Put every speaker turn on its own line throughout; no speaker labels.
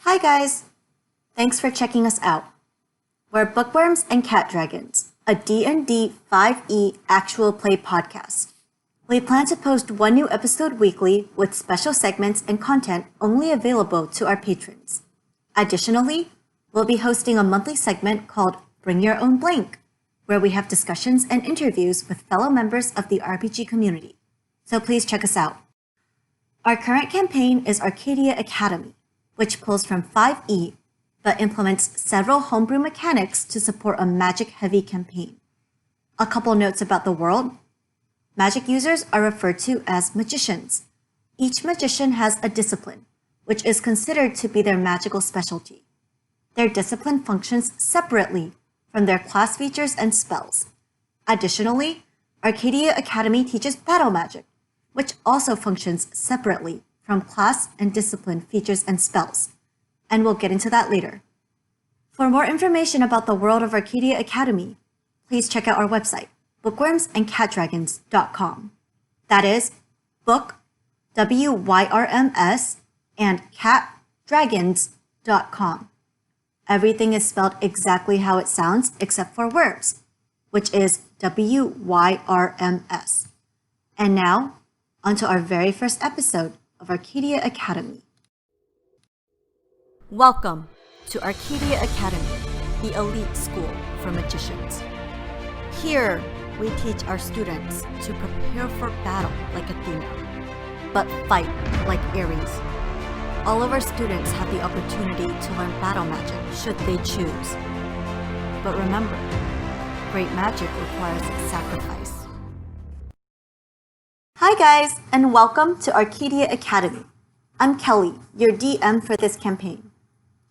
Hi guys! Thanks for checking us out. We're Bookwyrms and Catdragons, a D&D 5e actual play podcast. We plan to post one new episode weekly with special segments and content only available to our patrons. Additionally, we'll be hosting a monthly segment called Bring Your Own Blank, where we have discussions and interviews with fellow members of the RPG community. So please check us out. Our current campaign is Arcadia Academy, which pulls from 5e, but implements several homebrew mechanics to support a magic-heavy campaign. A couple notes about the world. Magic users are referred to as magicians. Each magician has a discipline, which is considered to be their magical specialty. Their discipline functions separately from their class features and spells. Additionally, Arcadia Academy teaches battle magic, which also functions separately from class and discipline features and spells, and we'll get into that later. For more information about the world of Arcadia Academy, please check out our website, bookwyrmsandcatdragons.com. That is book, W-Y-R-M-S, and catdragons.com. Everything is spelled exactly how it sounds except for worms, which is W-Y-R-M-S. And now, onto our very first episode of Arcadia Academy. Welcome to Arcadia Academy, the elite school for magicians. Here, we teach our students to prepare for battle like Athena, but fight like Ares. All of our students have the opportunity to learn battle magic should they choose. But remember, great magic requires sacrifice. Hi guys, and welcome to Arcadia Academy. I'm Kelly, your DM for this campaign.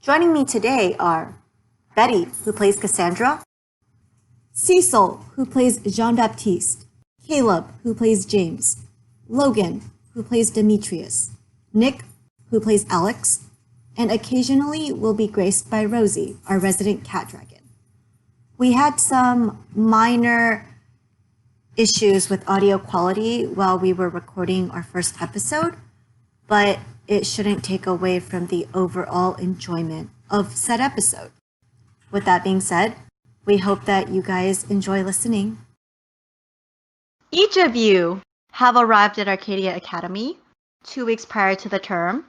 Joining me today are Betty, who plays Cassandra, Cecil, who plays Jean-Baptiste, Caleb, who plays James, Logan, who plays Demetrius, Nick, who plays Alex, and occasionally will be graced by Rosie, our resident Catdragon. We had some minor issues with audio quality while we were recording our first episode, but it shouldn't take away from the overall enjoyment of said episode. With that being said, we hope that you guys enjoy listening. Each of you have arrived at Arcadia Academy 2 weeks prior to the term,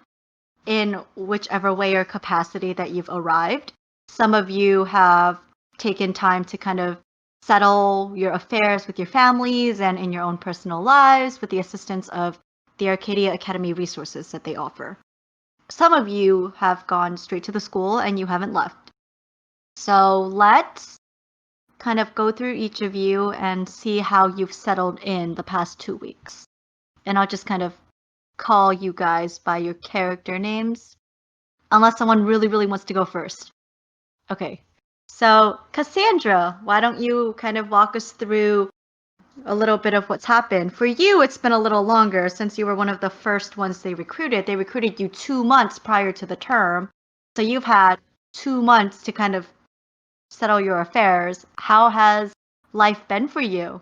in whichever way or capacity that you've arrived. Some of you have taken time to kind of settle your affairs with your families and in your own personal lives with the assistance of the Arcadia Academy resources that they offer. Some of you have gone straight to the school and you haven't left. So let's kind of go through each of you and see how you've settled in the past 2 weeks. And I'll just kind of call you guys by your character names, unless someone really wants to go first. Okay. So, Cassandra, why don't you kind of walk us through a little bit of what's happened? For you, it's been a little longer since you were one of the first ones they recruited. They recruited you 2 months prior to the term. So you've had 2 months to kind of settle your affairs. How has life been for you?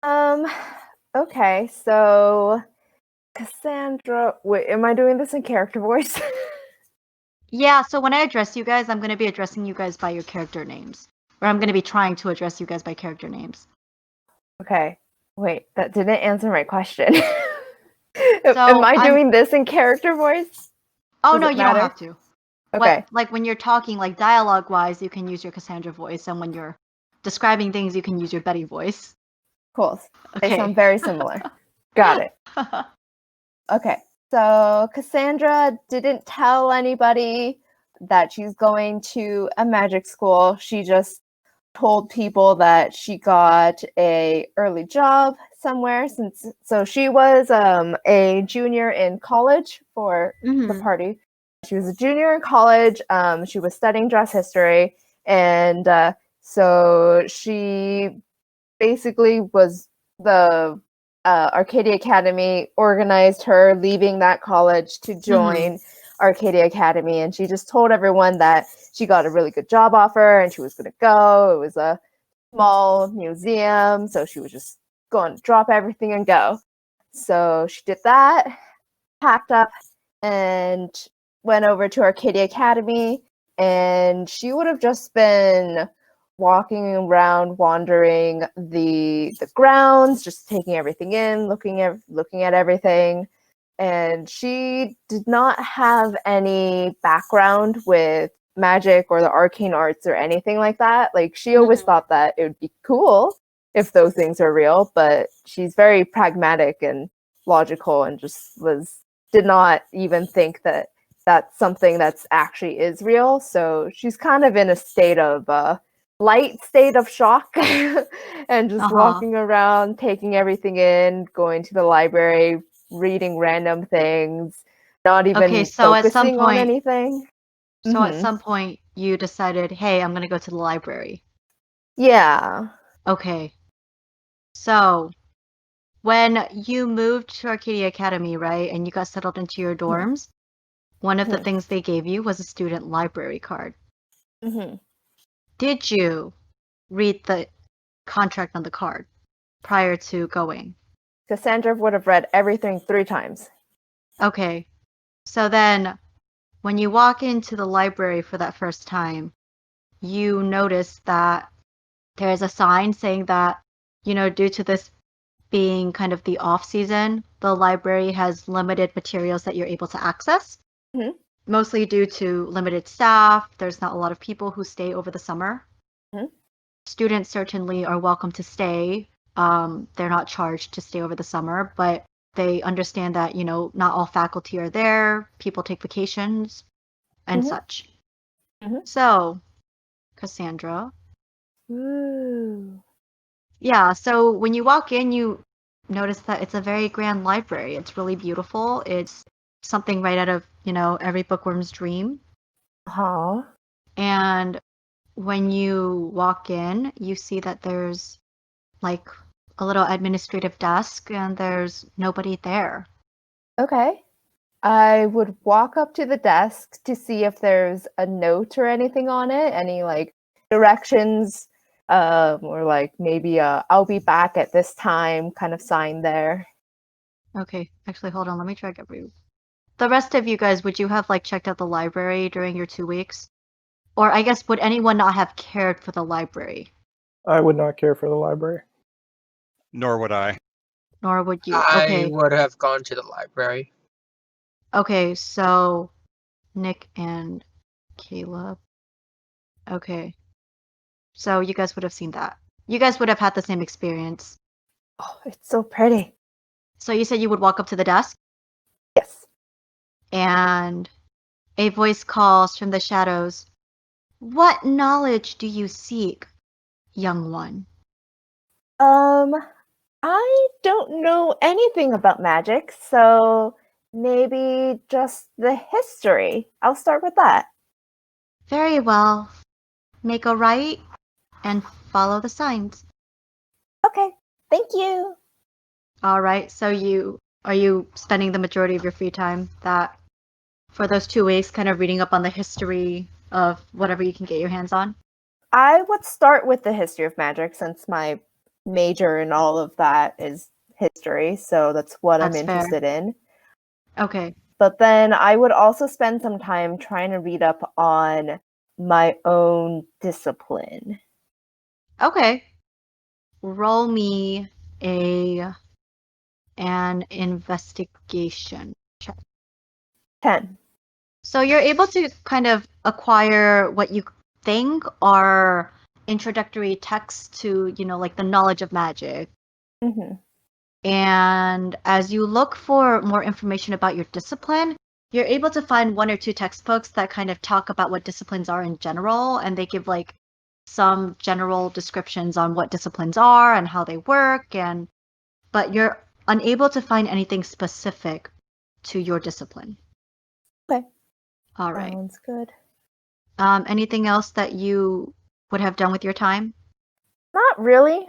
Okay, so Cassandra, wait, am I doing this in character voice?
Yeah, so when I address you guys, I'm going to be addressing you guys by your character names. Or I'm going to be trying to address you guys by character names.
Okay, wait, that didn't answer my question. Am I doing this in character voice?
Oh, no, you don't have to.
Okay.
Like when you're talking, like dialogue-wise, you can use your Cassandra voice. And when you're describing things, you can use your Betty voice.
Cool.
Okay.
They sound very similar. Got it. Okay. So Cassandra didn't tell anybody that she's going to a magic school. She just told people that she got a early job somewhere. So she was a junior in college for the party. She was a junior in college. She was studying dress history, and so she basically was the Arcadia Academy organized her leaving that college to join Arcadia Academy, and she just told everyone that she got a really good job offer and she was going to go. It was a small museum, so she was just going to drop everything and go. So she did that, packed up, and went over to Arcadia Academy, and she would have just been walking around, wandering the grounds, just taking everything in, looking at everything. And she did not have any background with magic or the arcane arts or anything like that. Like, she always thought that it would be cool if those things are real, but she's very pragmatic and logical, and just did not even think that that's something that's actually is real. So she's kind of in a state of light state of shock and just walking around, taking everything in, going to the library, reading random things, not even focusing on anything.
So at some point you decided, hey, I'm going to go to the library.
Yeah.
Okay. So when you moved to Arcadia Academy, right, and you got settled into your dorms, one of the things they gave you was a student library card. Did you read the contract on the card prior to going?
Cassandra would have read everything 3 times.
Okay. So then when you walk into the library for that first time, you notice that there is a sign saying that, due to this being kind of the off season, the library has limited materials that you're able to access. Mostly due to limited staff. There's not a lot of people who stay over the summer. Students certainly are welcome to stay. They're not charged to stay over the summer, but they understand that, not all faculty are there. People take vacations and such. So, Cassandra.
Ooh.
Yeah, so when you walk in, you notice that it's a very grand library. It's really beautiful. It's something right out of, every bookworm's dream. And when you walk in, you see that there's like a little administrative desk and there's nobody there.
Okay. I would walk up to the desk to see if there's a note or anything on it, any like directions, or like maybe I'll be back at this time kind of sign there.
Okay, actually, hold on. Let me check every. The rest of you guys, would you have like checked out the library during your 2 weeks? Or I guess, would anyone not have cared for the library?
I would not care for the library.
Nor would I.
Nor would you.
I
Okay.
would have gone to the library.
Okay, so Nick and Caleb. Okay. So you guys would have seen that. You guys would have had the same experience.
Oh, it's so pretty.
So you said you would walk up to the desk?
Yes.
And a voice calls from the shadows, "What knowledge do you seek, young one?"
I don't know anything about magic, so maybe just the history. I'll start with that.
Very well. Make a right and follow the signs.
Okay, thank you.
All right. So are you spending the majority of your free time for those 2 weeks kind of reading up on the history of whatever you can get your hands on?
I would start with the history of magic since my major and all of that is history, so that's what I'm interested in.
Okay.
But then I would also spend some time trying to read up on my own discipline.
Okay. Roll me an investigation check.
10.
So you're able to kind of acquire what you think are introductory texts to, like the knowledge of magic. And as you look for more information about your discipline, you're able to find 1 or 2 textbooks that kind of talk about what disciplines are in general, and they give like some general descriptions on what disciplines are and how they work, but you're unable to find anything specific to your discipline.
Okay.
All right.
Sounds good.
Anything else that you would have done with your time?
Not really.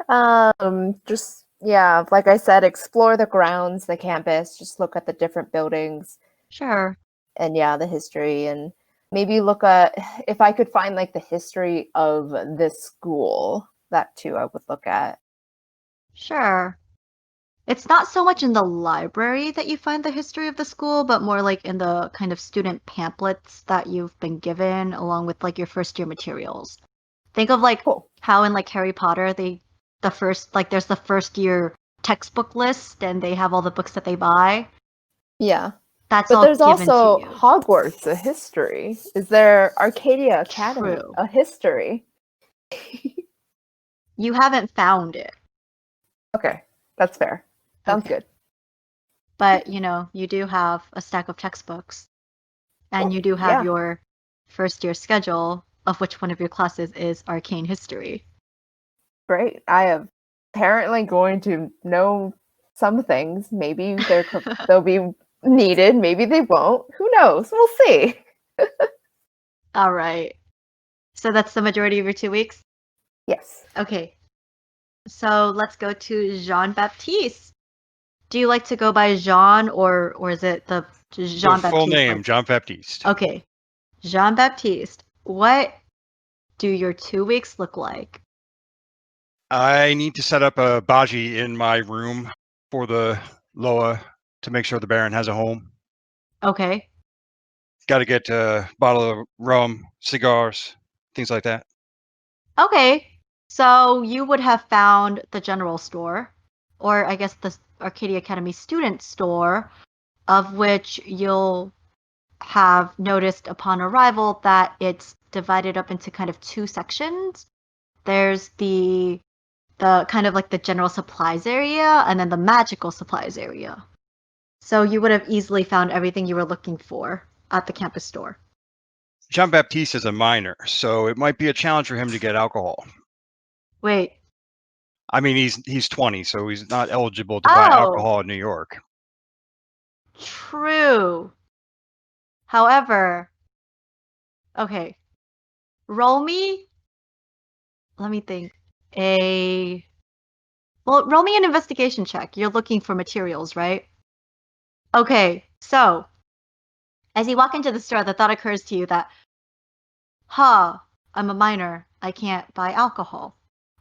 Just, yeah, like I said, explore the grounds, the campus, just look at the different buildings.
Sure.
And yeah, the history, and maybe look at if I could find like the history of this school. That too I would look at.
Sure. It's not so much in the library that you find the history of the school, but more like in the kind of student pamphlets that you've been given along with like your first year materials. Think of like
Cool.
how in like Harry Potter there's the first year textbook list and they have all the books that they buy.
Yeah.
That's
But
all
there's
given
also
to you.
Hogwarts, a history. Is there Arcadia Academy,
True.
a history?
You haven't found it.
Okay, that's fair. Sounds
Okay.
good.
But, you do have a stack of textbooks. And you do have
Yeah.
your first year schedule, of which one of your classes is arcane history.
Great. I am apparently going to know some things. Maybe they'll be needed. Maybe they won't. Who knows? We'll see.
All right. So that's the majority of your 2 weeks?
Yes.
Okay. So let's go to Jean-Baptiste. Do you like to go by Jean or is it the Jean-Baptiste?
Full name, Jean Baptiste.
Okay. Jean-Baptiste, what do your 2 weeks look like?
I need to set up a baji in my room for the Loa to make sure the Baron has a home.
Okay.
Got to get a bottle of rum, cigars, things like that.
Okay. So you would have found the general store, or I guess the Arcadia Academy student store, of which you'll have noticed upon arrival that it's divided up into kind of 2 sections. There's the kind of like the general supplies area and then the magical supplies area. So you would have easily found everything you were looking for at the campus store.
Jean Baptiste is a minor, so it might be a challenge for him to get alcohol.
Wait.
I mean, he's 20, so he's not eligible to buy alcohol in New York.
True. However, okay. Roll me. Let me think. Roll me an investigation check. You're looking for materials, right? Okay, so as you walk into the store, the thought occurs to you that, I'm a minor. I can't buy alcohol.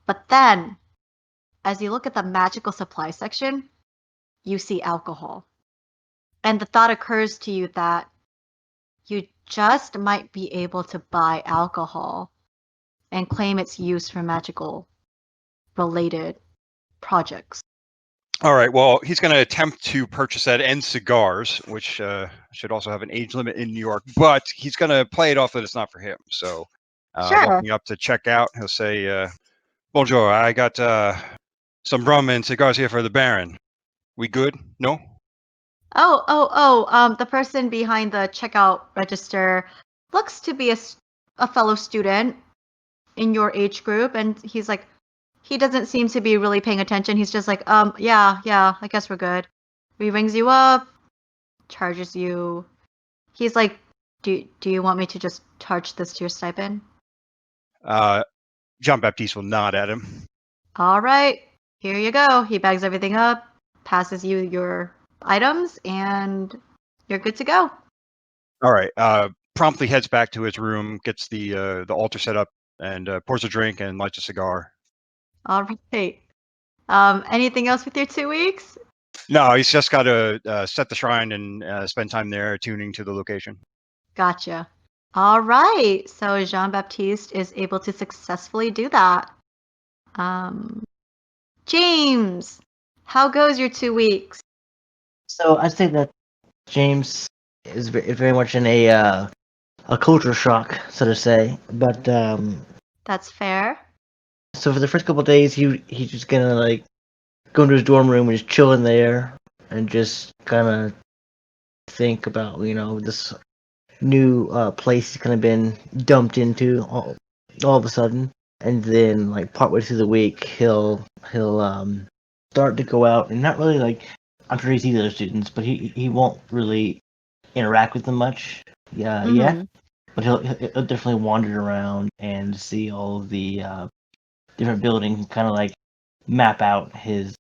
But then, as you look at the magical supply section, you see alcohol. And the thought occurs to you that you just might be able to buy alcohol and claim its use for magical related projects.
All right, well, he's going to attempt to purchase that and cigars, which should also have an age limit in New York, but he's going to play it off that it's not for him. So
Sure.
walking up to check out, he'll say, bonjour, I got some rum and cigars here for the Baron. We good? No?
The person behind the checkout register looks to be a fellow student in your age group, and he's like, he doesn't seem to be really paying attention. He's just like, yeah, I guess we're good. He rings you up, charges you. He's like, do you want me to just charge this to your stipend?
Jean Baptiste will nod at him.
All right, here you go. He bags everything up, passes you your items, and you're good to go.
All right. Promptly heads back to his room, gets the altar set up, and pours a drink and lights a cigar.
All right. Anything else with your 2 weeks?
No, he's just got to set the shrine and spend time there tuning to the location.
Gotcha. All right. So Jean-Baptiste is able to successfully do that. James, how goes your 2 weeks?
So I'd say that James is very much in a culture shock, so to say. But
That's fair.
so for the first couple of days, he's just gonna like go into his dorm room and just chill in there and just kind of think about this new place he's kind of been dumped into all of a sudden. And then like partway through the week, he'll start to go out and not really like. I'm sure he sees other students, but he won't really interact with them much. Yet. But he'll definitely wander around and see all of the different buildings, kind of like map out his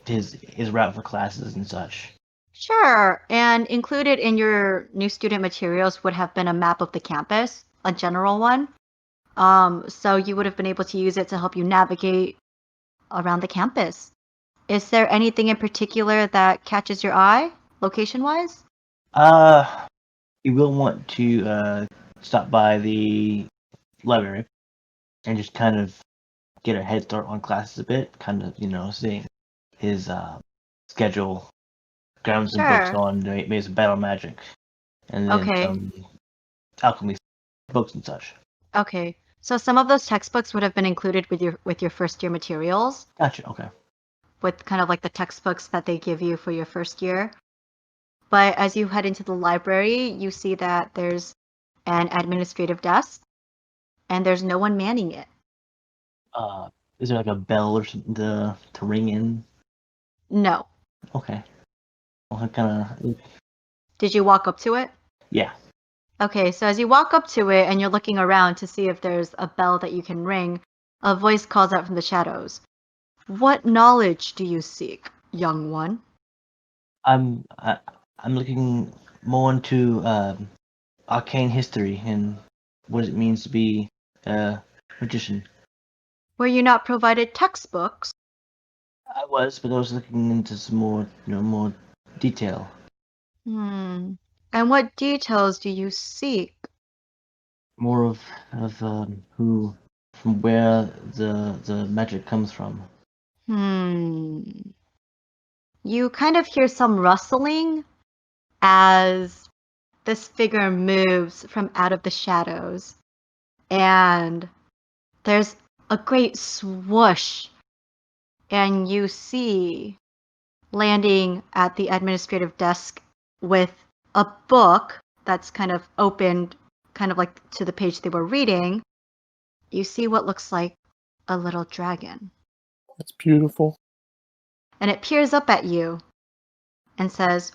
route for classes and such.
Sure. And included in your new student materials would have been a map of the campus, a general one. So you would have been able to use it to help you navigate around the campus. Is there anything in particular that catches your eye, location-wise?
You will want to stop by the library and just kind of get a head start on classes a bit, kind of, seeing his schedule, grab some books
Sure.
on maybe some battle magic, and then
Okay.
some alchemy books and such.
Okay. So some of those textbooks would have been included with your first year materials,
Gotcha. Okay.
with kind of like the textbooks that they give you for your first year. But as you head into the library, you see that there's an administrative desk, and there's no one manning it.
Is there like a bell or something to ring in?
No.
Okay. Well, I kind of.
Did you walk up to it?
Yeah.
Okay, so as you walk up to it and you're looking around to see if there's a bell that you can ring, a voice calls out from the shadows. What knowledge do you seek, young one?
I'm looking more into arcane history and what it means to be a magician.
Were you not provided textbooks?
I was, but I was looking into some more, more detail.
And what details do you seek?
More of who, from where the magic comes from.
You kind of hear some rustling as this figure moves from out of the shadows, and there's a great swoosh, and you see landing at the administrative desk with a book that's kind of opened, kind of like to the page they were reading. You see what looks like a little dragon.
That's beautiful.
And it peers up at you and says,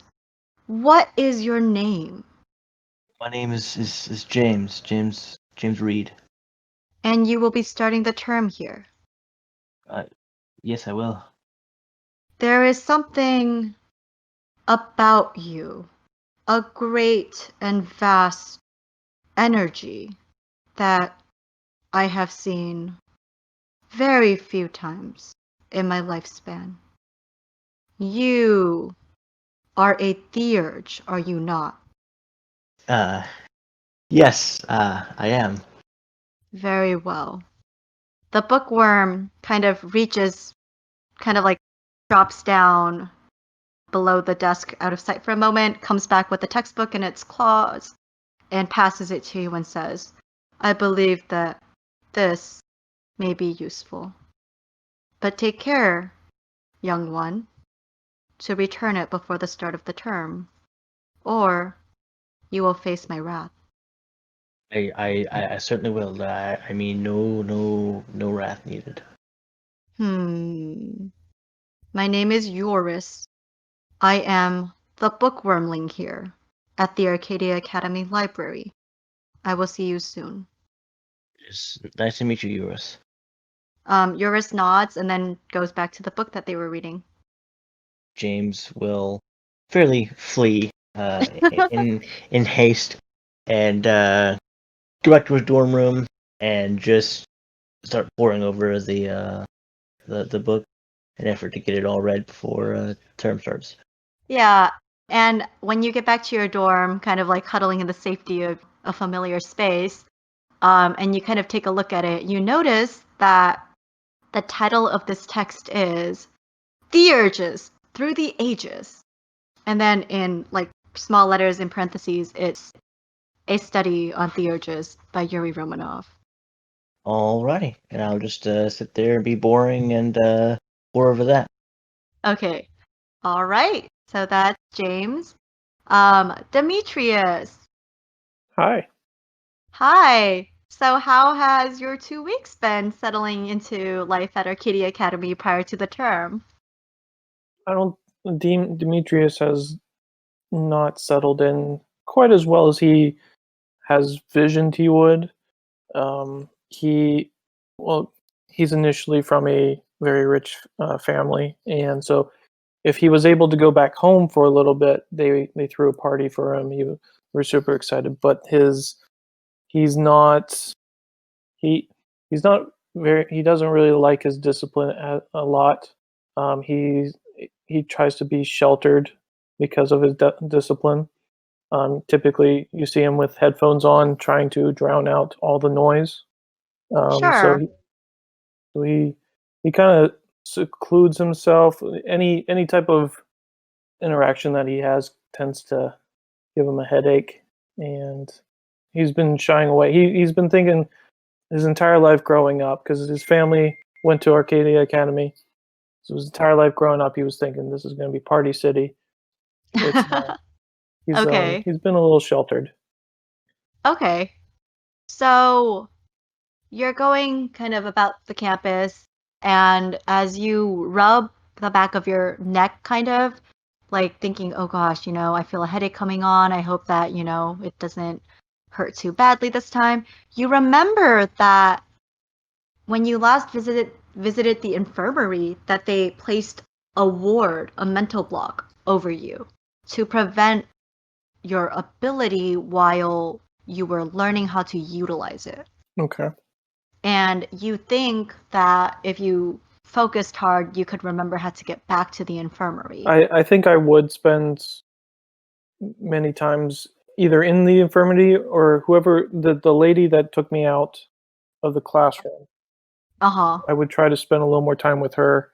"What is your name?"
My name is James. James Reed.
And you will be starting the term here.
Yes, I will.
There is something about you, a great and vast energy that I have seen very few times in my lifespan. You are a theurge, are you not?
Yes, I am.
Very well. The bookworm kind of reaches, kind of like drops down below the desk out of sight for a moment, comes back with the textbook in its claws, and passes it to you and says, "I believe that this may be useful. But take care, young one, to return it before the start of the term, or you will face my wrath."
I certainly will. I mean, no wrath needed.
My name is Joris. I am the bookwormling here at the Arcadia Academy Library. I will see you soon.
It's nice to meet you, Eurus.
Joris nods and then goes back to the book that they were reading.
James will fairly flee in haste and go back to his dorm room and just start poring over the book in an effort to get it all read before term starts.
Yeah, and when you get back to your dorm, kind of like huddling in the safety of a familiar space, and you kind of take a look at it, you notice that the title of this text is Theurges Through the Ages. And then in like small letters in parentheses, it's A Study on Theurges by Yuri Romanov.
Alrighty, and I'll just sit there and be boring and pore over that.
Okay. All right. So that's James. Demetrius.
Hi.
Hi. So how has your 2 weeks been settling into life at Arcadia Academy prior to the term?
Demetrius has not settled in quite as well as he has visioned he would. He's initially from a very rich family, and so if he was able to go back home for a little bit, they threw a party for him. We're super excited, but he's not he doesn't really like his discipline a lot. He tries to be sheltered because of his discipline. Typically, you see him with headphones on, trying to drown out all the noise. So
Sure.
he kind of secludes himself. Any type of interaction that he has tends to give him a headache, and he's been shying away. He's been thinking his entire life growing up, because his family went to Arcadia Academy. So his entire life growing up, he was thinking this is going to be Party City. It's not.
Okay.
He's been a little sheltered.
Okay. So you're going kind of about the campus, and as you rub the back of your neck, kind of like thinking, oh gosh, I feel a headache coming on. I hope that, it doesn't hurt too badly this time. You remember that when you last visited the infirmary, that they placed a ward, a mental block over you to prevent your ability while you were learning how to utilize it.
Okay.
And you think that if you focused hard, you could remember how to get back to the infirmary.
I think I would spend many times either in the infirmary or whoever the lady that took me out of the classroom.
Uh-huh.
I would try to spend a little more time with her,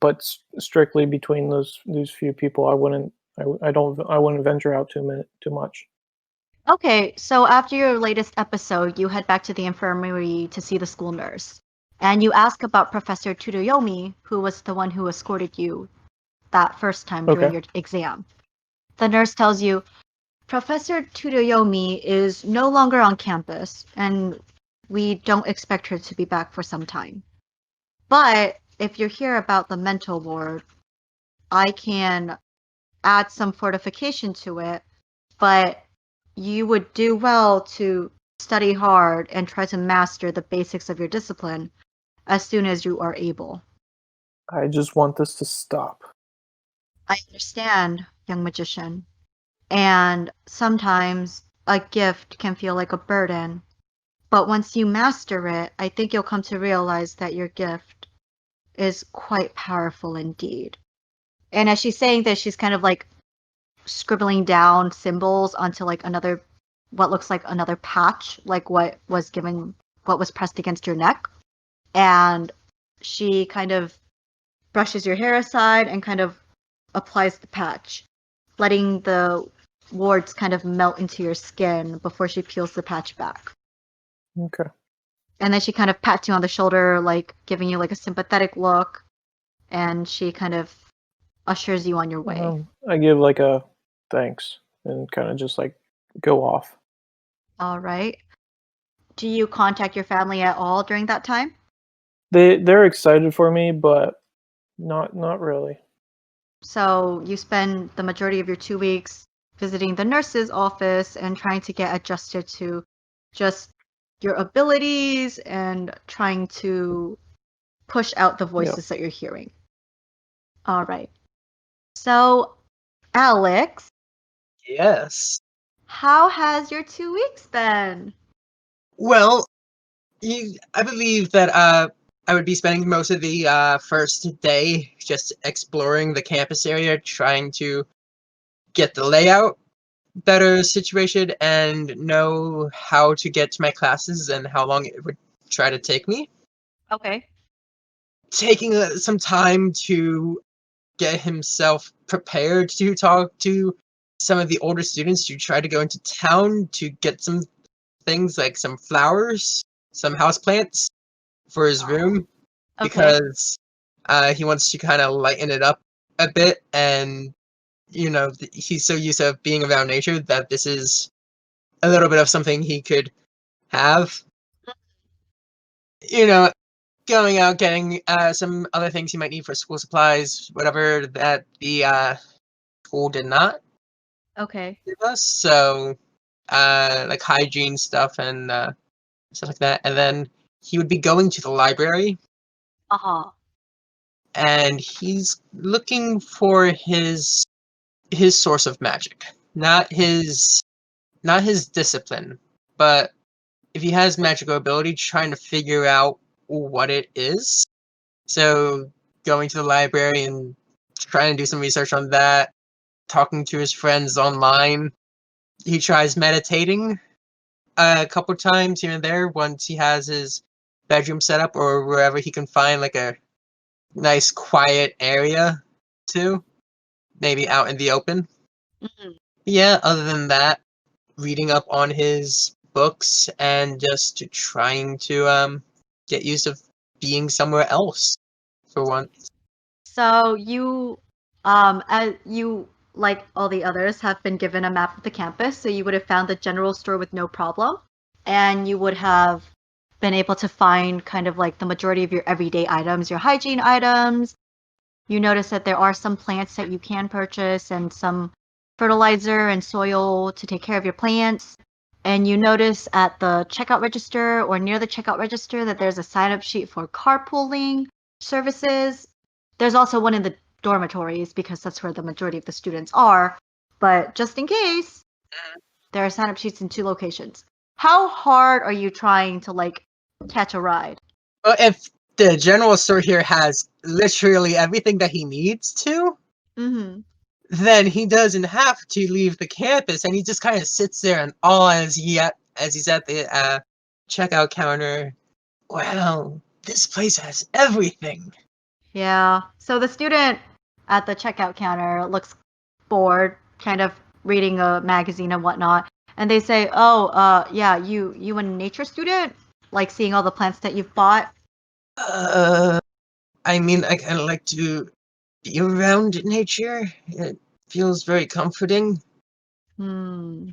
but strictly between these few people, I wouldn't venture out too much.
Okay, so after your latest episode, you head back to the infirmary to see the school nurse. And you ask about Professor Tsuruyomi, who was the one who escorted you that first time during your exam. The nurse tells you, Professor Tsuruyomi is no longer on campus, and we don't expect her to be back for some time. But if you're here about the mental ward, I can add some fortification to it, but you would do well to study hard and try to master the basics of your discipline as soon as you are able.
I just want this to stop.
I understand, young magician. And sometimes a gift can feel like a burden. But once you master it, I think you'll come to realize that your gift is quite powerful indeed. And as she's saying this, she's kind of like scribbling down symbols onto like what looks like another patch, like what was pressed against your neck. And she kind of brushes your hair aside and kind of applies the patch, letting the wards kind of melt into your skin before she peels the patch back.
Okay.
And then she kind of pats you on the shoulder, like giving you like a sympathetic look, and she kind of ushers you on your way.
I give like a thanks and kind of just like go off.
All right. Do you contact your family at all during that time?
They're excited for me, but not really.
So you spend the majority of your 2 weeks visiting the nurse's office and trying to get adjusted to just your abilities and trying to push out the voices that you're hearing. All right. So, Alex.
Yes.
How has your 2 weeks been?
Well, I believe that I would be spending most of the first day just exploring the campus area, trying to get the layout better situated and know how to get to my classes and how long it would try to take me.
Okay.
Taking some time to get himself prepared to talk to some of the older students to try to go into town to get some things like some flowers, some houseplants for his room, because he wants to kind of lighten it up a bit, and he's so used to being around nature that this is a little bit of something he could have. Going out, getting some other things he might need for school supplies, whatever that the school did not give us. So, like hygiene stuff and stuff like that. And then he would be going to the library. And he's looking for his source of magic, not his discipline, but if he has magical ability, trying to figure out what it is. So going to the library and trying to do some research on that, talking to his friends online. He tries meditating a couple times here and there once he has his bedroom set up or wherever he can find like a nice quiet area to, maybe out in the open.
Mhm.
Yeah, other than that, reading up on his books and just trying to get used to being somewhere else for once.
So as you, like all the others, have been given a map of the campus, so you would have found the general store with no problem, and you would have been able to find kind of like the majority of your everyday items, your hygiene items. You notice that there are some plants that you can purchase and some fertilizer and soil to take care of your plants. And you notice at the checkout register or near the checkout register that there's a sign-up sheet for carpooling services. There's also one in the dormitories because that's where the majority of the students are. But just in case, there are sign-up sheets in 2 locations. How hard are you trying to like catch a ride?
Well, if the general store here has literally everything that he needs to,
Mm-hmm.
then he doesn't have to leave the campus, and he just kind of sits there in awe as he's at the checkout counter. Wow, this place has everything.
Yeah. So the student at the checkout counter looks bored, kind of reading a magazine and whatnot, and they say, "Oh, yeah, you a nature student? Like seeing all the plants that you've bought?"
I mean, I kind of like to be around nature. It feels very comforting.
Hmm.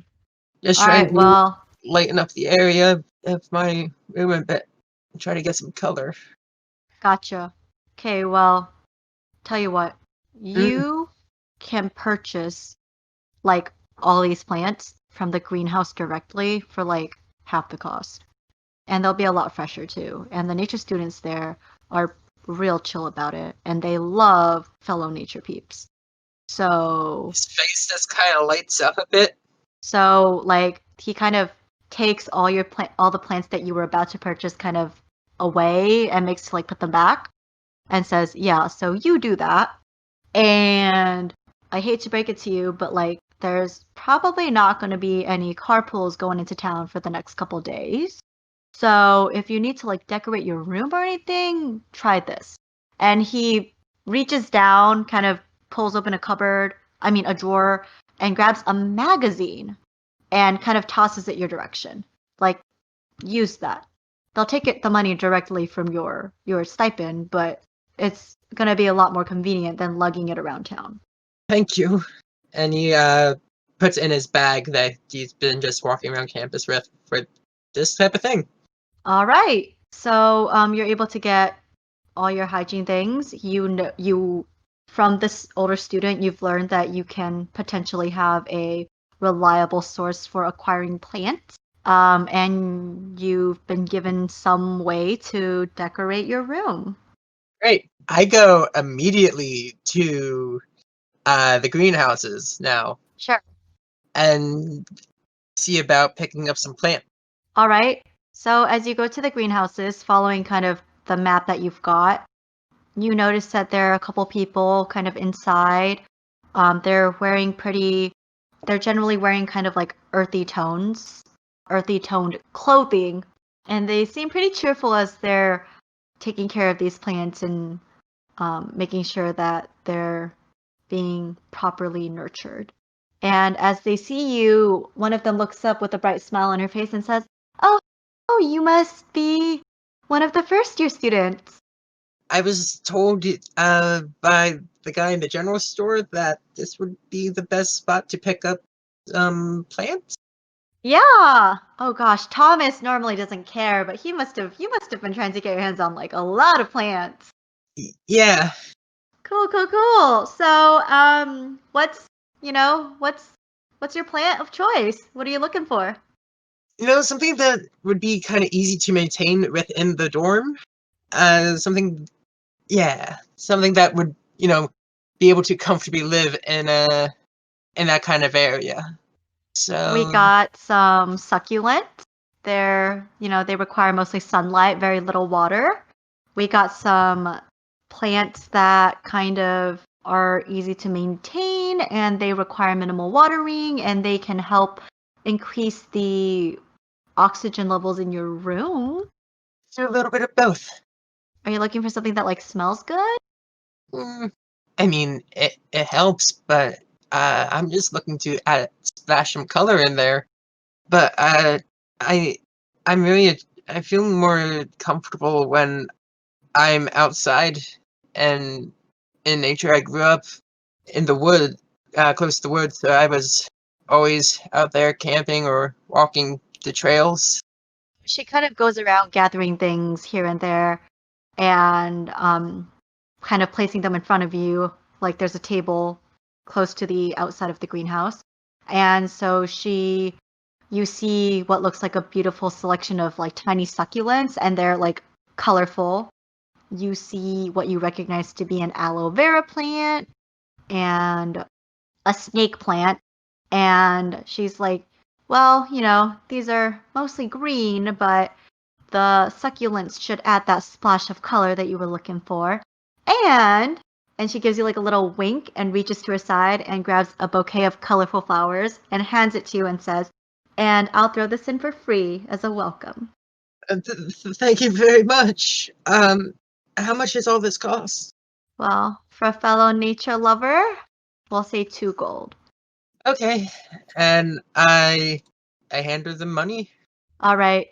Just
All
trying
right.
to
Well,
lighten up the area of my room a bit and try to get some color.
gotcha. Okay. Well, tell you what,
Mm.
you can purchase like all these plants from the greenhouse directly for like half the cost. And they'll be a lot fresher too. And the nature students there are real chill about it, and they love fellow nature peeps. So,
His face just kind of lights up a bit.
like he kind of takes all the plants that you were about to purchase kind of away and makes to like put them back and says, "Yeah, so you do that." And I hate to break it to you, but like there's probably not going to be any carpools going into town for the next couple days. So if you need to like decorate your room or anything, try this. And he reaches down, kind of pulls open a drawer, and grabs a magazine and kind of tosses it your direction. Like, use that. They'll take the money directly from your stipend, but it's gonna be a lot more convenient than lugging it around town.
Thank you. And he puts in his bag that he's been just walking around campus with for this type of thing.
All right. So you're able to get all your hygiene things. You from this older student, you've learned that you can potentially have a reliable source for acquiring plants. And you've been given some way to decorate your room.
Great. I go immediately to the greenhouses now
Sure.
and see about picking up some plant.
All right. So as you go to the greenhouses, following kind of the map that you've got, you notice that there are a couple people kind of inside. They're generally wearing kind of like earthy toned clothing, and they seem pretty cheerful as they're taking care of these plants and making sure that they're being properly nurtured. And as they see you, one of them looks up with a bright smile on her face and says, "Oh, you must be one of the first year students."
I was told by the guy in the general store that this would be the best spot to pick up plants.
Yeah. Oh gosh, Thomas normally doesn't care, but you must have been trying to get your hands on like a lot of plants.
Yeah.
Cool. So, what's your plant of choice? What are you looking for?
Something that would be kind of easy to maintain within the dorm. Something that would, be able to comfortably live in that kind of area. So
We got some succulents. They require mostly sunlight, very little water. We got some plants that kind of are easy to maintain and they require minimal watering and they can help increase the oxygen levels in your room.
Do a little bit of both.
Are you looking for something that like smells good?
I mean, it helps, but I'm just looking to splash some color in there. But I'm really I feel more comfortable when I'm outside and in nature. I grew up in the wood, close to the woods, so I was always out there camping or walking the trails.
She kind of goes around gathering things here and there and kind of placing them in front of you. Like there's a table close to the outside of the greenhouse. And so you see what looks like a beautiful selection of like tiny succulents and they're like colorful. You see what you recognize to be an aloe vera plant and a snake plant. And she's like, well, these are mostly green, but the succulents should add that splash of color that you were looking for. And she gives you like a little wink and reaches to her side and grabs a bouquet of colorful flowers and hands it to you and says, and I'll throw this in for free as a welcome.
Thank you very much. How much does all this cost?
Well, for a fellow nature lover, we'll say 2 gold.
Okay, and I hand her the money.
All right.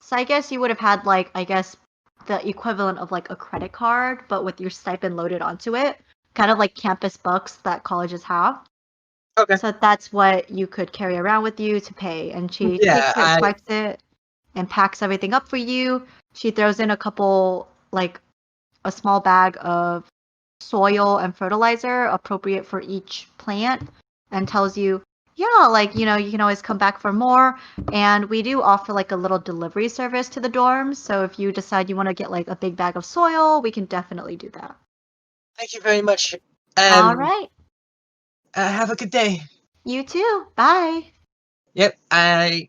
So I guess you would have had the equivalent of like a credit card, but with your stipend loaded onto it, kind of like campus bucks that colleges have.
Okay.
So that's what you could carry around with you to pay. And she
Yeah,
takes it, swipes it, and packs everything up for you. She throws in a small bag of soil and fertilizer appropriate for each plant and tells you, yeah, you can always come back for more. And we do offer like a little delivery service to the dorms. So if you decide you want to get like a big bag of soil, we can definitely do that.
Thank you very much.
All right.
Have a good day.
You too. Bye.
Yep, I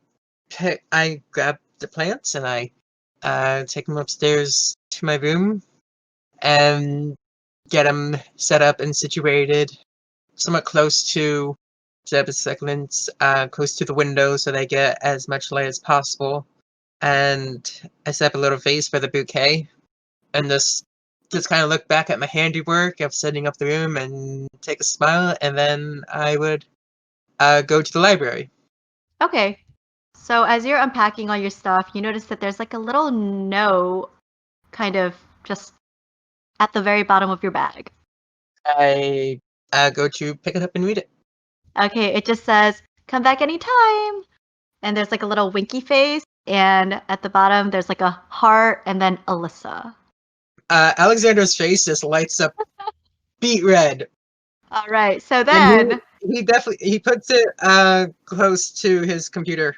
grab the plants and I take them upstairs to my room and get them set up and situated somewhat close to the succulents, close to the window so they get as much light as possible. And I set up a little vase for the bouquet and just kind of look back at my handiwork of setting up the room and take a smile, and then I would go to the library.
Okay. So as you're unpacking all your stuff, you notice that there's like a little note kind of just at the very bottom of your bag.
I go to pick it up and read it.
Okay, it just says, come back anytime. And there's like a little winky face. And at the bottom, there's like a heart and then Alyssa.
Alexander's face just lights up beet red.
All right, so then...
And he puts it close to his computer.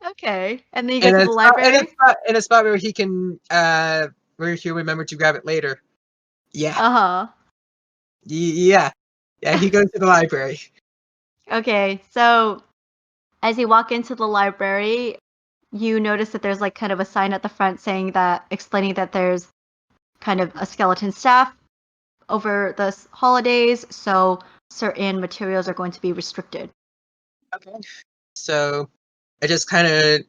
Okay, and then you go to the library?
In a spot where he can, where he'll remember to grab it later. Yeah.
Uh-huh.
Yeah, he goes to the library.
Okay, so as you walk into the library, you notice that there's like kind of a sign at the front explaining that there's kind of a skeleton staff over the holidays, so certain materials are going to be restricted.
Okay. So I just kind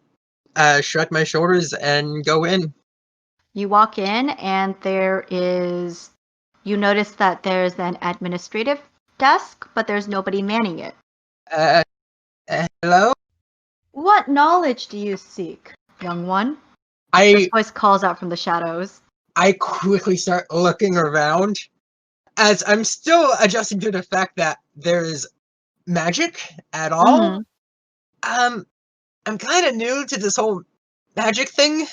of shrug my shoulders and go in.
You walk in and you notice that there's an administrative desk, but there's nobody manning it.
Hello?
What knowledge do you seek, young one? This voice calls out from the shadows.
I quickly start looking around as I'm still adjusting to the fact that there is magic at all.
Mm-hmm.
I'm kind of new to this whole magic thing.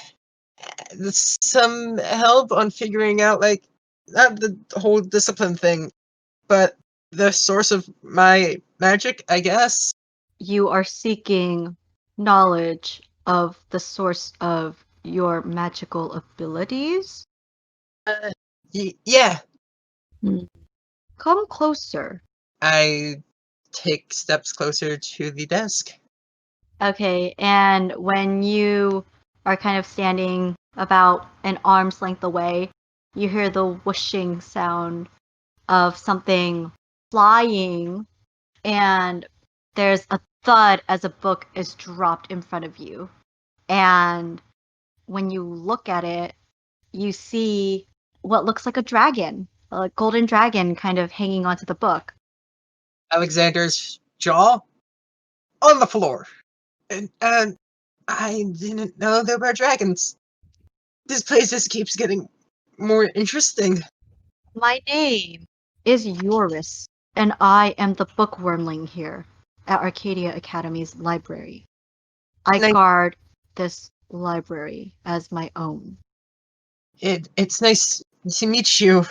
Some help on figuring out, like, not the whole discipline thing, but the source of my magic, I guess.
You are seeking knowledge of the source of your magical abilities?
Yeah.
Come closer.
I take steps closer to the desk.
Okay, and when you are kind of standing about an arm's length away, you hear the whooshing sound of something flying, and there's a thud as a book is dropped in front of you. And when you look at it, you see what looks like a dragon, a golden dragon kind of hanging onto the book.
Alexander's jaw on the floor. And I didn't know there were dragons. This place just keeps getting more interesting.
My name is Eurus, and I am the bookwormling here at Arcadia Academy's library. I
Nice.
guard this library as my own.
It's nice to meet you,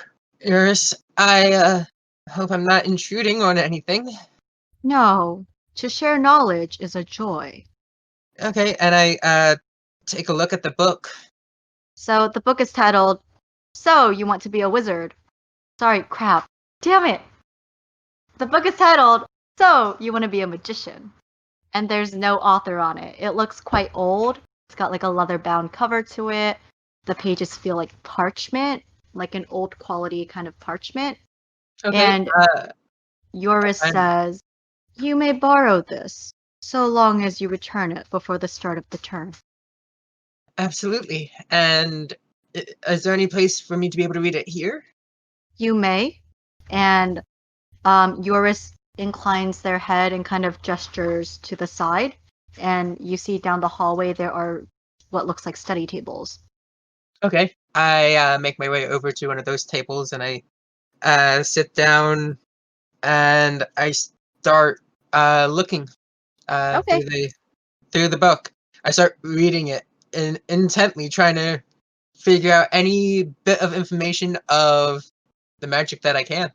Iris. I hope I'm not intruding on anything.
No, to share knowledge is a joy.
Okay, and I take a look at the book.
So the book is titled, So You Want to Be a Wizard. Sorry, crap. Damn it! The book is titled, So You Want to Be a Magician. And there's no author on it. It looks quite old. It's got like a leather-bound cover to it. The pages feel like parchment, like an old quality kind of parchment.
Okay,
And Eurus says, You may borrow this, so long as you return it before the start of the term.
absolutely. And is there any place for me to be able to read it here?
You may. And Eurus inclines their head and kind of gestures to the side. And you see down the hallway there are what looks like study tables.
Okay, I make my way over to one of those tables and I sit down and I start looking
Okay.
through the book. I start reading it intently, trying to figure out any bit of information of the magic that I can.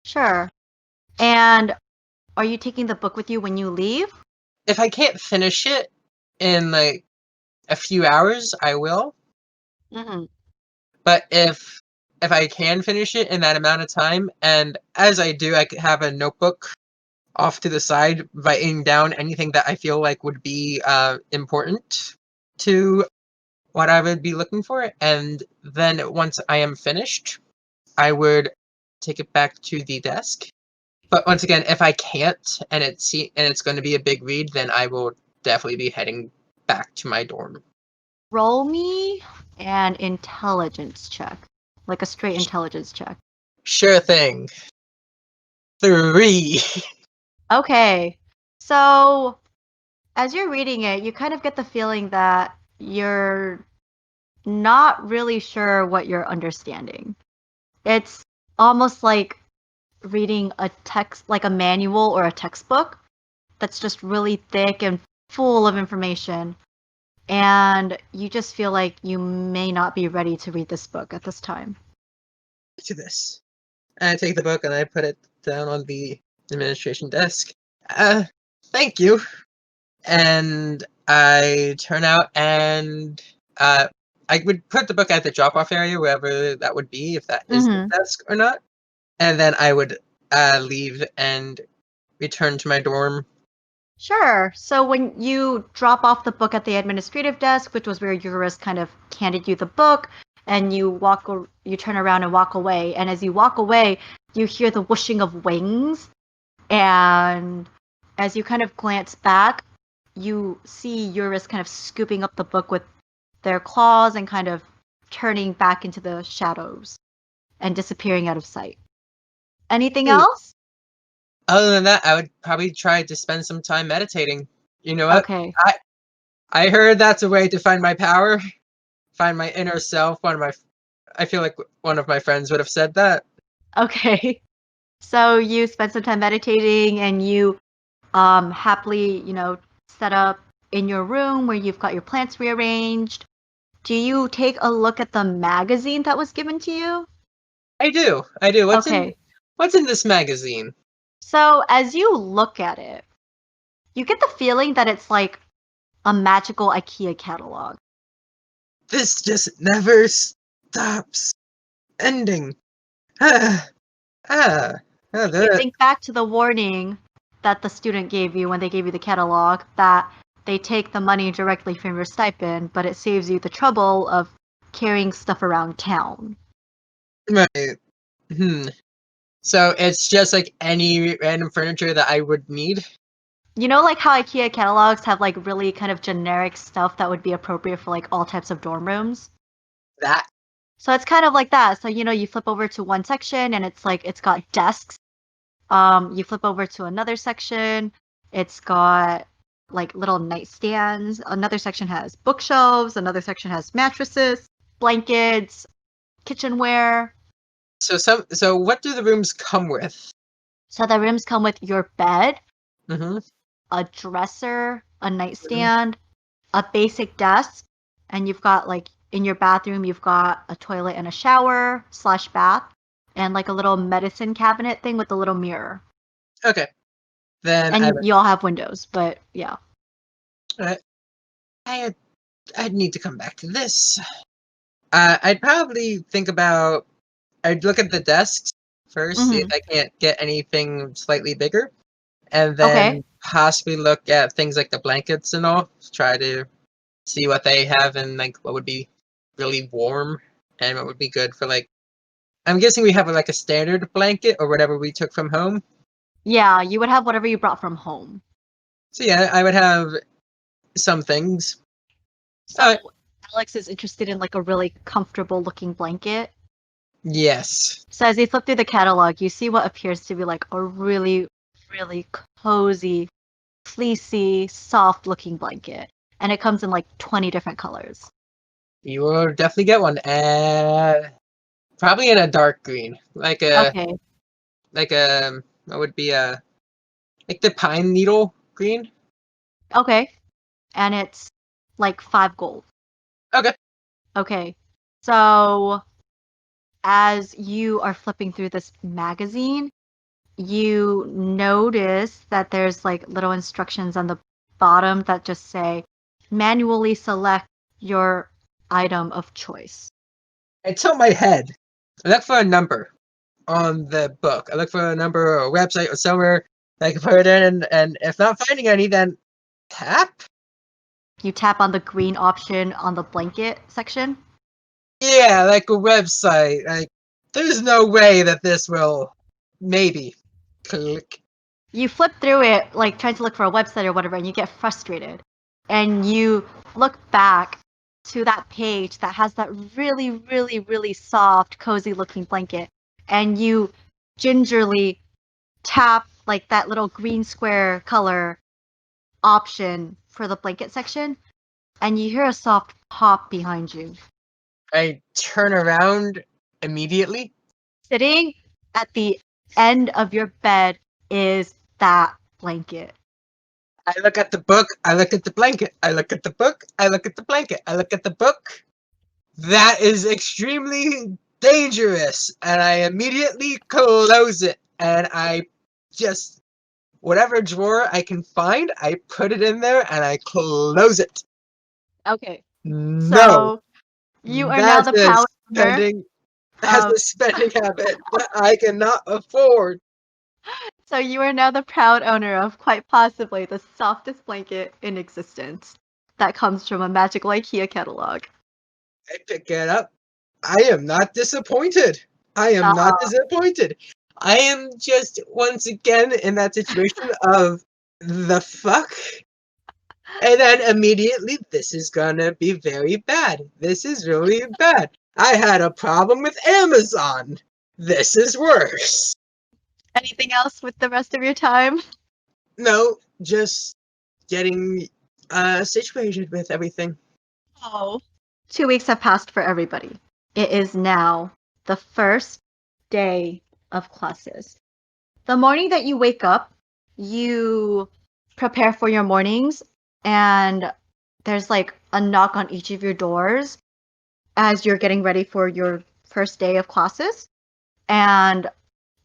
Sure. And are you taking the book with you when you leave?
If I can't finish it in like a few hours, I will.
Mm-hmm.
But if I can finish it in that amount of time, and as I do, I could have a notebook off to the side, writing down anything that I feel like would be important to what I would be looking for. And then once I am finished, I would take it back to the desk. But once again, if I can't, and it's going to be a big read, then I will definitely be heading back to my dorm.
Roll me an intelligence check. Like a straight intelligence check.
Sure thing. 3.
Okay. So, as you're reading it, you kind of get the feeling that you're not really sure what you're understanding. It's almost like reading a text, like a manual or a textbook that's just really thick and full of information. And you just feel like you may not be ready to read this book at this time.
To this. And I take the book and I put it down on the administration desk. Thank you. And I turn out and I would put the book at the drop-off area, wherever that would be, if that is the desk or not. And then I would leave and return to my dorm.
Sure. So when you drop off the book at the administrative desk, which was where Eurus kind of handed you the book, and you turn around and walk away. And as you walk away, you hear the whooshing of wings. And as you kind of glance back, you see Eurus kind of scooping up the book with their claws and kind of turning back into the shadows and disappearing out of sight. Anything else?
Other than that, I would probably try to spend some time meditating. You know what?
Okay.
I heard that's a way to find my power, find my inner self. I feel like one of my friends would have said that.
Okay. So you spend some time meditating and you happily, set up in your room where you've got your plants rearranged. Do you take a look at the magazine that was given to you?
I do. What's in this magazine?
So as you look at it, you get the feeling that it's like a magical IKEA catalog.
This just never stops ending.
You think back to the warning that the student gave you when they gave you the catalog, that they take the money directly from your stipend, but it saves you the trouble of carrying stuff around town.
Right. So it's just like any random furniture that I would need.
You know, like how IKEA catalogs have like really kind of generic stuff that would be appropriate for like all types of dorm rooms?
That.
So it's kind of like that. So, you flip over to one section and it's like it's got desks. You flip over to another section, it's got like little nightstands. Another section has bookshelves, another section has mattresses, blankets, kitchenware.
So what do the rooms come with?
So the rooms come with your bed,
Mm-hmm.
a dresser, a nightstand, a basic desk, and you've got like in your bathroom, you've got a toilet and a shower / bath, and like a little medicine cabinet thing with a little mirror.
Okay. Then
And you all have windows, but yeah.
I'd need to come back to this. I'd probably think about. I'd look at the desks first, see if I can't get anything slightly bigger, and then possibly look at things like the blankets and all. Try to see what they have and like what would be really warm and what would be good for like. I'm guessing we have like a standard blanket or whatever we took from home.
Yeah, you would have whatever you brought from home.
So yeah, I would have some things.
So Alex is interested in like a really comfortable looking blanket.
Yes.
So as you flip through the catalog, you see what appears to be like a really, really cozy, fleecy, soft looking blanket. And it comes in like 20 different colors.
You will definitely get one. Probably in a dark green. Like a what would be like the pine needle green?
Okay. And it's like 5 gold.
Okay.
Okay. So as you are flipping through this magazine, you notice that there's like little instructions on the bottom that just say manually select your item of choice.
I tilt my head. I look for a number on the book. I look for a number or a website or somewhere I can put it in, and if not finding any, then tap?
You tap on the green option on the blanket section.
Yeah, like a website. Like, there's no way that this will maybe click.
You flip through it, like trying to look for a website or whatever, and you get frustrated. And you look back to that page that has that really, really, really soft, cozy looking blanket. And you gingerly tap like that little green square color option for the blanket section. And you hear a soft pop behind you.
I turn around immediately.
Sitting at the end of your bed is that blanket.
I look at the book, I look at the blanket, I look at the book, I look at the blanket, I look at the book. That is extremely dangerous, and I immediately close it, and I just, whatever drawer I can find, I put it in there, and I close it.
Okay.
No.
So you are now the proud owner.
Has a spending habit that I cannot afford.
So you are now the proud owner of quite possibly the softest blanket in existence that comes from a magical IKEA catalog.
I pick it up. I am not disappointed. I am not disappointed. I am just once again in that situation of the fuck. And then immediately, this is gonna be very bad. This is really bad. I had a problem with Amazon. This is worse.
Anything else with the rest of your time?
No, just getting situated with everything.
Oh. 2 weeks have passed for everybody. It is now the first day of classes. The morning that you wake up, you prepare for your mornings, and there's like a knock on each of your doors as you're getting ready for your first day of classes. And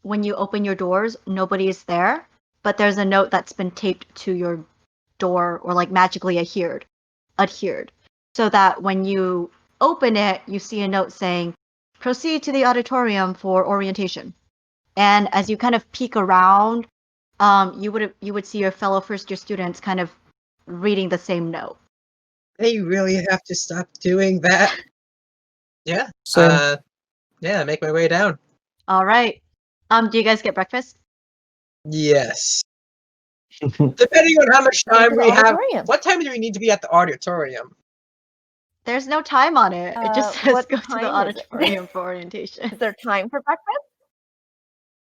when you open your doors, nobody is there, but there's a note that's been taped to your door or like magically adhered, so that when you open it, you see a note saying, proceed to the auditorium for orientation. And as you kind of peek around, you would see your fellow first year students kind of reading the same note.
They really have to stop doing that. Yeah.
Same.
Yeah, make my way down.
All right. Do you guys get breakfast?
Yes. Depending on how much time
the
we have.
auditorium.
What time do we need to be at the auditorium?
There's no time on it. It just says
What
go to the
time is it?
auditorium for orientation.
Is there time for breakfast?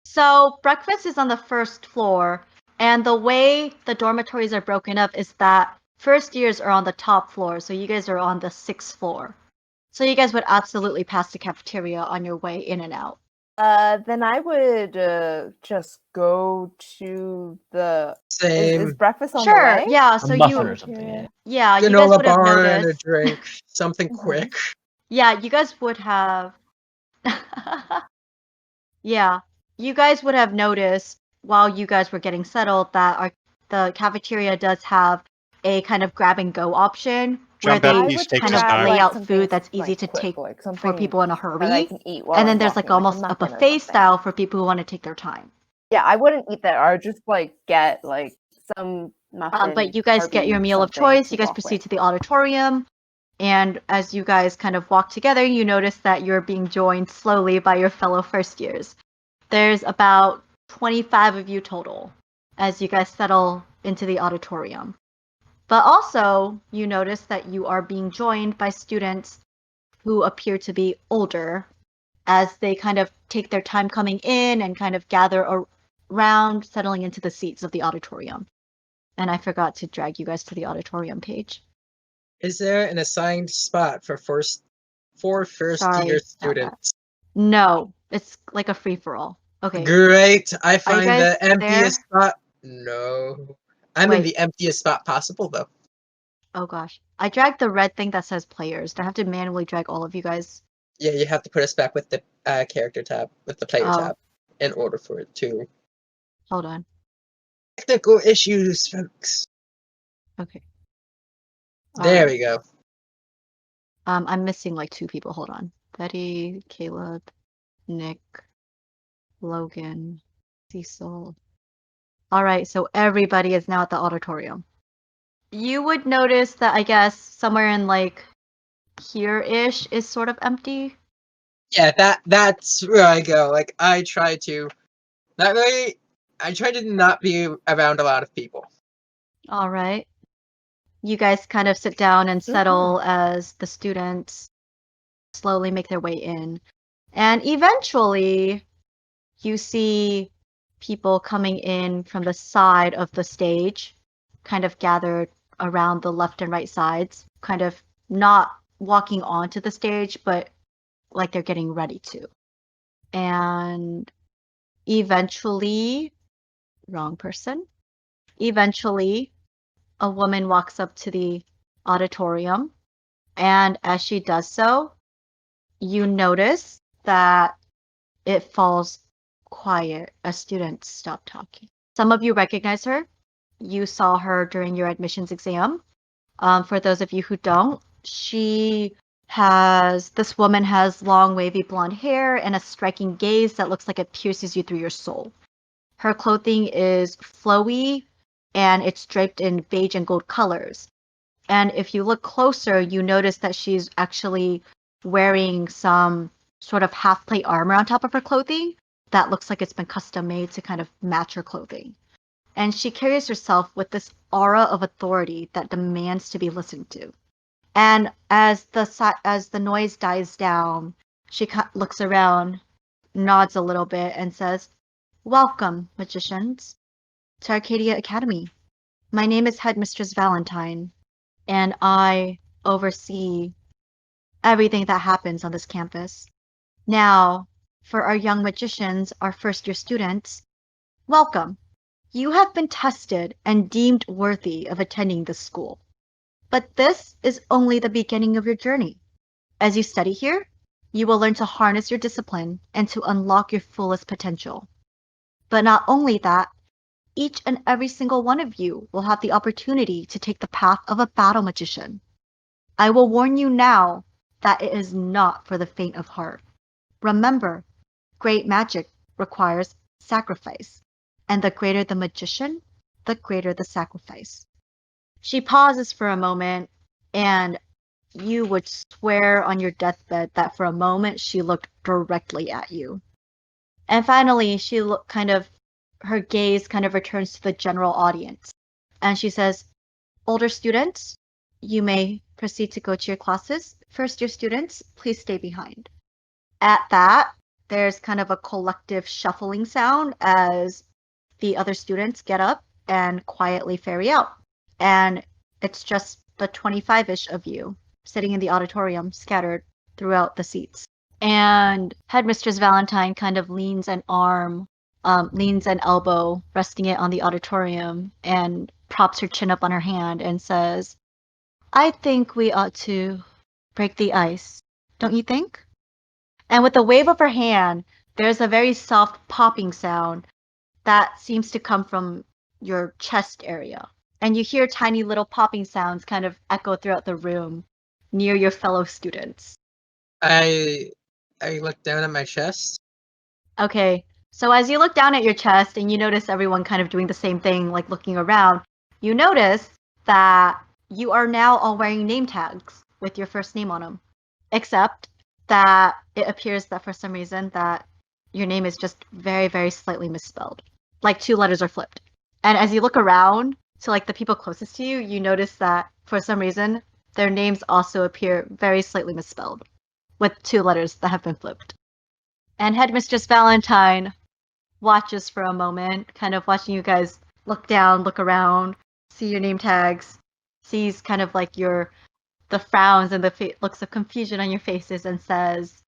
So breakfast is on the first floor, and the way the dormitories are broken up is that first years are on the top floor, so you guys are on the 6th floor. So you guys would absolutely pass the cafeteria on your way in and out.
Then I would just go to the.
Same.
Is breakfast on the
Sure,
way?
yeah.
A
So
muffin
you,
or something.
yeah, you guys
Granola
would have
bar and a
noticed.
drink. Something
Mhm.
quick.
Yeah, you guys would have. Yeah, you guys would have noticed while you guys were getting settled that the cafeteria does have a kind of grab and go option
Jump
where
at
they
these,
would
take
kind
some
of
time.
lay
like,
out
something
food that's easy
like
to
quick,
take
like
for
something
people in a
that I
hurry.
can eat while
And then
I'm
there's like
walking,
almost a
muffin or
buffet
something.
style for people who want to take their time.
Yeah, I wouldn't eat that. I would just like get like some muffin.
But you guys get your
Arby's,
meal of
something
choice.
to
You guys
walk
proceed
with.
to the auditorium. And as you guys kind of walk together, you notice that you're being joined slowly by your fellow first years. There's about 25 of you total as you guys settle into the auditorium. But also, you notice that you are being joined by students who appear to be older as they kind of take their time coming in and kind of gather around, settling into the seats of the auditorium. And I forgot to drag you guys to the auditorium page.
Is there an assigned spot for first
Sorry
year
about that.
students?
No, it's like a free-for-all. Okay.
Great. I
Are you
find
guys
the emptiest spot. No. I'm in
Wait.
the emptiest spot possible though.
Oh gosh. I dragged the red thing that says players. Do I have to manually drag all of you guys?
Yeah, you have to put us back with the character tab, with the player
Oh.
tab, in order for it to.
Hold on.
Technical issues, folks.
Okay.
There
Alright.
we go.
I'm missing like 2 people. Hold on. Betty, Caleb, Nick, Logan, Cecil. Alright, so everybody is now at the auditorium. You would notice that I guess somewhere in like here-ish is sort of empty.
Yeah, that's where I go. Like I try to not be around a lot of people.
Alright. You guys kind of sit down and settle as the students slowly make their way in. And eventually, you see people coming in from the side of the stage, kind of gathered around the left and right sides, kind of not walking onto the stage, but like they're getting ready to. And eventually, wrong person. Eventually, a woman walks up to the auditorium, and as she does so, you notice that it falls quiet as students stop talking. Some of you recognize her. You saw her during your admissions exam. For those of you who don't, this woman has long wavy blonde hair and a striking gaze that looks like it pierces you through your soul. Her clothing is flowy and it's draped in beige and gold colors. And if you look closer, you notice that she's actually wearing some sort of half plate armor on top of her clothing that looks like it's been custom made to kind of match her clothing. And she carries herself with this aura of authority that demands to be listened to. And as the noise dies down, she looks around, nods a little bit, and says, "Welcome, magicians, to Arcadia Academy. My name is Headmistress Valentine, and I oversee everything that happens on this campus. Now, for our young magicians, our first-year students, welcome. You have been tested and deemed worthy of attending this school. But this is only the beginning of your journey. As you study here, you will learn to harness your discipline and to unlock your fullest potential. But not only that, each and every single one of you will have the opportunity to take the path of a battle magician. I will warn you now that it is not for the faint of heart. Remember, great magic requires sacrifice, and the greater the magician, the greater the sacrifice." She pauses for a moment, and you would swear on your deathbed that for a moment she looked directly at you. And finally, her gaze kind of returns to the general audience. And she says, older students, you may proceed to go to your classes. First year students, please stay behind. At that, there's kind of a collective shuffling sound as the other students get up and quietly ferry out. And it's just the 25-ish of you sitting in the auditorium scattered throughout the seats. And Headmistress Valentine kind of leans an elbow, resting it on the auditorium, and props her chin up on her hand and says, I think we ought to break the ice, don't you think? And with a wave of her hand, there's a very soft popping sound that seems to come from your chest area. And you hear tiny little popping sounds kind of echo throughout the room near your fellow students.
I look down at my chest.
Okay, so as you look down at your chest and you notice everyone kind of doing the same thing, like looking around, you notice that you are now all wearing name tags with your first name on them. Except that it appears that for some reason that your name is just very, very slightly misspelled. Like 2 letters are flipped. And as you look around to like the people closest to you, you notice that for some reason their names also appear very slightly misspelled with 2 letters that have been flipped. And Headmistress Valentine watches for a moment, kind of watching you guys look down, look around, see your name tags, sees kind of like the frowns and the looks of confusion on your faces, and says,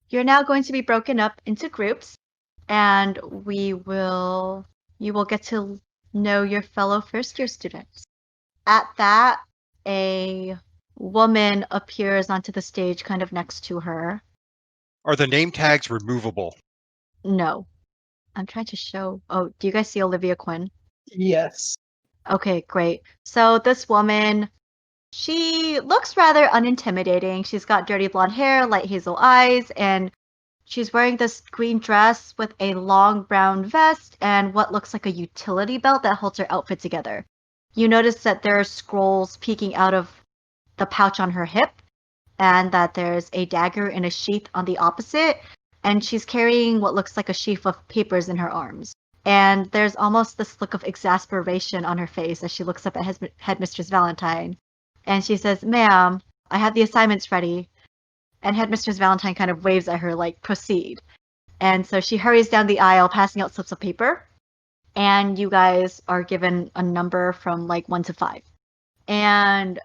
you're now going to be broken up into groups, and you will get to know your fellow first-year students. At that, a woman appears onto the stage kind of next to her.
Are the name tags removable?
No. I'm trying to show... Oh, do you guys see Olivia Quinn?
Yes.
Okay, great. So this woman, she looks rather unintimidating. She's got dirty blonde hair, light hazel eyes, and she's wearing this green dress with a long brown vest and what looks like a utility belt that holds her outfit together. You notice that there are scrolls peeking out of the pouch on her hip, and that there's a dagger in a sheath on the opposite, and she's carrying what looks like a sheaf of papers in her arms. And there's almost this look of exasperation on her face as she looks up at Headmistress Valentine. And she says, ma'am, I have the assignments ready. And Headmistress Valentine kind of waves at her like, proceed. And so she hurries down the aisle, passing out slips of paper. And you guys are given a number from like 1 to 5. And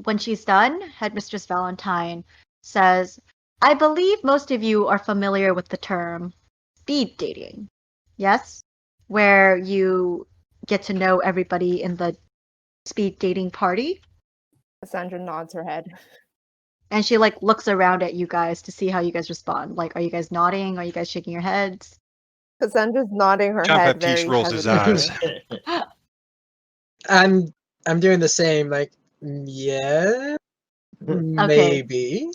when she's done, Headmistress Valentine says, I believe most of you are familiar with the term speed dating. Yes? Where you get to know everybody in the speed dating party.
Cassandra nods her head.
And she like looks around at you guys to see how you guys respond. Like, are you guys nodding? Are you guys shaking your heads?
Cassandra's nodding her
Jean
head
Baptiste
very
rolls his
hesitantly.
eyes.
I'm doing the same, like, yeah, maybe.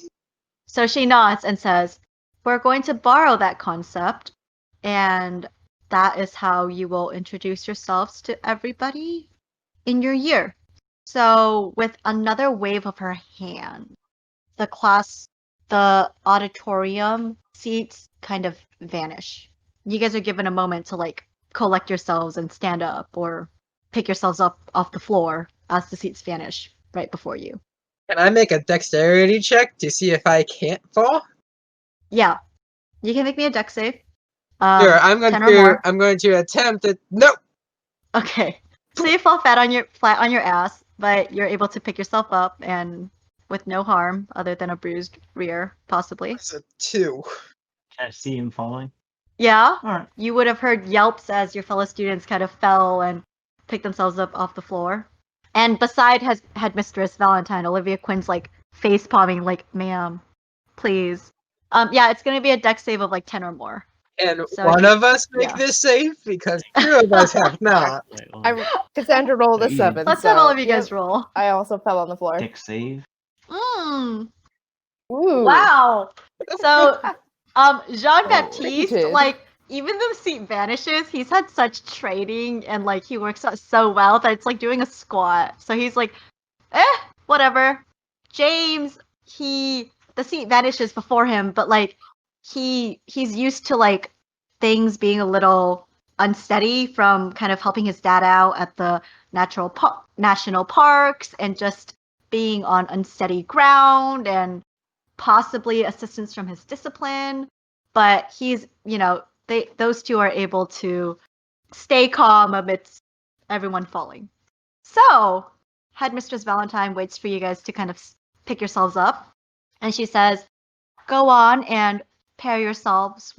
So she nods and says, we're going to borrow that concept, and that is how you will introduce yourselves to everybody in your year. So with another wave of her hand, the auditorium seats kind of vanish. You guys are given a moment to like collect yourselves and stand up or pick yourselves up off the floor as the seats vanish right before you.
Can I make a dexterity check to see if I can't fall?
Yeah. You can make me a dex save.
Sure, I'm
10 or more.
going to attempt it. Nope.
Okay. So you fall flat on your ass, but you're able to pick yourself up and with no harm other than a bruised rear, possibly.
It's a 2.
Can I see him falling?
Yeah.
Alright.
You would have heard yelps as your fellow students kind of fell and picked themselves up off the floor. And beside Headmistress Valentine, Olivia Quinn's like face palming, like, ma'am, please. Yeah, it's gonna be a dex save of like 10 or more.
And
So
one
you-
of us make this save because 2 of us have not.
Cassandra rolled a
Yeah.
7.
Let's
so,
have all of you
yep,
guys roll.
I also fell on the floor.
Dick save.
Ooh.
Wow.
So, Jean
Oh.
Baptiste,
Thank you.
like, even though seat vanishes, he's had such training and like he works out so well that it's like doing a squat. So he's like, whatever. James, the seat vanishes before him, but like he's used to like things being a little unsteady from kind of helping his dad out at the national parks and just being on unsteady ground and possibly assistance from his discipline. But he's, those two are able to stay calm amidst everyone falling. So, Headmistress Valentine waits for you guys to kind of pick yourselves up, and she says, "Go on and pair yourselves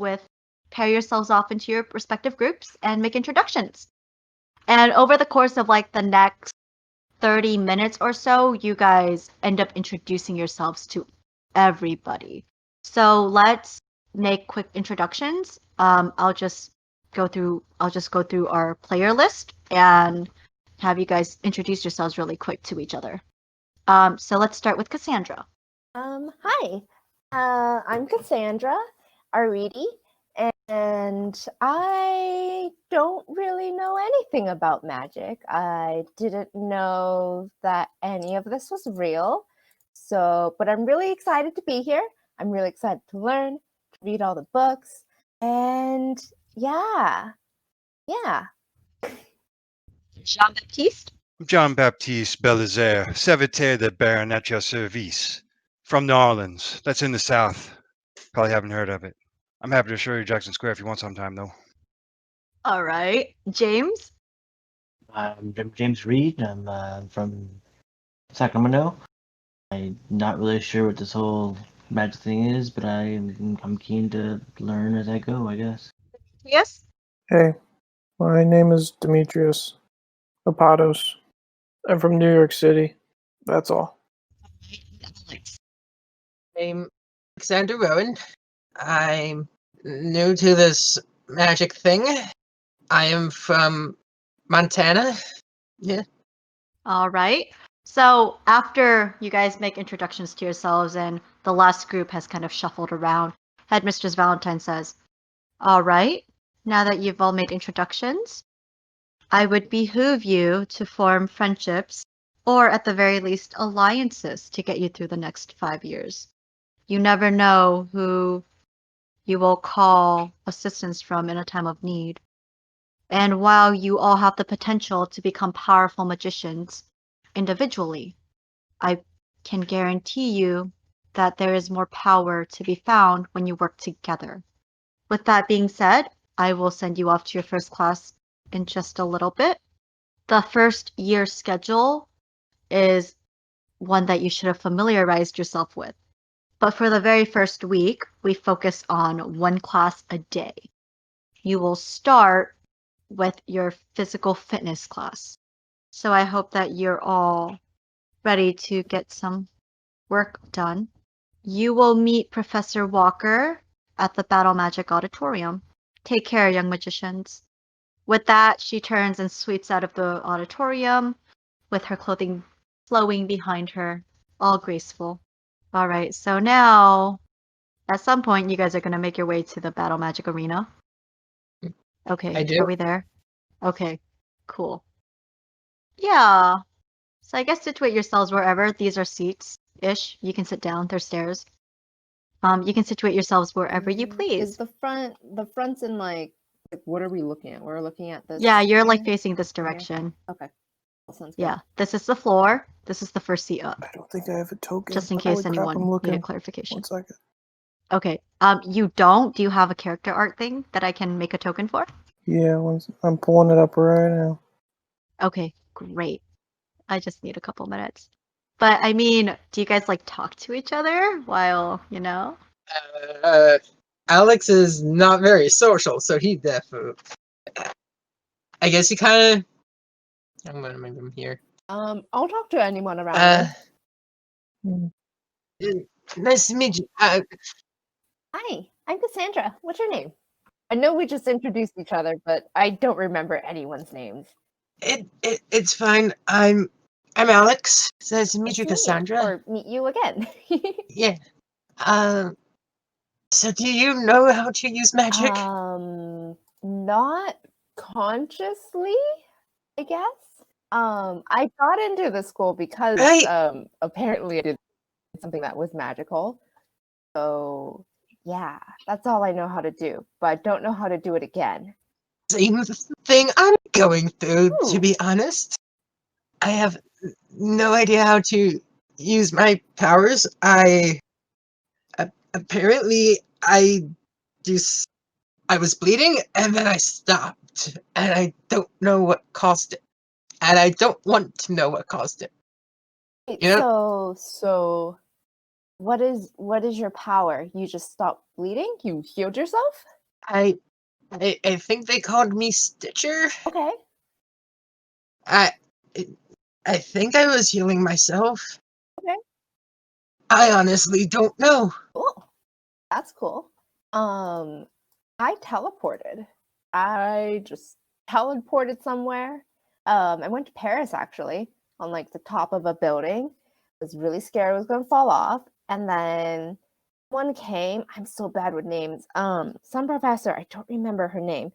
off into your respective groups and make introductions." And over the course of like the next 30 minutes or so, you guys end up introducing yourselves to everybody. So let's make quick introductions. I'll just go through our player list and have you guys introduce yourselves really quick to each other. So let's start with Cassandra.
Hi. I'm Cassandra Aridi, and I don't really know anything about magic. I didn't know that any of this was real. But I'm really excited to be here. I'm really excited to learn, to read all the books, and yeah.
Jean-Baptiste?
Jean-Baptiste Belizaire, Serviteur de Baron at your service. From New Orleans. That's in the South. Probably haven't heard of it. I'm happy to show you Jackson Square if you want sometime, though.
All right. James?
I'm James Reed. I'm from Sacramento. I'm not really sure what this whole magic thing is, but I'm keen to learn as I go, I guess.
Yes?
Hey, my name is Demetrius Apados. I'm from New York City. That's all.
Alex.
I'm Alexander Rowan. I'm new to this magic thing. I am from Montana. Yeah.
All right. So after you guys make introductions to yourselves and the last group has kind of shuffled around, Headmistress Valentine says, "All right, now that you've all made introductions, I would behoove you to form friendships or at the very least alliances to get you through the next 5 years. You never know who you will call assistance from in a time of need. And while you all have the potential to become powerful magicians individually, I can guarantee you that there is more power to be found when you work together. With that being said, I will send you off to your first class in just a little bit. The first year schedule is one that you should have familiarized yourself with. But for the very first week, we focus on one class a day. You will start with your physical fitness class. So I hope that you're all ready to get some work done. You will meet Professor Walker at the Battle Magic Auditorium. Take care, young magicians." With that, she turns and sweeps out of the auditorium with her clothing flowing behind her, all graceful. All right, so now at some point you guys are going to make your way to the Battle Magic Arena. Okay,
I do.
are we there? Okay, cool. Yeah. So I guess situate yourselves wherever. These are seats-ish. You can sit down. There's stairs. You can situate yourselves wherever you please.
Is the front's in like what are we looking at? We're looking at this.
Yeah, you're like
here?
facing this direction.
Okay. That sounds good.
Yeah, this is the floor. This is the first seat up.
I don't think I have a token.
Just in
Holy
case
crap,
anyone
I'm looking.
needed clarification.
1 second.
Okay. You don't? Do you have a character art thing that I can make a token for?
Yeah, I'm pulling it up right now.
Okay, great. I just need a couple minutes. But I mean, do you guys like talk to each other while,
Alex is not very social, so he definitely. I guess he kind of. I'm gonna make him here.
I'll talk to anyone around me.
Nice to meet you.
Hi, I'm Cassandra. What's your name? I know we just introduced each other, but I don't remember anyone's names.
It's fine. I'm Alex. It's nice to meet you, Cassandra.
Or meet you again.
Yeah. So do you know how to use magic?
Not consciously, I guess. I got into the school because
Right.
apparently I did something that was magical. So yeah, that's all I know how to do, but I don't know how to do it again.
Same thing I'm going through, to
Ooh.
be honest. I have no idea how to use my powers. Apparently I was bleeding and then I stopped, and I don't know what caused it, and I don't want to know what caused it. Yep.
So what is your power? You just stopped bleeding? You healed yourself?
I think they called me Stitcher.
Okay.
I think I was healing myself.
Okay.
I honestly don't know.
Cool. That's cool. I teleported. I just teleported somewhere. I went to Paris actually, on like the top of a building. I was really scared I was gonna fall off. And then one came. I'm so bad with names. Some professor, I don't remember her name,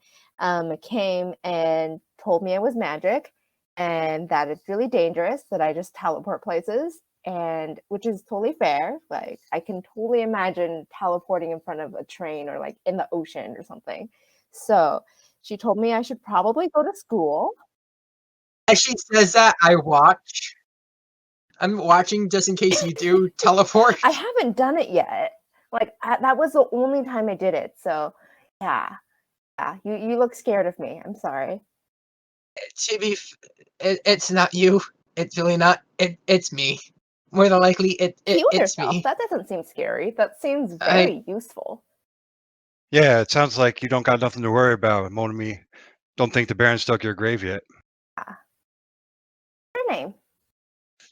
came and told me I was magic and that it's really dangerous that I just teleport places, and which is totally fair. Like I can totally imagine teleporting in front of a train or like in the ocean or something. So she told me I should probably go to school.
As she says that, I'm watching just in case you do teleport.
I haven't done it yet. Like that was the only time I did it. So yeah, you look scared of me. I'm sorry.
It's not you. It's really not. It's me. More than likely,
Heal
it's
yourself.
me.
That doesn't seem scary. That seems very useful.
Yeah, it sounds like you don't got nothing to worry about. Mon ami, don't think the Baron's stuck your grave yet.
Your name?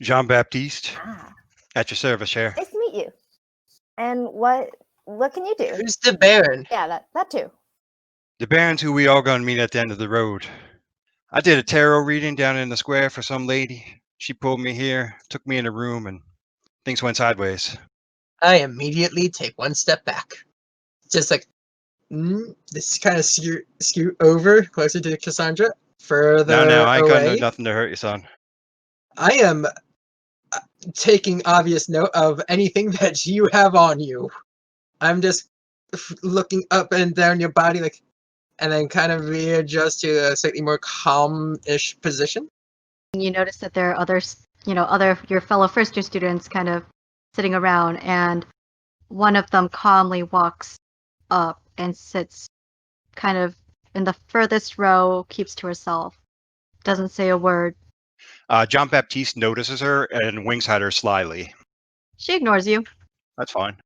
Jean Baptiste,
Ah,
at your service, Cher.
nice to meet you. And what can you do?
Who's the Baron?
Yeah, that too.
The Baron's who we all gonna meet at the end of the road. I did a tarot reading down in the square for some lady. She pulled me here, took me in a room, and things went sideways.
I immediately take one step back. Just like, this kind of scoot over closer to Cassandra, further
Now, I ain't gonna do
away.
nothing to hurt you, son.
I am taking obvious note of anything that you have on you. I'm just looking up and down your body, like, and then kind of readjust to a slightly more calm-ish position.
You notice that there are others, your fellow first year students kind of sitting around, and one of them calmly walks up and sits kind of in the furthest row, keeps to herself, doesn't say a word.
Jean Baptiste notices her and winks at her slyly.
She ignores you.
That's fine.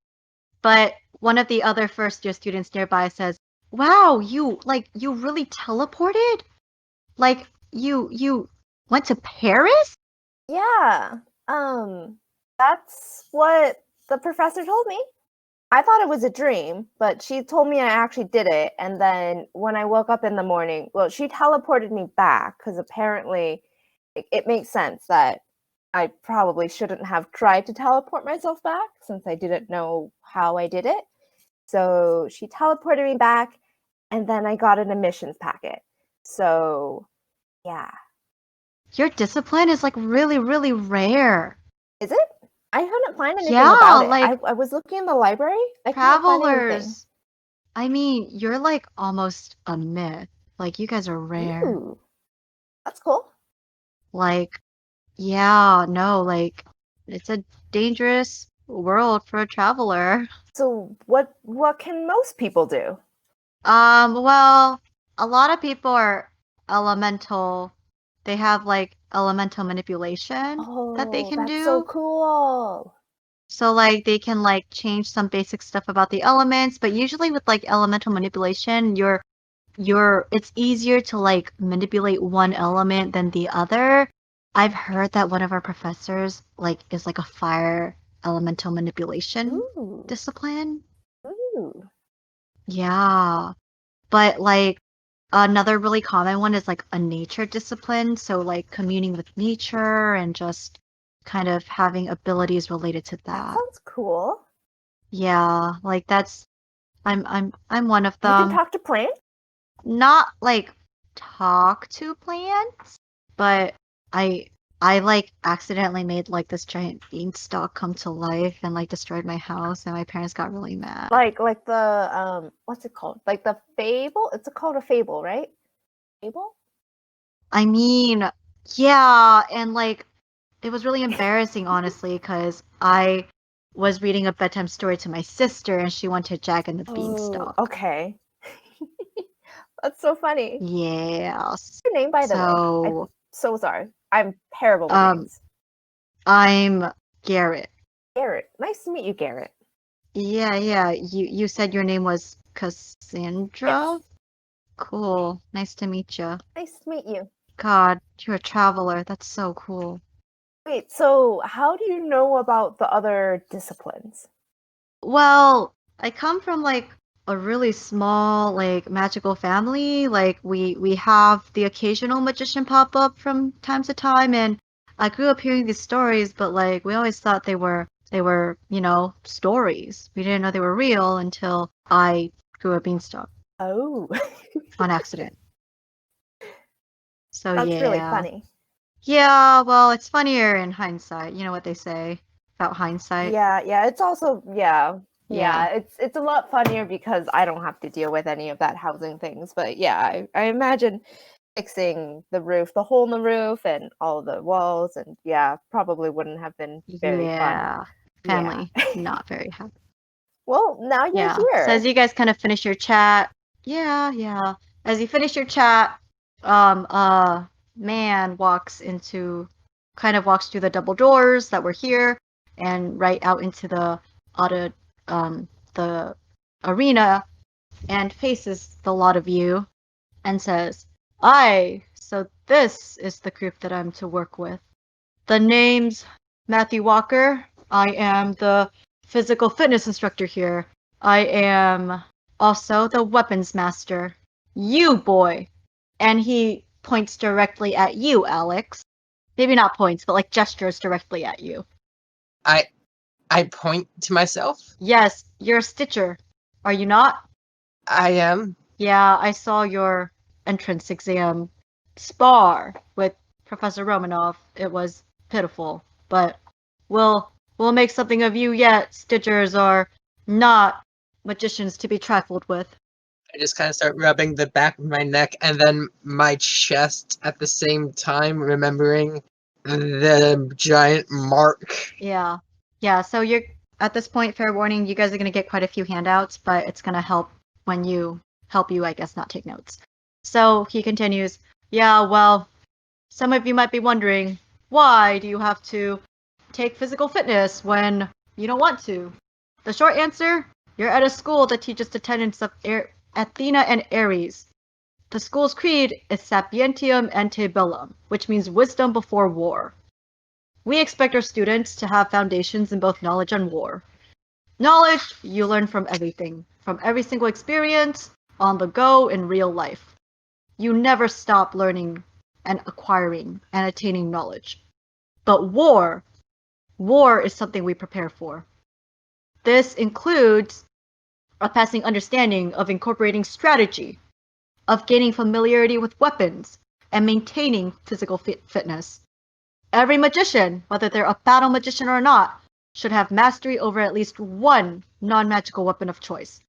But one of the other first year students nearby says, "Wow, you really teleported? Like you went to Paris?"
Yeah. That's what the professor told me. I thought it was a dream, but she told me I actually did it. And then when I woke up in the morning, well, she teleported me back because apparently it makes sense that I probably shouldn't have tried to teleport myself back since I didn't know how I did it. So she teleported me back, and then I got an admissions packet. So, yeah.
Your discipline is like really, really rare.
Is it? I couldn't find anything
Yeah,
about it.
like
I was looking in the library. I couldn't find anything.
Travelers. I mean, you're like almost a myth. Like you guys are rare.
Ooh, that's cool.
Like, yeah, no, like it's a dangerous world for a traveler.
So what can most people do?
Well, a lot of people are elemental. They have like elemental manipulation that they
Oh,
can
that's
do.
so cool.
So like they can like change some basic stuff about the elements, but usually with like elemental manipulation, it's easier to like manipulate one element than the other. I've heard that one of our professors like is like a fire elemental manipulation
Ooh.
discipline.
Ooh.
Yeah. But like another really common one is like a nature discipline, so like communing with nature and just kind of having abilities related to
That
that.
sounds cool.
Yeah, like that's I'm one of
You can
them.
talk to plants?
Not like talk to plants, but I I like accidentally made like this giant beanstalk come to life and like destroyed my house, and my parents got really mad.
Like the what's it called? Like the fable? It's called a fable, right? Fable?
I mean, yeah, and like it was really embarrassing, honestly, because I was reading a bedtime story to my sister, and she wanted Jack and the
Oh,
Beanstalk.
okay. That's so funny.
Yeah.
What's your name, by the way? I'm so sorry. I'm terrible with names.
I'm Garrett.
Garrett. Nice to meet you, Garrett.
Yeah. You said your name was Cassandra?
Yes.
Cool. Nice to meet you.
Nice to meet you.
God, you're a traveler. That's so cool.
Wait, so how do you know about the other disciplines?
Well, I come from like a really small like magical family. Like we have the occasional magician pop up from time to time, and I grew up hearing these stories, but like we always thought they were, stories. We didn't know they were real until I grew a beanstalk
Oh.
on accident. So
That's
yeah.
really funny.
Yeah, well, it's funnier in hindsight. You know what they say about hindsight?
Yeah, it's also yeah, it's a lot funnier because I don't have to deal with any of that housing things. But yeah, I imagine fixing the roof, the hole in the roof, and all the walls, and yeah, probably wouldn't have been very fun.
Family
Yeah.
not very happy.
Well, now you're
Yeah.
here.
So as you guys kind of finish your chat, yeah. As you finish your chat, man walks through the double doors that were here and right out into the the arena and faces the lot of you and says, "Aye, so this is the group that I'm to work with. The name's Matthew Walker. I am the physical fitness instructor here. I am also the weapons master. You, boy." And he points directly at you, Alex. Maybe not points, but like gestures directly at you.
I point to myself.
Yes, you're a Stitcher. Are you not?
I am.
Yeah, I saw your entrance exam spar with Professor Romanov. It was pitiful, but we'll make something of you yet. Stitchers are not magicians to be trifled with.
I just kind of start rubbing the back of my neck and then my chest at the same time, remembering the giant mark.
Yeah. So you're at this point, fair warning, you guys are gonna get quite a few handouts, but it's gonna help you, I guess, not take notes. So he continues, yeah, well, some of you might be wondering, why do you have to take physical fitness when you don't want to? The short answer, you're at a school that teaches the tenets of Athena and Ares. The school's creed is Sapientium ante bellum, which means wisdom before war. We expect our students to have foundations in both knowledge and war. Knowledge, you learn from everything, from every single experience, on the go, in real life. You never stop learning and acquiring and attaining knowledge. But war is something we prepare for. This includes a passing understanding of incorporating strategy, of gaining familiarity with weapons, and maintaining physical fitness. Every magician, whether they're a battle magician or not, should have mastery over at least one non-magical weapon of choice.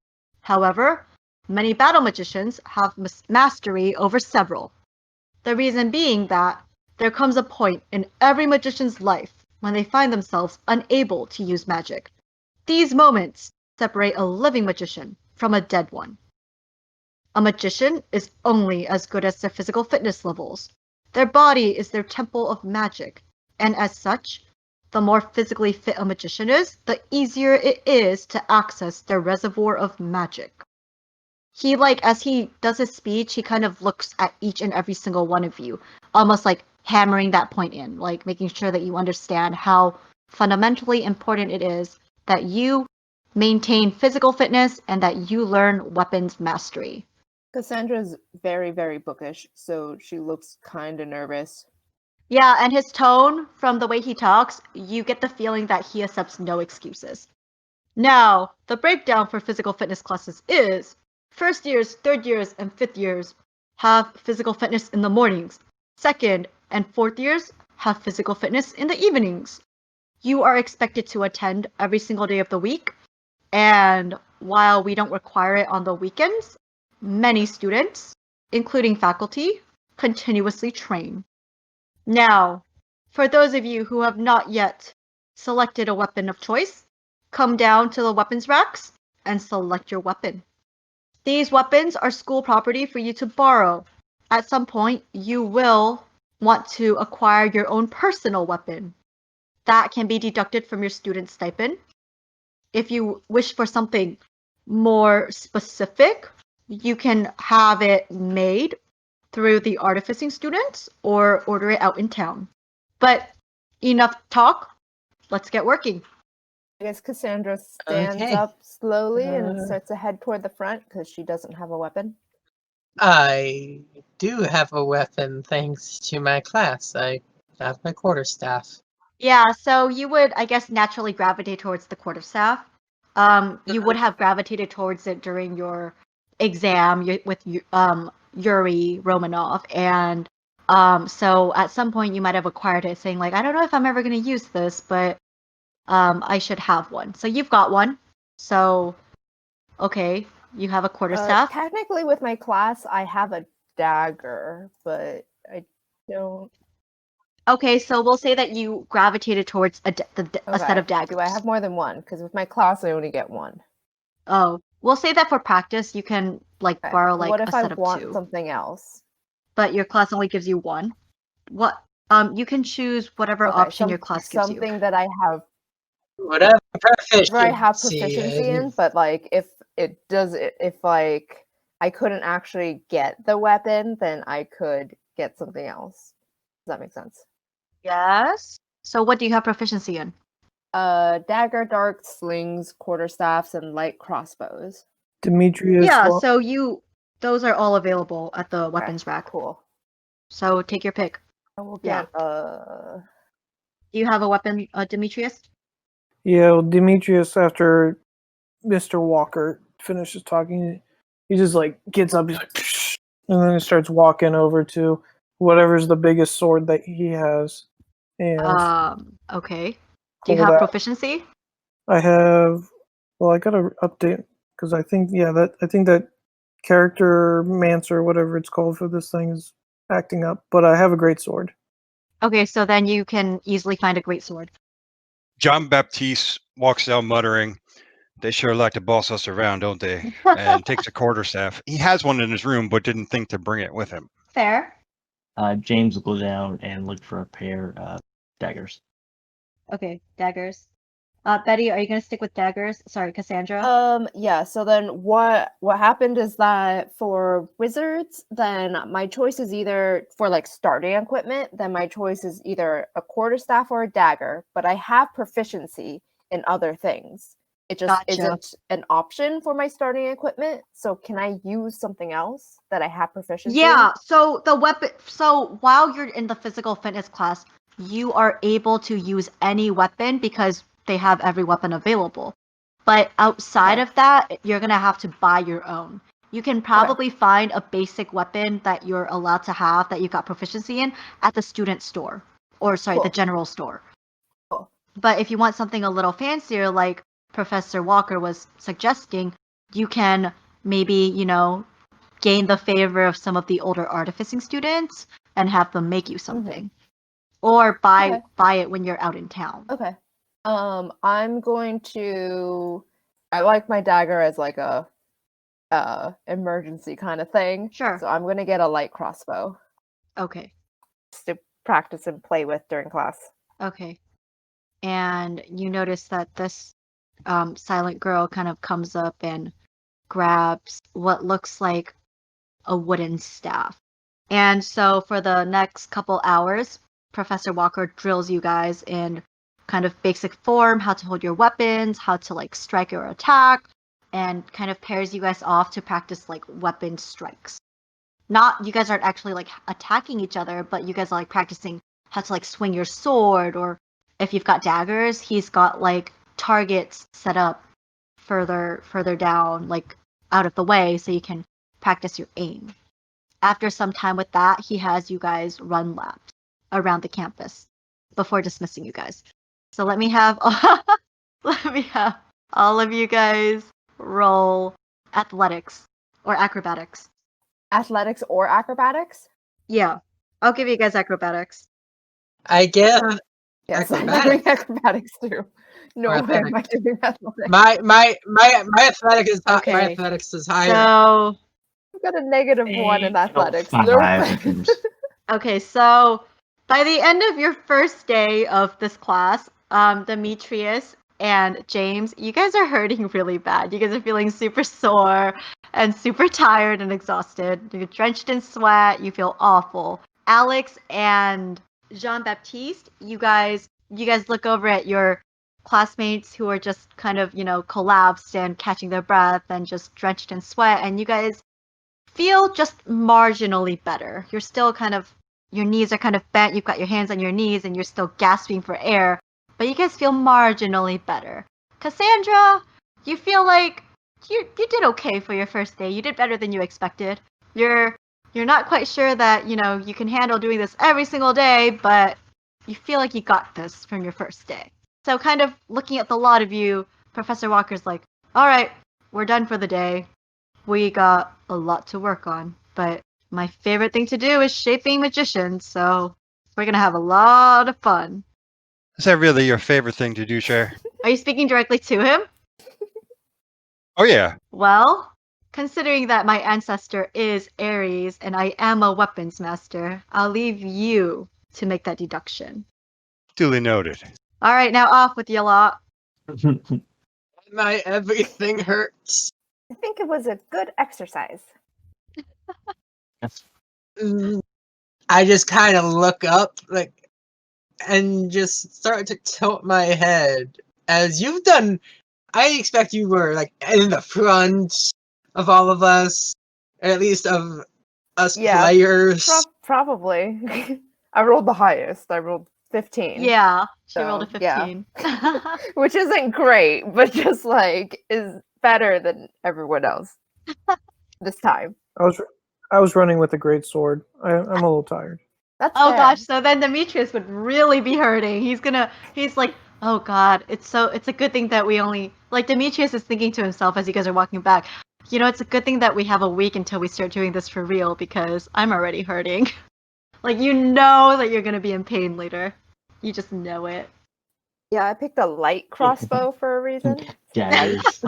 However, many battle magicians have mastery over several. The reason being that there comes a point in every magician's life when they find themselves unable to use magic. These moments separate a living magician from a dead one. A magician is only as good as their physical fitness levels. Their body is their temple of magic, and as such, the more physically fit a magician is, the easier it is to access their reservoir of magic. He, as he does his speech, he kind of looks at each and every single one of you, almost like hammering that point in, like making sure that you understand how fundamentally important it is that you maintain physical fitness and that you learn weapons mastery.
Cassandra's very, very bookish, so she looks kind of nervous.
Yeah, and his tone, from the way he talks, you get the feeling that he accepts no excuses. Now, the breakdown for physical fitness classes is first years, third years, and fifth years have physical fitness in the mornings. Second and fourth years have physical fitness in the evenings. You are expected to attend every single day of the week, and while we don't require it on the weekends, many students, including faculty, continuously train. Now, for those of you who have not yet selected a weapon of choice, come down to the weapons racks and select your weapon. These weapons are school property for you to borrow. At some point, you will want to acquire your own personal weapon. That can be deducted from your student stipend. If you wish for something more specific, you can have it made through the artificing students or order it out in town. But enough talk, let's get working.
I guess Cassandra stands
Okay.
up slowly and starts to head toward the front because she doesn't have a weapon.
I do have a weapon thanks to my class. I have my quarterstaff.
Yeah, so you would, I guess, naturally gravitate towards the quarterstaff. You would have gravitated towards it during your exam with Yuri Romanov, and so at some point you might have acquired it, saying like, I don't know if I'm ever going to use this, but I should have one. So you've got one. So okay, you have a quarterstaff.
Technically, with my class, I have a dagger, but I don't.
Okay, so we'll say that you gravitated towards a set of daggers.
Do I have more than one? Because with my class, I only get one.
Oh, we'll say that for practice, you can like borrow like
what
a
if
set
I
of
want
two.
Something else?
But your class only gives you one. What? You can choose whatever option your class gives you.
Something that I have.
Whatever proficiency
I have proficiency in, but like if like I couldn't actually get the weapon, then I could get something else. Does that make sense?
Yes. So what do you have proficiency in?
Dagger, darts, slings, quarterstaffs, and light crossbows.
Demetrius.
Yeah, so those are all available at the weapons rack.
Cool.
So take your pick.
I will get
Do you have a weapon, Demetrius?
Yeah, well, Demetrius, after Mr. Walker finishes talking, he just like gets up, he's like, psh, and then he starts walking over to whatever's the biggest sword that he has. And
okay. Do you
pull
have
that.
proficiency?
I have. Well, I gotta update because I think that character mancer, whatever it's called for this thing, is acting up. But I have a great sword.
Okay, so then you can easily find a great sword.
John Baptiste walks out muttering, "They sure like to boss us around, don't they?" And takes a quarterstaff. He has one in his room, but didn't think to bring it with him.
Fair.
James will go down and look for a pair of daggers.
Okay, daggers. Betty, are you gonna stick with daggers? Sorry, Cassandra.
Yeah. So then, what happened is that for wizards, then my choice is either for like starting equipment. Then my choice is either a quarterstaff or a dagger. But I have proficiency in other things. It just isn't an option for my starting equipment. So can I use something else that I have proficiency?
Yeah. So the weapon. So while you're in the physical fitness class, you are able to use any weapon because they have every weapon available. But outside of that, you're going to have to buy your own. You can probably find a basic weapon that you're allowed to have that you got proficiency in at the student store. Or, sorry, the general store.
Cool.
But if you want something a little fancier, like Professor Walker was suggesting, you can maybe, gain the favor of some of the older artificing students and have them make you something. Or buy it when you're out in town.
Okay. I'm going to. I like my dagger as like a emergency kind of thing.
Sure.
So I'm going to get a light crossbow.
Okay.
Just to practice and play with during class.
Okay. And you notice that this silent girl kind of comes up and grabs what looks like a wooden staff. And so for the next couple hours, Professor Walker drills you guys in kind of basic form, how to hold your weapons, how to like strike or attack, and kind of pairs you guys off to practice like weapon strikes. Not, you guys aren't actually like attacking each other, but you guys are like practicing how to like swing your sword, or if you've got daggers, he's got like targets set up further down, like out of the way, so you can practice your aim. After some time with that, he has you guys run laps around the campus. before dismissing you guys. So let me have all of you guys roll athletics or acrobatics.
Athletics or acrobatics?
Yeah, I'll give you guys acrobatics.
I get
Yes, I'm
acrobatics.
doing acrobatics too. No
Or
way am I doing athletics.
My athletics is high.
Okay.
My athletics is higher.
So
I've got a -1 in athletics.
Five
Nope.
items.
okay, so by the end of your first day of this class, Demetrius and James, you guys are hurting really bad. You guys are feeling super sore and super tired and exhausted. You're drenched in sweat. You feel awful. Alex and Jean-Baptiste, you guys look over at your classmates who are just kind of, collapsed and catching their breath and just drenched in sweat, and you guys feel just marginally better. You're still your knees are kind of bent, you've got your hands on your knees, and you're still gasping for air, but you guys feel marginally better. Cassandra, you feel like you did okay for your first day. You did better than you expected. You're not quite sure that, you can handle doing this every single day, but you feel like you got this from your first day. So kind of looking at the lot of you, Professor Walker's like, all right, we're done for the day. We got a lot to work on, but my favorite thing to do is shaping magicians, so we're gonna have a lot of fun.
Is that really your favorite thing to do, Cher?
Are you speaking directly to him?
Oh yeah.
Well, considering that my ancestor is Aries and I am a weapons master, I'll leave you to make that deduction.
Duly noted.
All right, now off with you lot.
My everything hurts.
I think it was a good exercise.
I just kind of look up, and just start to tilt my head. As you've done, I expect you were, in the front of all of us, or at least of us players.
Probably. I rolled the highest. I rolled 15.
Yeah, she
So,
rolled a
yeah.
15.
Which isn't great, but just is better than everyone else this time.
I was running with a great sword. I'm a little tired.
That's
Oh
fair.
gosh, so then Demetrius would really be hurting. He's like, oh god, it's a good thing that we only, Demetrius is thinking to himself as you guys are walking back, it's a good thing that we have a week until we start doing this for real, because I'm already hurting. That you're gonna be in pain later. You just know it.
Yeah, I picked a light crossbow for a reason.
Daggers.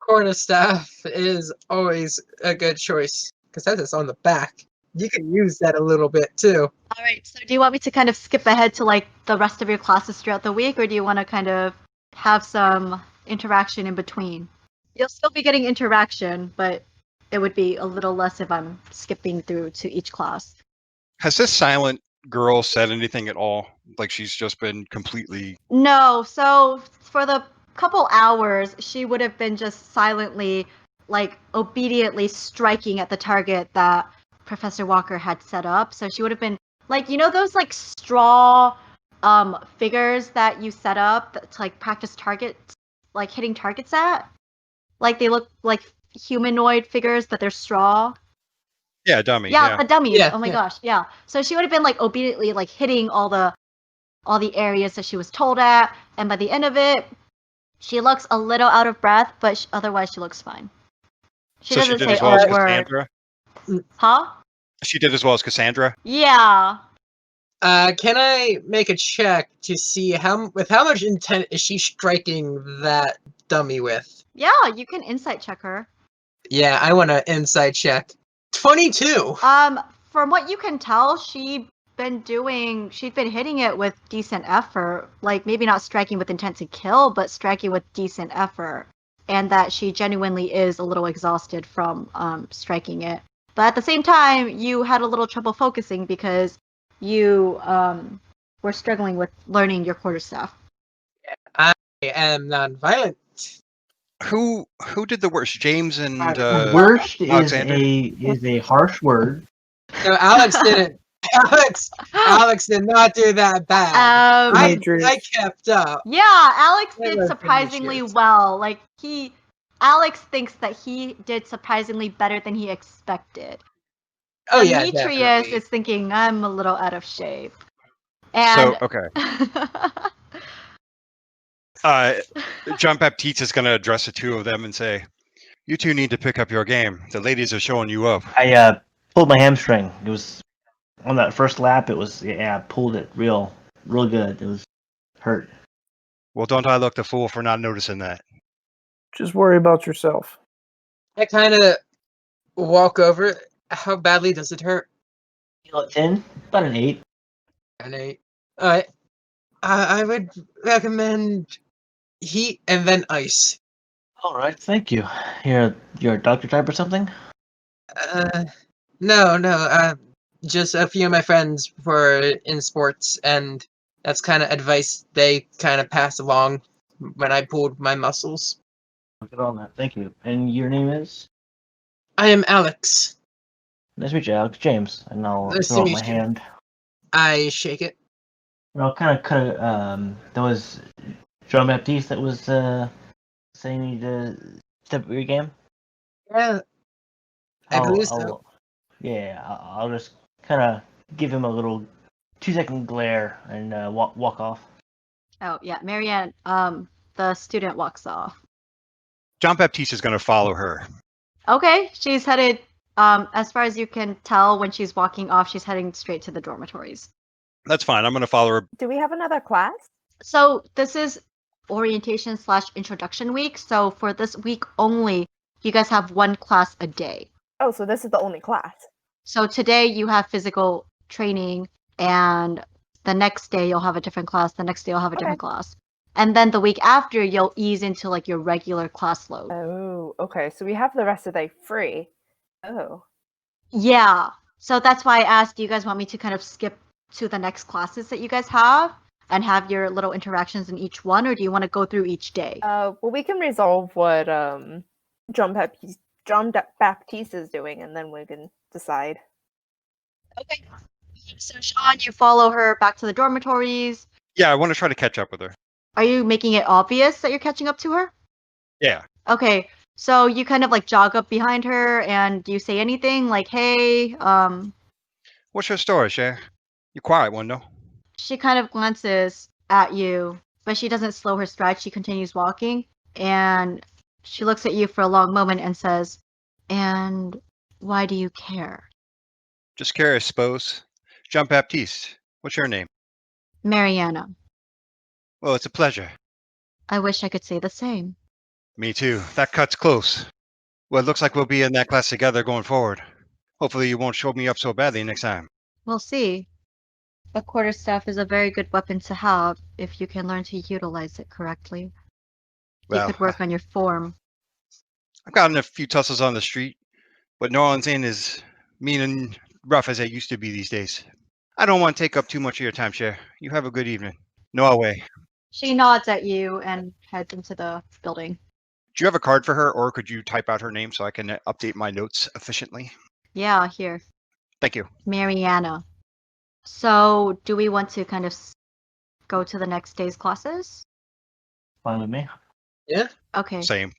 Quarterstaff is always a good choice, because that's on the back. You can use that a little bit too.
All right, so do you want me to kind of skip ahead to the rest of your classes throughout the week, or do you want to kind of have some interaction in between? You'll still be getting interaction, but it would be a little less if I'm skipping through to each class.
Has this silent girl said anything at all? Like she's just been completely...
No, so for the couple hours, she would have been just silently, obediently striking at the target that Professor Walker had set up. So she would have been, those, straw figures that you set up to, practice targets, hitting targets at? They look like humanoid figures, but they're straw.
Yeah, dummy.
Yeah, the dummies.
Yeah,
oh my
yeah.
gosh, yeah. So she would have been obediently hitting all the areas that she was told at, and by the end of it, she looks a little out of breath, but otherwise she looks fine. She
So
doesn't
she did
say
as well as
a word.
Cassandra?
Huh?
She did as well as Cassandra?
Yeah.
Can I make a check to see with how much intent is she striking that dummy with?
Yeah, you can insight check her.
Yeah, I want to insight check. 22.
From what you can tell, she'd been hitting it with decent effort. Maybe not striking with intent to kill, but striking with decent effort. And that she genuinely is a little exhausted from striking it. But at the same time, you had a little trouble focusing because you were struggling with learning your quarterstaff.
I am non-violent.
Who did the worst? James and
Worst
Alexander?
is a harsh word.
No, Alex didn't. Alex did not do that bad. I kept up.
Yeah, Alex
It
did
was
surprisingly
delicious.
well. Alex thinks that he did surprisingly better than he expected.
Oh yeah,
Demetrius
definitely.
is thinking, I'm a little out of shape. And
okay. John Baptiste is going to address the two of them and say, "You two need to pick up your game. The ladies are showing you up."
I pulled my hamstring. It was on that first lap. It was I pulled it real good. It was hurt.
Well, don't I look the fool for not noticing that?
Just worry about yourself.
I kind of walk over. How badly does it hurt?
10, about an 8.
An 8. Alright. I would recommend heat and then ice.
All right, thank you. You're a doctor type or something?
No. Just a few of my friends were in sports, and that's kind of advice they kind of pass along when I pulled my muscles.
Good on that. Thank you. And your name is?
I am Alex.
Nice to meet you, Alex. James. And I'll
Nice to
throw up
meet
my
you.
hand.
I shake it.
And I'll kind of cut it. That was Jean Baptiste that was saying you to step up your game.
Yeah, I believe so.
I'll just kind of give him a little 2-second glare and walk off.
oh yeah, Marianne. The student walks off.
John Baptiste is going to follow her.
Okay, she's headed. As far as you can tell, when she's walking off, she's heading straight to the dormitories.
That's fine. I'm going to follow her.
Do we have another class?
So this is orientation / introduction week. So for this week only, you guys have one class a day.
Oh, so this is the only class.
So today you have physical training, and the next day you'll have a different class. The next day you'll have a different class. And then the week after, you'll ease into like your regular class load.
Oh, okay. So we have the rest of the day free. Oh.
Yeah. So that's why I asked, do you guys want me to kind of skip to the next classes that you guys have and have your little interactions in each one, or do you want to go through each day?
Well, we can resolve what John Baptiste is doing, and then we can decide.
Okay. So Sean, you follow her back to the dormitories.
Yeah, I want to try to catch up with her.
Are you making it obvious that you're catching up to her?
Yeah.
Okay. So you kind of like jog up behind her, and do you say anything like, "Hey"?
What's your story, Cher? You quiet one, no?
She kind of glances at you, but she doesn't slow her stride. She continues walking, and she looks at you for a long moment and says, "And why do you care?"
Just curious, suppose. John Baptiste, what's your name?
Mariana.
Well, it's a pleasure.
I wish I could say the same.
Me too. That cuts close. Well, it looks like we'll be in that class together going forward. Hopefully you won't show me up so badly next time.
We'll see. A quarterstaff is a very good weapon to have if you can learn to utilize it correctly.
Well,
You could work on your form.
I've gotten a few tussles on the street, but New Orleans ain't as mean and rough as it used to be these days. I don't want to take up too much of your time, Cher. You have a good evening. No way.
She nods at you and heads into the building.
Do you have a card for her, or could you type out her name so I can update my notes efficiently?
Yeah, here.
Thank you.
Mariana. So, do we want to kind of go to the next day's classes?
Fine with me.
Yeah.
Okay.
Same.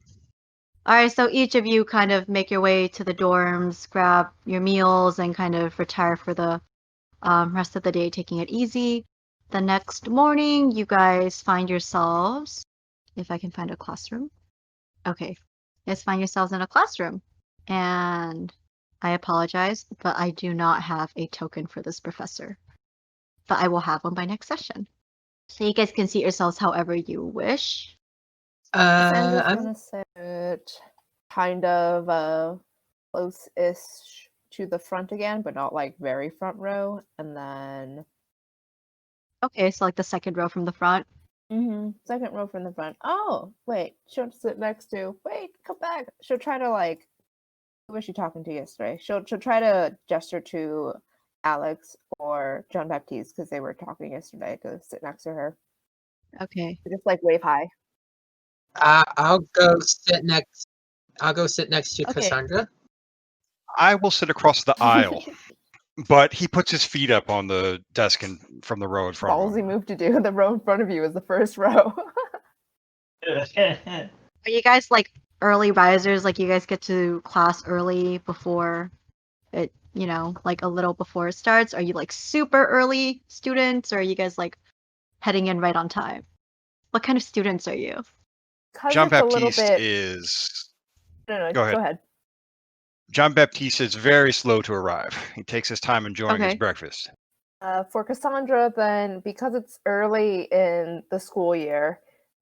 All right, so each of you kind of make your way to the dorms, grab your meals, and kind of retire for the rest of the day, taking it easy. The next morning, you guys find yourselves, if I can find a classroom. Okay. You guys find yourselves in a classroom. And I apologize, but I do not have a token for this professor. But I will have one by next session. So you guys can seat yourselves however you wish.
Sandra's
I'm
gonna sit kind of close-ish to the front again, but not like very front row. And then
Okay, so like the second row from the front.
second row from the front. Oh, wait, she'll sit next to. Wait, come back. She'll try to like. Who was she talking to yesterday? She'll try to gesture to Alex or John Baptiste because they were talking yesterday to sit next to her.
Okay.
Just like wave hi.
I'll go sit next. I'll go sit next to
Okay.
Cassandra.
I will sit across the aisle, but he puts his feet up on the desk from the row in front of
Ballsy
him.
move to do. The row in front of you is the first row.
Are you guys like early risers? Like you guys get to class early before it like a little before it starts? Are you like super early students, or are you guys like heading in right on time? What kind of students are you?
Because
Jean
it's a little
Baptiste
bit.
is.
No,
Go ahead. Jean Baptiste is very slow to arrive. He takes his time enjoying his
Okay.
breakfast.
For Cassandra, then because it's early in the school year,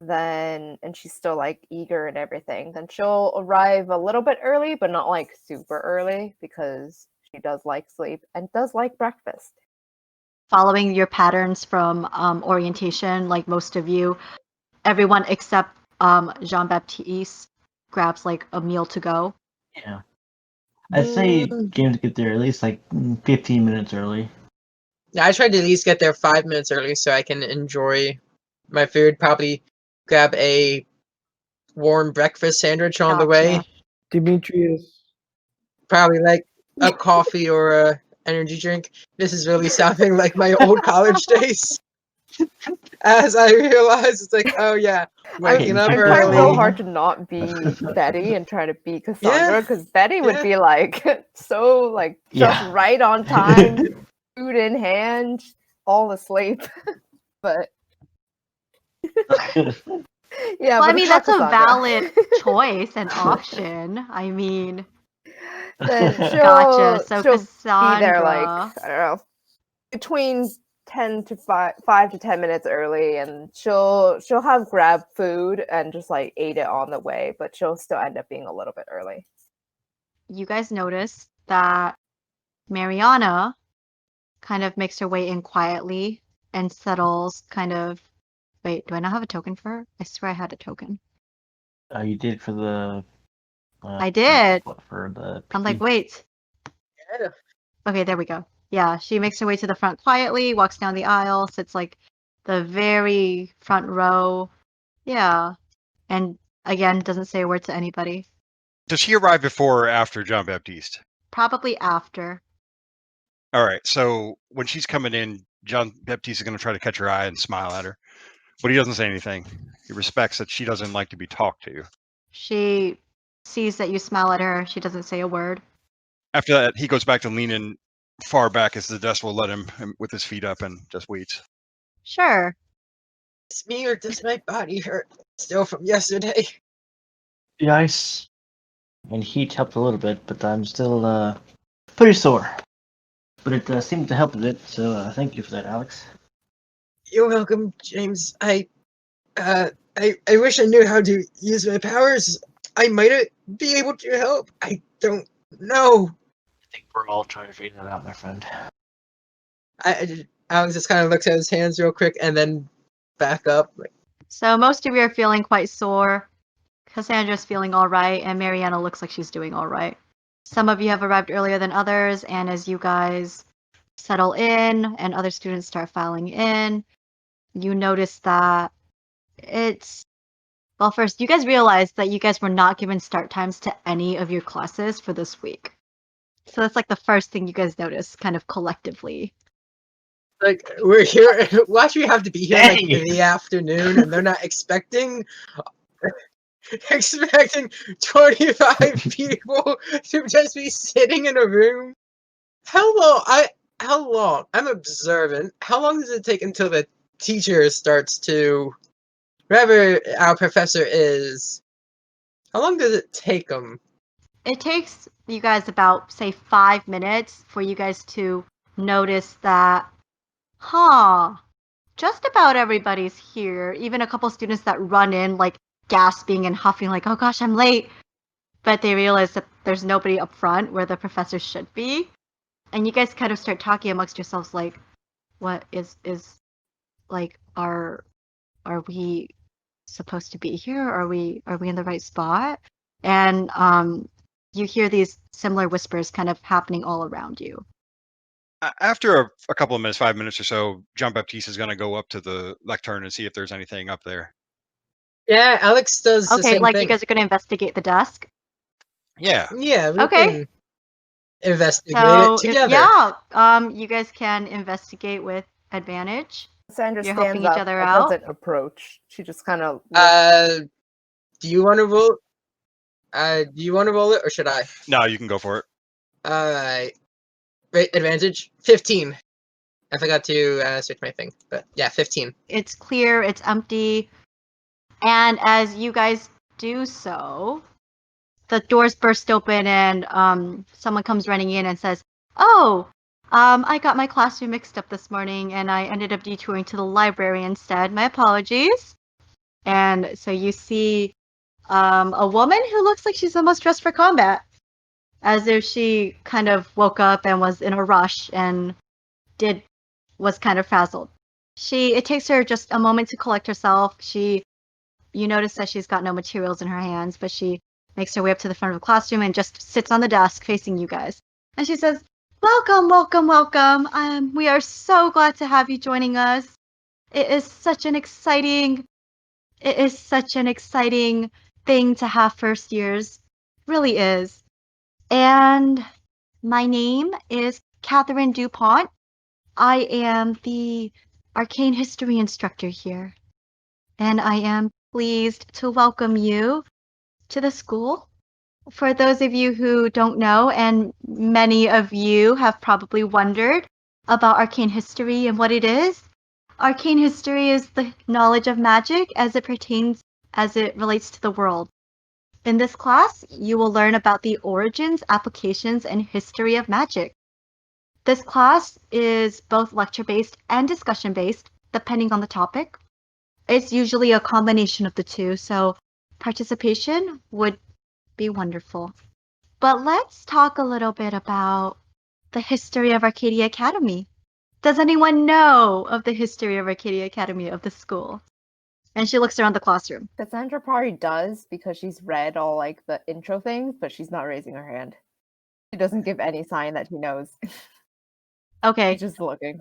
and she's still like eager and everything, then she'll arrive a little bit early, but not like super early because she does like sleep and does like breakfast.
Following your patterns from orientation, like most of you, everyone except Jean Baptiste grabs like a meal to go.
Yeah. I'd say James get there at least like 15 minutes early.
Yeah, I tried to at least get there 5 minutes early so I can enjoy my food. Probably grab a warm breakfast sandwich on the way.
Gotcha.
Demetrius.
Probably like a coffee or a energy drink. This is really sounding like my old college days. As I realize, it's like, oh yeah, waking up
I'm trying real
early.
hard to not be Betty and trying to be Cassandra, because Betty would be like so like just right on time, food in hand, all asleep. But yeah,
Well,
but
I mean,
it's not
that's a
Cassandra.
valid choice and option. I mean,
Then
gotcha. So
she'll be there like,
Cassandra.
I don't know, between 10 to 5 to 10 minutes early, and she'll have grab food and just like ate it on the way, but she'll still end up being a little bit early.
You guys notice that Mariana kind of makes her way in quietly and settles kind of. Wait, do I not have a token for her? I swear I had a token.
You did for the.
I did.
For the.
I'm like, wait.
Yeah.
Okay, there we go. Yeah, she makes her way to the front quietly, walks down the aisle, sits like the very front row. Yeah. And again, doesn't say a word to anybody.
Does she arrive before or after Jean Baptiste?
Probably after.
All right. So when she's coming in, Jean Baptiste is going to try to catch her eye and smile at her, but he doesn't say anything. He respects that she doesn't like to be talked to.
She sees that you smile at her. She doesn't say a word.
After that, he goes back to leaning far back as the desk will let him with his feet up and just waits.
Sure.
It's me, or does my body hurt still from yesterday?
The ice and heat helped a little bit, but I'm still pretty sore. But it seemed to help a bit, so thank you for that, Alex.
You're welcome, James. I wish I knew how to use my powers. I might be able to help. I don't know.
I think we're all trying to figure that out, my friend.
Alex just kind of looks at his hands real quick and then back up.
So most of you are feeling quite sore. Cassandra's feeling all right, and Mariana looks like she's doing all right. Some of you have arrived earlier than others, and as you guys settle in and other students start filing in, you notice that well, first, you guys realize that you guys were not given start times to any of your classes for this week. So that's like the first thing you guys notice, kind of collectively.
Like, we're here. We'll actually have to be here like in the afternoon, and they're not expecting 25 people to just be sitting in a room. How long? I'm observant. How long does it take until the teacher starts to, whoever our professor is, how long does it take them?
It takes you guys about, say, 5 minutes for you guys to notice that, just about everybody's here. Even a couple students that run in, like, gasping and huffing, like, oh gosh, I'm late. But they realize that there's nobody up front where the professor should be. And you guys kind of start talking amongst yourselves, like, what is like, are we supposed to be here? Are we in the right spot? And you hear these similar whispers kind of happening all around you.
After a couple of minutes, 5 minutes or so, Jean Baptiste is going to go up to the lectern and see if there's anything up there.
Yeah, Alex does the
Okay,
same
like
thing.
you guys are going to investigate the desk?
Yeah.
Yeah, we
Okay.
can investigate
So,
it together.
you guys can investigate with advantage.
Cassandra
You're
stands
helping each
up
other
and
out?
doesn't approach. She just kind of
Do you want to roll? Do you want to roll it, or should I?
No, you can go for it.
Alright. Right, advantage 15. I forgot to switch my thing, but yeah, 15.
It's clear, it's empty, and as you guys do so, the doors burst open and someone comes running in and says, "Oh, I got my classroom mixed up this morning and I ended up detouring to the library instead. My apologies." And so you see a woman who looks like she's almost dressed for combat, as if she kind of woke up and was in a rush and was kind of frazzled. It takes her just a moment to collect herself. You notice that she's got no materials in her hands, but she makes her way up to the front of the classroom and just sits on the desk facing you guys. And she says, "Welcome, welcome, welcome. We are so glad to have you joining us. It is such an exciting thing to have first years. Really is. And my name is Catherine DuPont. I am the arcane history instructor here. And I am pleased to welcome you to the school. For those of you who don't know, and many of you have probably wondered about arcane history and what it is, arcane history is the knowledge of magic as it relates to the world. In this class, you will learn about the origins, applications, and history of magic. This class is both lecture-based and discussion-based, depending on the topic. It's usually a combination of the two, so participation would be wonderful. But let's talk a little bit about the history of Arcadia Academy. Does anyone know of the history of Arcadia Academy of the school? And she looks around the classroom.
Cassandra probably does because she's read all like the intro things, but she's not raising her hand. She doesn't give any sign that she knows.
Okay.
She's just looking.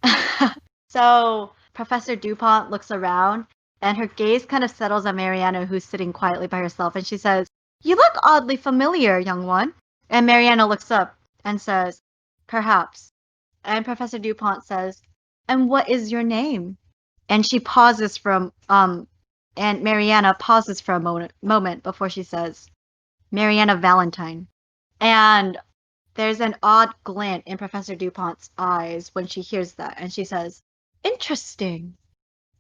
Yeah.
So Professor DuPont looks around and her gaze kind of settles on Mariana, who's sitting quietly by herself, and she says, "You look oddly familiar, young one." And Mariana looks up and says, "Perhaps." And Professor DuPont says, "And what is your name?" And she pauses and Mariana pauses for a moment before she says, "Mariana Valentine." And there's an odd glint in Professor DuPont's eyes when she hears that, and she says, "Interesting.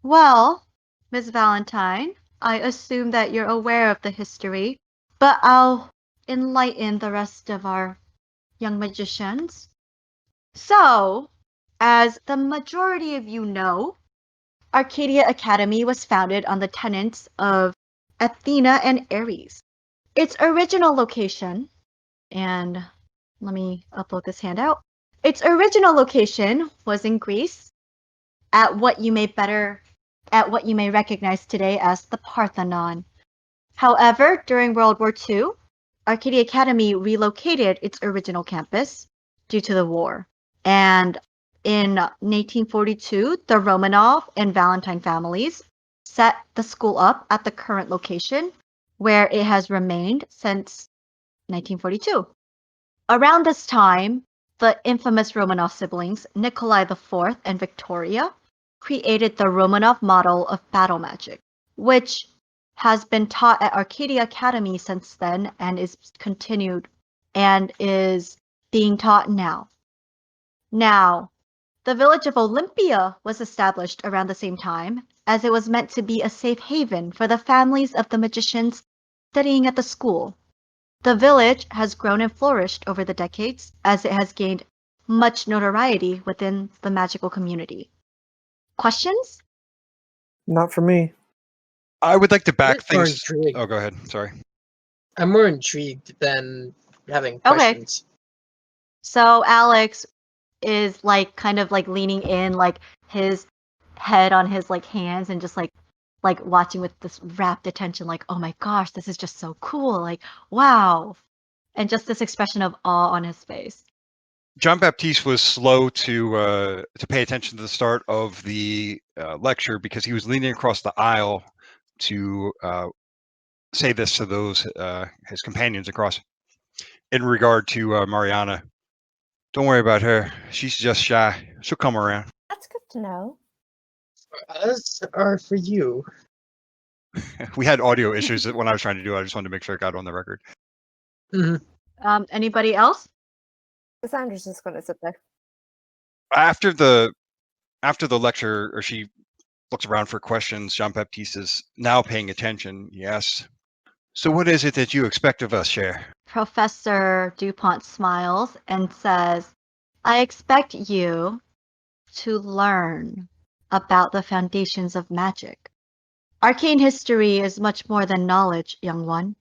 Well, Miss Valentine, I assume that you're aware of the history, but I'll enlighten the rest of our young magicians. So, as the majority of you know, Arcadia Academy was founded on the tenets of Athena and Ares. Its original location, and let me upload this handout. Its original location was in Greece, at what you may recognize today as the Parthenon. However, during World War II, Arcadia Academy relocated its original campus due to the war. And in 1942, the Romanov and Valentine families set the school up at the current location, where it has remained since 1942. Around this time, the infamous Romanov siblings, Nikolai IV and Victoria, created the Romanov model of battle magic, which has been taught at Arcadia Academy since then and is continued and is being taught now. Now, the village of Olympia was established around the same time, as it was meant to be a safe haven for the families of the magicians studying at the school. The village has grown and flourished over the decades as it has gained much notoriety within the magical community. Questions?
Not for me.
I would like to back
More
things.
intrigued.
Oh, go ahead. Sorry.
I'm more intrigued than having
Okay.
questions.
So Alex is like kind of like leaning in, like his head on his like hands and just like watching with this rapt attention, like, "Oh my gosh, this is just so cool, like, wow." And just this expression of awe on his face.
John Baptiste was slow to pay attention to the start of the lecture because he was leaning across the aisle to say this to those his companions across in regard to Mariana. Don't worry about her. She's just shy. She'll come around.
That's good to know.
Us or for you?
We had audio issues when I was trying to do it. I just wanted to make sure it got on the record.
Mhm.
Anybody else?
Cassandra's just going to sit there.
After the lecture, or she looks around for questions, Jean-Baptiste is now paying attention. Yes. So what is it that you expect of us, Cher?
Professor DuPont smiles and says, I expect you to learn about the foundations of magic. Arcane history is much more than knowledge, young one.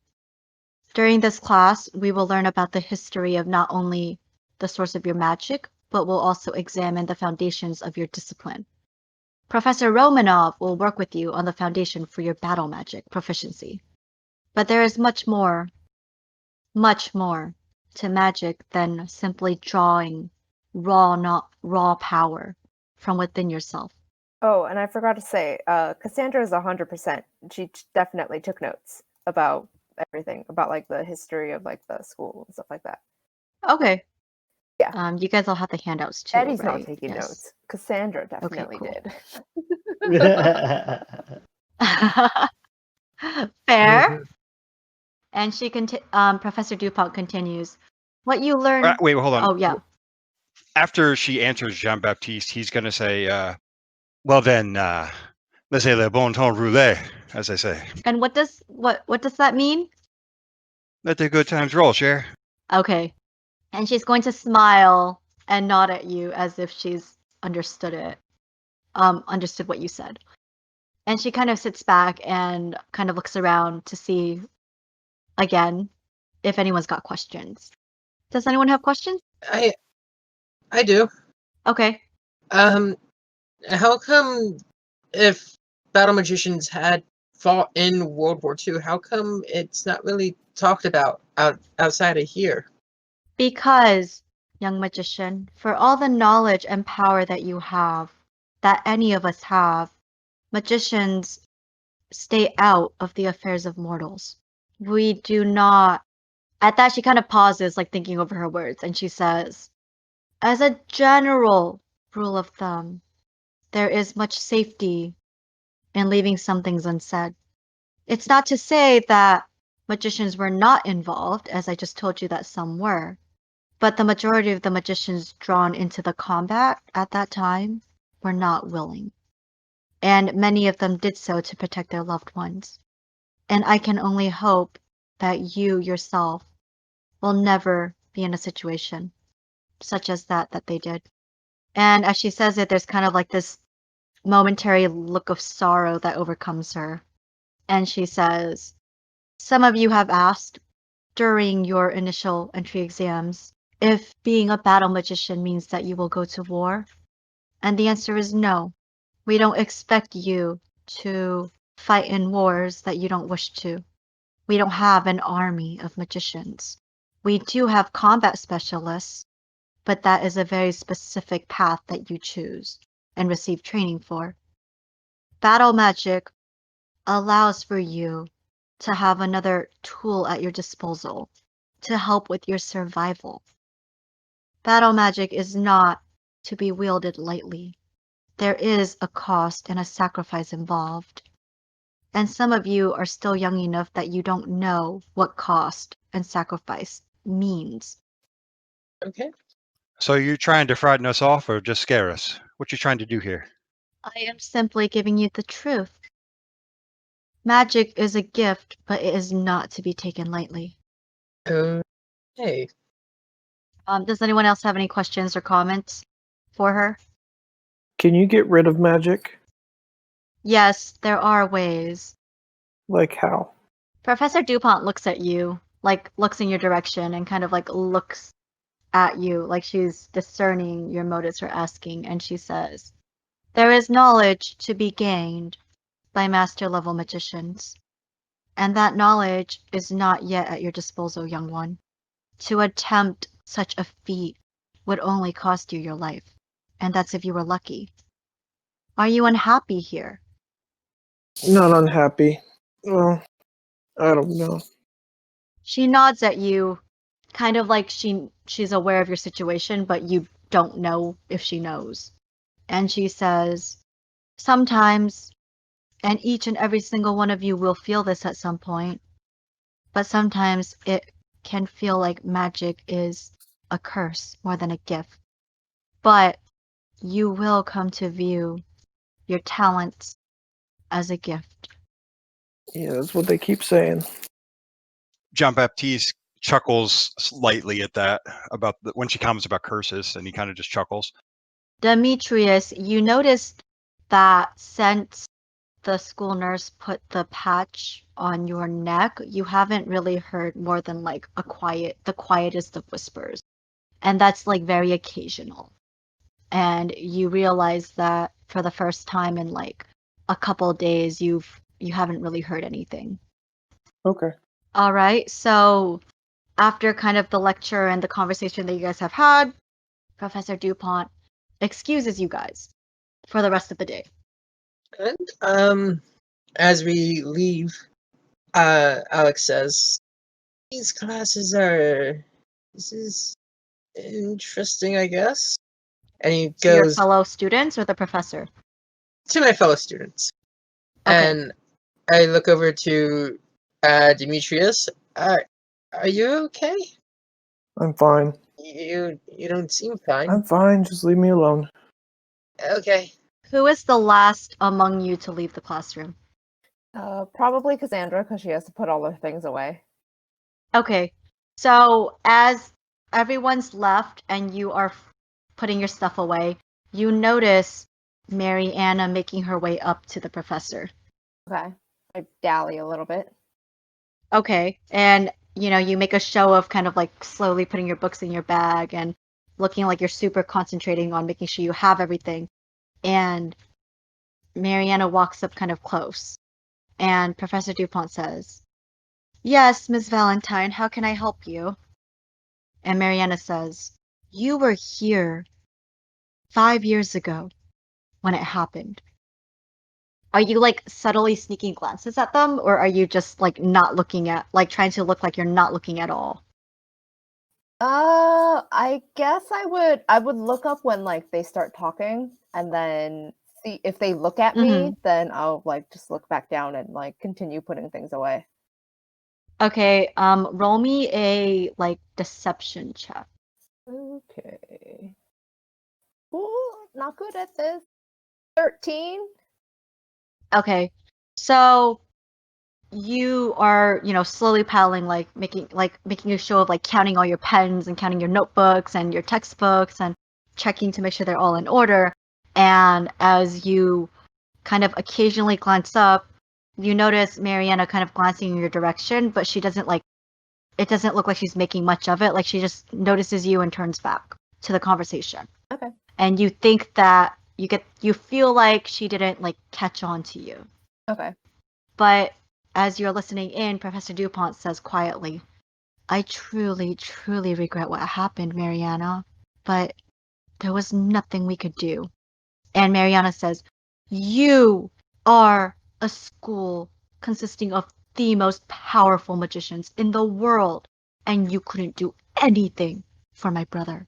During this class, we will learn about the history of not only the source of your magic, but we'll also examine the foundations of your discipline. Professor Romanov will work with you on the foundation for your battle magic proficiency. But there is much more to magic than simply drawing raw power from within yourself.
Oh, and I forgot to say, Cassandra is 100%. She definitely took notes about everything, about like the history of like the school and stuff like that.
Okay.
Yeah.
You guys all have the handouts too,
Eddie's
right?
not taking
Yes.
notes. Cassandra definitely
cool.
did.
Fair. And she Professor DuPont continues. What you learn.
Wait, hold on.
Oh yeah.
After she answers Jean-Baptiste, he's going to say, well then, laissez le bon temps rouler, as they say.
And what does that mean?
Let the good times roll, Cher.
Okay. And she's going to smile and nod at you as if she's understood it. Understood what you said. And she kind of sits back and kind of looks around to see again if anyone's got questions. Does anyone have questions?
I do.
Okay.
How come if battle magicians had fought in World War II, how come it's not really talked about outside of here?
Because, young magician, for all the knowledge and power that you have, that any of us have, magicians stay out of the affairs of mortals. We do not. At that, she kind of pauses, like thinking over her words, and she says, as a general rule of thumb, there is much safety in leaving some things unsaid. It's not to say that magicians were not involved, as I just told you that some were, but the majority of the magicians drawn into the combat at that time were not willing. And many of them did so to protect their loved ones. And I can only hope that you yourself will never be in a situation such as that they did. And as she says it, there's kind of like this momentary look of sorrow that overcomes her. And she says, some of you have asked during your initial entry exams if being a battle magician means that you will go to war. And the answer is no. We don't expect you to fight in wars that you don't wish to. We don't have an army of magicians. We do have combat specialists, but that is a very specific path that you choose and receive training for. Battle magic allows for you to have another tool at your disposal to help with your survival. Battle magic is not to be wielded lightly. There is a cost and a sacrifice involved. And some of you are still young enough that you don't know what cost and sacrifice means.
Okay.
So you're trying to frighten us off or just scare us? What you trying to do here?
I am simply giving you the truth. Magic is a gift, but it is not to be taken lightly.
Okay.
Does anyone else have any questions or comments for her?
Can you get rid of magic?
Yes, there are ways.
Like how?
Professor DuPont looks at you, like looks in your direction and kind of like looks at you like she's discerning your motives for asking, and she says, there is knowledge to be gained by master level magicians, and that knowledge is not yet at your disposal, young one. To attempt such a feat would only cost you your life, and that's if you were lucky. Are you unhappy here?
Not unhappy. Well, I don't know.
She nods at you, kind of like she's aware of your situation, but you don't know if she knows. And she says, sometimes, and each and every single one of you will feel this at some point, but sometimes it can feel like magic is a curse more than a gift. But you will come to view your talents as a gift.
Yeah, that's what they keep saying.
Jean Baptiste chuckles slightly at that about when she comments about curses, and he kind of just chuckles.
Demetrius, you noticed that since the school nurse put the patch on your neck, you haven't really heard more than like the quietest of whispers. And that's like very occasional. And you realize that for the first time in like a couple days, you haven't really heard anything.
Okay.
All right. So after kind of the lecture and the conversation that you guys have had, Professor DuPont excuses you guys for the rest of the day.
And as we leave, Alex says, "These classes this is interesting, I guess." And he
To your
goes
fellow students or the professor?
to my fellow students.
Okay.
And I look over to Demetrius. Are you okay?
I'm fine.
You don't seem fine.
I'm fine. Just leave me alone.
Okay.
Who is the last among you to leave the classroom?
Probably Cassandra, because she has to put all her things away.
Okay. So as everyone's left and you are putting your stuff away, you notice Mary Anna making her way up to the professor.
Okay. I dally a little bit.
Okay. And, you make a show of kind of like slowly putting your books in your bag and looking like you're super concentrating on making sure you have everything. And Mariana walks up kind of close. And Professor DuPont says, "Yes, Miss Valentine, how can I help you?" And Mariana says, "You were here 5 years ago when it happened." Are you like subtly sneaking glances at them, or are you just like not looking at, like trying to look like you're not looking at all?
I guess I would look up when like they start talking, and then see if they look at me, then I'll like just look back down and like continue putting things away.
Okay, roll me a like deception check.
Okay. Ooh, not good at this. 13.
Okay, so you are, slowly paddling, like making a show of like counting all your pens and counting your notebooks and your textbooks and checking to make sure they're all in order. And as you kind of occasionally glance up, you notice Mariana kind of glancing in your direction, but she doesn't it doesn't look like she's making much of it. Like she just notices you and turns back to the conversation.
Okay.
And you think that you feel like she didn't like catch on to you.
Okay.
But as you're listening in, Professor DuPont says quietly, "I truly, truly regret what happened, Mariana, but there was nothing we could do." And Mariana says, "You are a school consisting of the most powerful magicians in the world, and you couldn't do anything for my brother."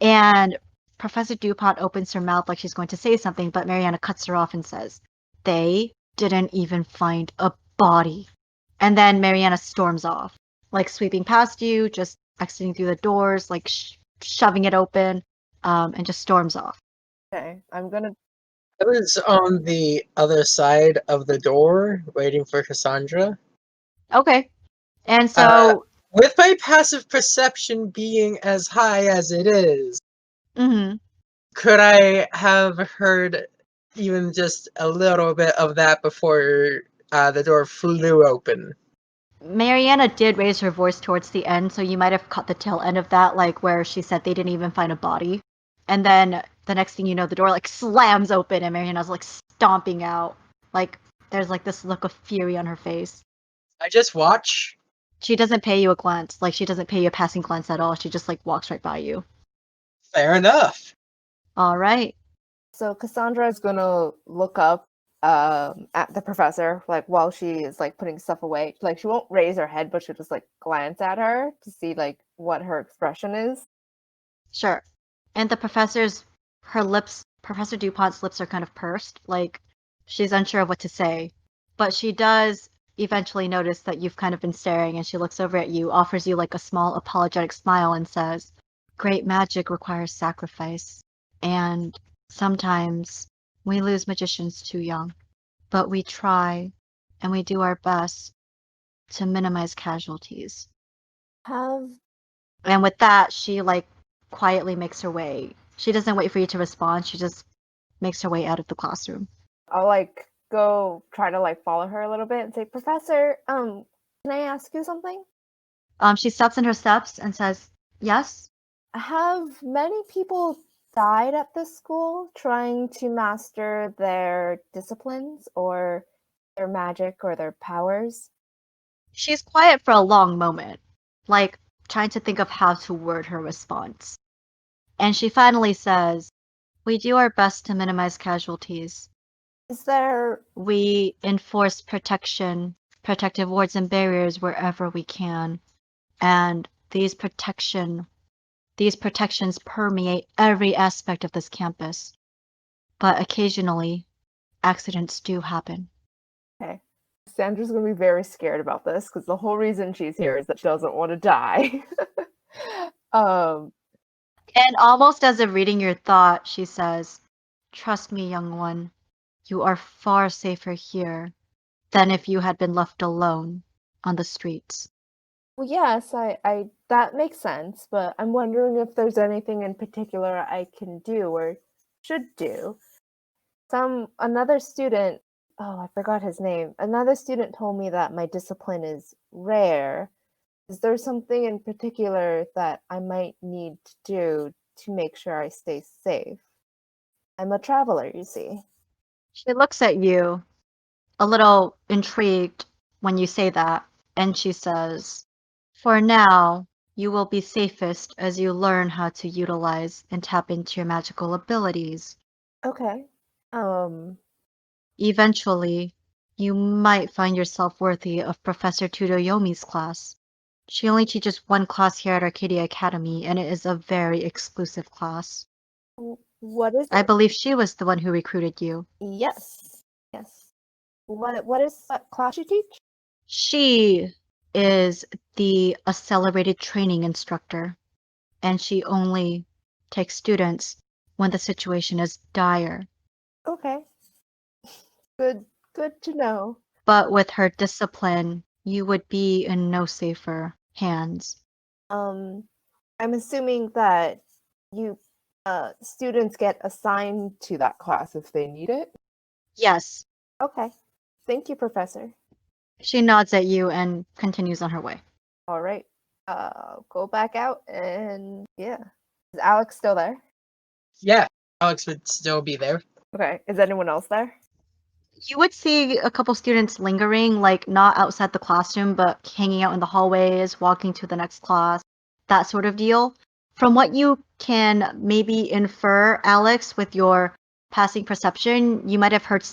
And Professor DuPont opens her mouth like she's going to say something, but Mariana cuts her off and says, "They didn't even find a body." And then Mariana storms off, like sweeping past you, just exiting through the doors, like shoving it open, and just storms off.
Okay. I'm gonna.
I was on the other side of the door waiting for Cassandra.
Okay. And so,
With my passive perception being as high as it is, could I have heard even just a little bit of that before the door flew open?
Mariana did raise her voice towards the end, so you might have caught the tail end of that, like where she said they didn't even find a body. And then the next thing you know, the door like slams open and Mariana's like stomping out. Like there's like this look of fury on her face.
I just watch.
She doesn't pay you a glance. Like she doesn't pay you a passing glance at all. She just like walks right by you.
Fair enough.
All right.
So Cassandra is gonna look up at the professor, like while she is like putting stuff away. Like she won't raise her head, but she'll just like glance at her to see like what her expression is.
Sure. And Professor DuPont's lips are kind of pursed, like she's unsure of what to say. But she does eventually notice that you've kind of been staring, and she looks over at you, offers you like a small apologetic smile, and says, great magic requires sacrifice, and sometimes we lose magicians too young. But we try, and we do our best to minimize casualties.
Have
And with that, she like quietly makes her way. She doesn't wait for you to respond. She just makes her way out of the classroom.
I'll like go try to like follow her a little bit and say, Professor, can I ask you something?
She stops in her steps and says, "Yes."
Have many people died at this school trying to master their disciplines or their magic or their powers?
She's quiet for a long moment, like trying to think of how to word her response. And she finally says, "We do our best to minimize casualties.
Is there
We enforce protective wards and barriers wherever we can. And these protections permeate every aspect of this campus. But occasionally, accidents do happen."
okay? Sandra's gonna be very scared about this because the whole reason she's here is that she doesn't want to die. um,
And almost as if reading your thought, she says, "Trust me, young one, you are far safer here than if you had been left alone on the streets."
well, yes, I that makes sense, but I'm wondering if there's anything in particular I can do or should do. Another student, oh, I forgot his name. Another student told me that my discipline is rare. Is there something in particular that I might need to do to make sure I stay safe? I'm a traveler, you see.
She looks at you, a little intrigued when you say that, and she says, "For now, you will be safest as you learn how to utilize and tap into your magical abilities.
Okay.
Eventually, you might find yourself worthy of Professor Tudoyomi's class. She only teaches one class here at Arcadia Academy, and it is a very exclusive class.
What is
I
it?
believe she was the one who recruited you."
Yes. Yes. What is that class you teach?
She is the accelerated training instructor, and she only takes students when the situation is dire.
Okay. Good to know.
But with her discipline, you would be in no safer hands.
I'm assuming that you students get assigned to that class if they need it.
Yes.
Okay. Thank you, Professor.
She nods at you and continues on her way.
All right. Go back out and yeah. Is Alex still there?
Yeah, Alex would still be there.
Okay. Is anyone else there?
You would see a couple students lingering, like not outside the classroom, but hanging out in the hallways, walking to the next class, that sort of deal. From what you can maybe infer, Alex, with your passing perception, you might have heard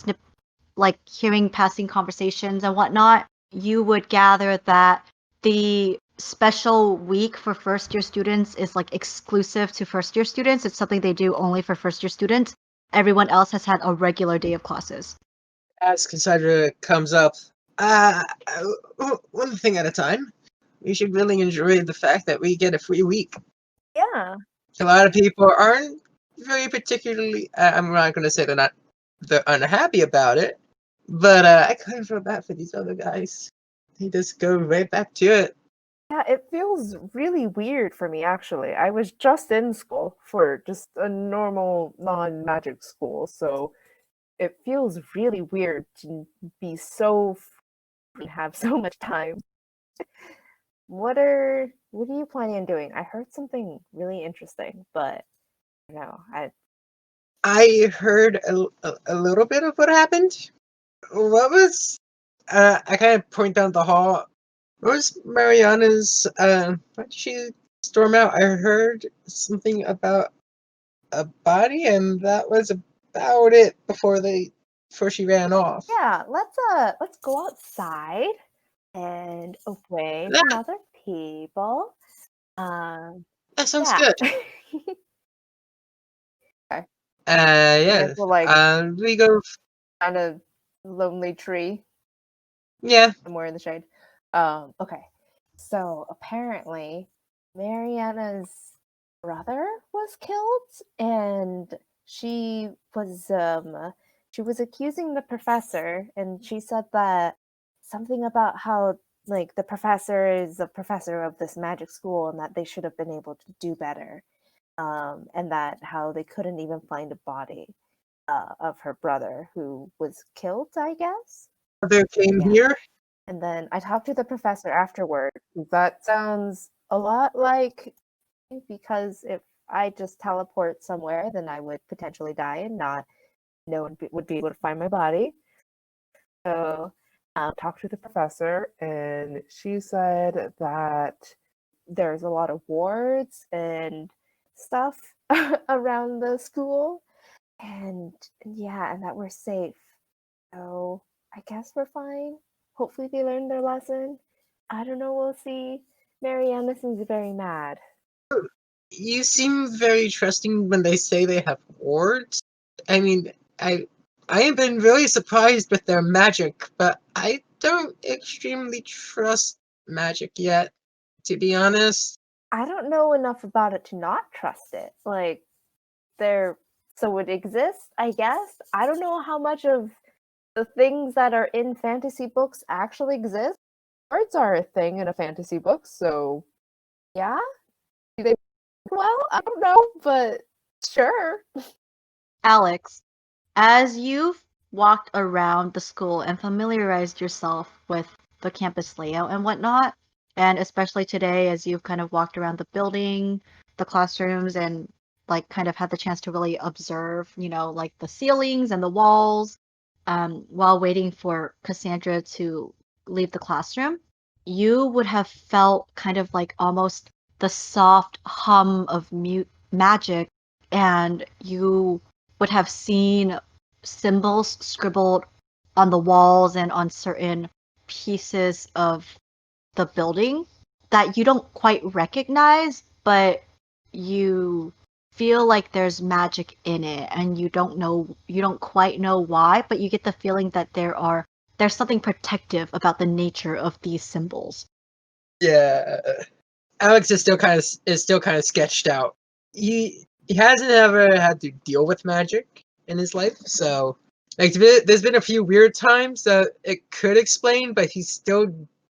like hearing passing conversations and whatnot. You would gather that the special week for first year students is like exclusive to first year students. It's something they do only for first year students. Everyone else has had a regular day of classes.
As Cassandra comes up, uh, one thing at a time. We should really enjoy the fact that we get a free week.
Yeah.
A lot of people aren't very particularly. I'm not going to say they're unhappy about it, but I kind of feel bad for these other guys. They just go right back to it.
Yeah, it feels really weird for me actually. I was just in school for just a normal non-magic school, so it feels really weird to be so and have so much time. What are you planning on doing? I heard something really interesting, but no,
I heard a little bit of what happened. What was? I kind of point down the hall. What was Mariana's? Why did she storm out? I heard something about a body, and that was about it before she ran off.
yeah, let's go outside and away
Yeah,
from other people.
that sounds
Yeah.
good.
Okay.
Yeah.
It's a like
We go.
kind of lonely tree
Yeah.
somewhere in the shade. Okay. So apparently Mariana's brother was killed, and she was accusing the professor, and she said that something about how like the professor is a professor of this magic school and that they should have been able to do better, and that how they couldn't even find a body of her brother who was killed, I guess.
Brother came
Yeah.
here.
And then I talked to the professor afterward. That sounds a lot like, because if I just teleport somewhere, then I would potentially die and not no one would be able to find my body. So talked to the professor, and she said that there's a lot of wards and stuff around the school, and yeah, and that we're safe. So I guess we're fine. Hopefully they learned their lesson. I don't know, we'll see. Marianne seems very mad.
You seem very trusting when they say they have wards. I mean, I have been really surprised with their magic, but I don't extremely trust magic yet, to be honest.
I don't know enough about it to not trust it. Like, so it exists, I guess. I don't know how much of the things that are in fantasy books actually exist. Words are a thing in a fantasy book, so yeah. Do they well? I don't know, but sure.
Alex, as you've walked around the school and familiarized yourself with the campus layout and whatnot, and especially today as you've kind of walked around the building, the classrooms, and like kind of had the chance to really observe, like the ceilings and the walls, while waiting for Cassandra to leave the classroom, you would have felt kind of like almost the soft hum of magic, and you would have seen symbols scribbled on the walls and on certain pieces of the building that you don't quite recognize, but you feel like there's magic in it, and you don't quite know why, but you get the feeling that there's something protective about the nature of these symbols.
Yeah, Alex is still kind of sketched out. He hasn't ever had to deal with magic in his life, so like there's been a few weird times that it could explain, but he still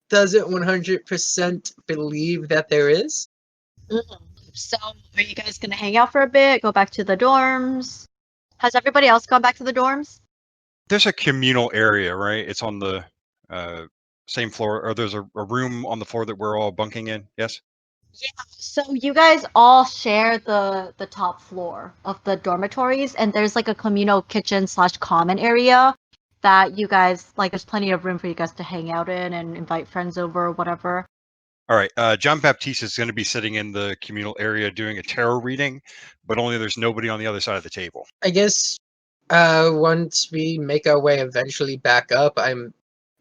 doesn't 100% believe that there is.
So, are you guys gonna hang out for a bit? Go back to the dorms? Has everybody else gone back to the dorms?
There's a communal area, right? It's on the same floor, or there's a room on the floor that we're all bunking in. Yes.
Yeah, so you guys all share the top floor of the dormitories, and there's like a communal kitchen/common area that you guys like. There's plenty of room for you guys to hang out in and invite friends over or whatever.
All right. John Baptiste is going to be sitting in the communal area doing a tarot reading, but only there's nobody on the other side of the table.
I guess once we make our way eventually back up,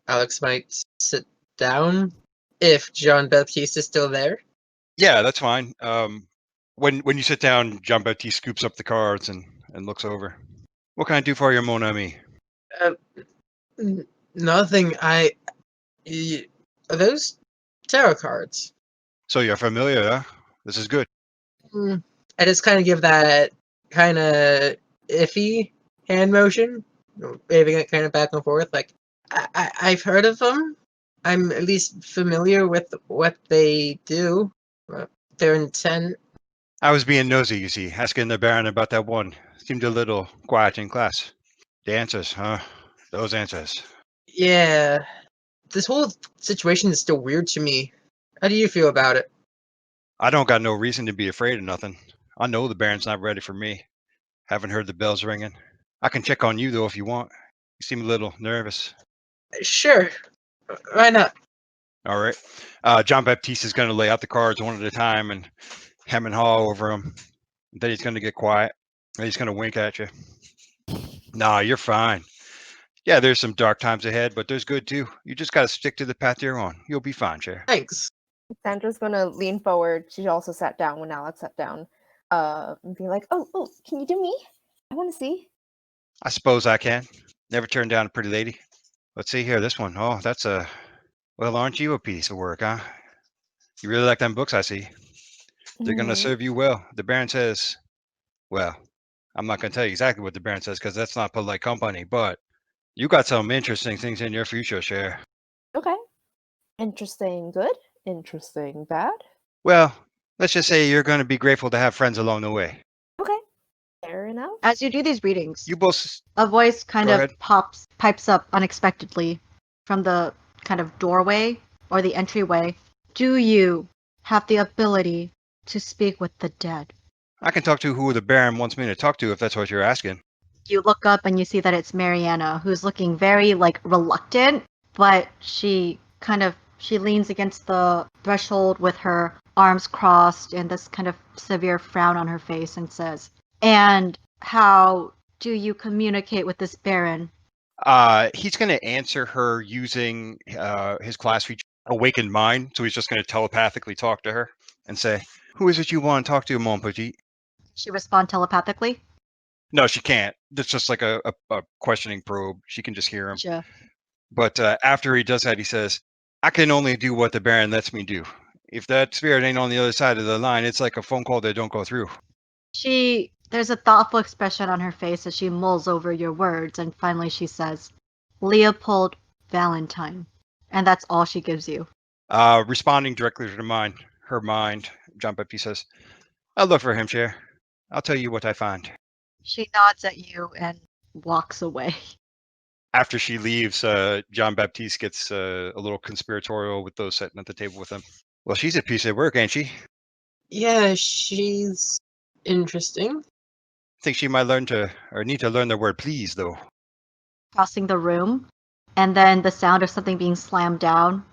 Alex might sit down if Jean Baptiste is still there.
Yeah, that's fine. When you sit down, John Baptiste scoops up the cards and looks over. What can I do for you, mon ami?
Nothing. Are those tarot cards?
So you're familiar, huh? This is good.
I just kind of give that kind of iffy hand motion, waving it kind of back and forth. Like, I've heard of them. I'm at least familiar with what they do, their intent.
I was being nosy, you see, asking the Baron about that one. Seemed a little quiet in class. The answers, huh? Those answers.
Yeah, this whole situation is still weird to me. How do you feel about it?
I don't got no reason to be afraid of nothing. I know the Baron's not ready for me. Haven't heard the bells ringing. I can check on you, though, if you want. You seem a little nervous.
Sure, why not?
All right. John Baptiste is going to lay out the cards one at a time and hem and haw over them. Then he's going to get quiet. And he's going to wink at you. Nah, you're fine. Yeah, there's some dark times ahead, but there's good too. You just got to stick to the path you're on. You'll be fine, Chair.
Thanks.
Sandra's gonna lean forward. She also sat down when Alex sat down. And be like, oh, can you do me? I want to see.
I suppose I can. Never turn down a pretty lady. Let's see here. This one. Oh, that's a... Well, aren't you a piece of work, huh? You really like them books, I see. They're going to
Mhm.
serve you well. The Baron says, well, I'm not going to tell you exactly what the Baron says because that's not polite company, but you got some interesting things in your future, Cher.
Okay. Interesting good. Interesting bad.
Well, let's just say you're going to be grateful to have friends along the way.
Okay. Fair enough.
As you do these readings,
You both,
a voice kind
Go
of
ahead.
pipes up unexpectedly from the kind of doorway or the entryway. Do you have the ability to speak with the dead?
I can talk to who the Baron wants me to talk to if that's what you're asking.
You look up and you see that it's Mariana, who's looking very reluctant, but she leans against the threshold with her arms crossed and this kind of severe frown on her face and says, "And how do you communicate with this Baron?"
He's going to answer her using his class feature, Awakened Mind. So he's just going to telepathically talk to her and say, who is it you want to talk to, mon petit?
She respond telepathically.
No, she can't. It's just like a questioning probe. She can just hear him.
Gotcha.
But after he does that, he says, I can only do what the Baron lets me do. If that spirit ain't on the other side of the line, it's like a phone call that don't go through.
There's a thoughtful expression on her face as she mulls over your words, and finally she says, "Leopold Valentine." And that's all she gives you.
Responding directly to her mind, John Baptiste says, I'll look for him, Cher. I'll tell you what I find.
She nods at you and walks away.
After she leaves, John Baptiste gets a little conspiratorial with those sitting at the table with him. Well, she's a piece of work, ain't she?
Yeah, she's interesting.
Think she might need to learn the word please, though.
Crossing the room, and then the sound of something being slammed down,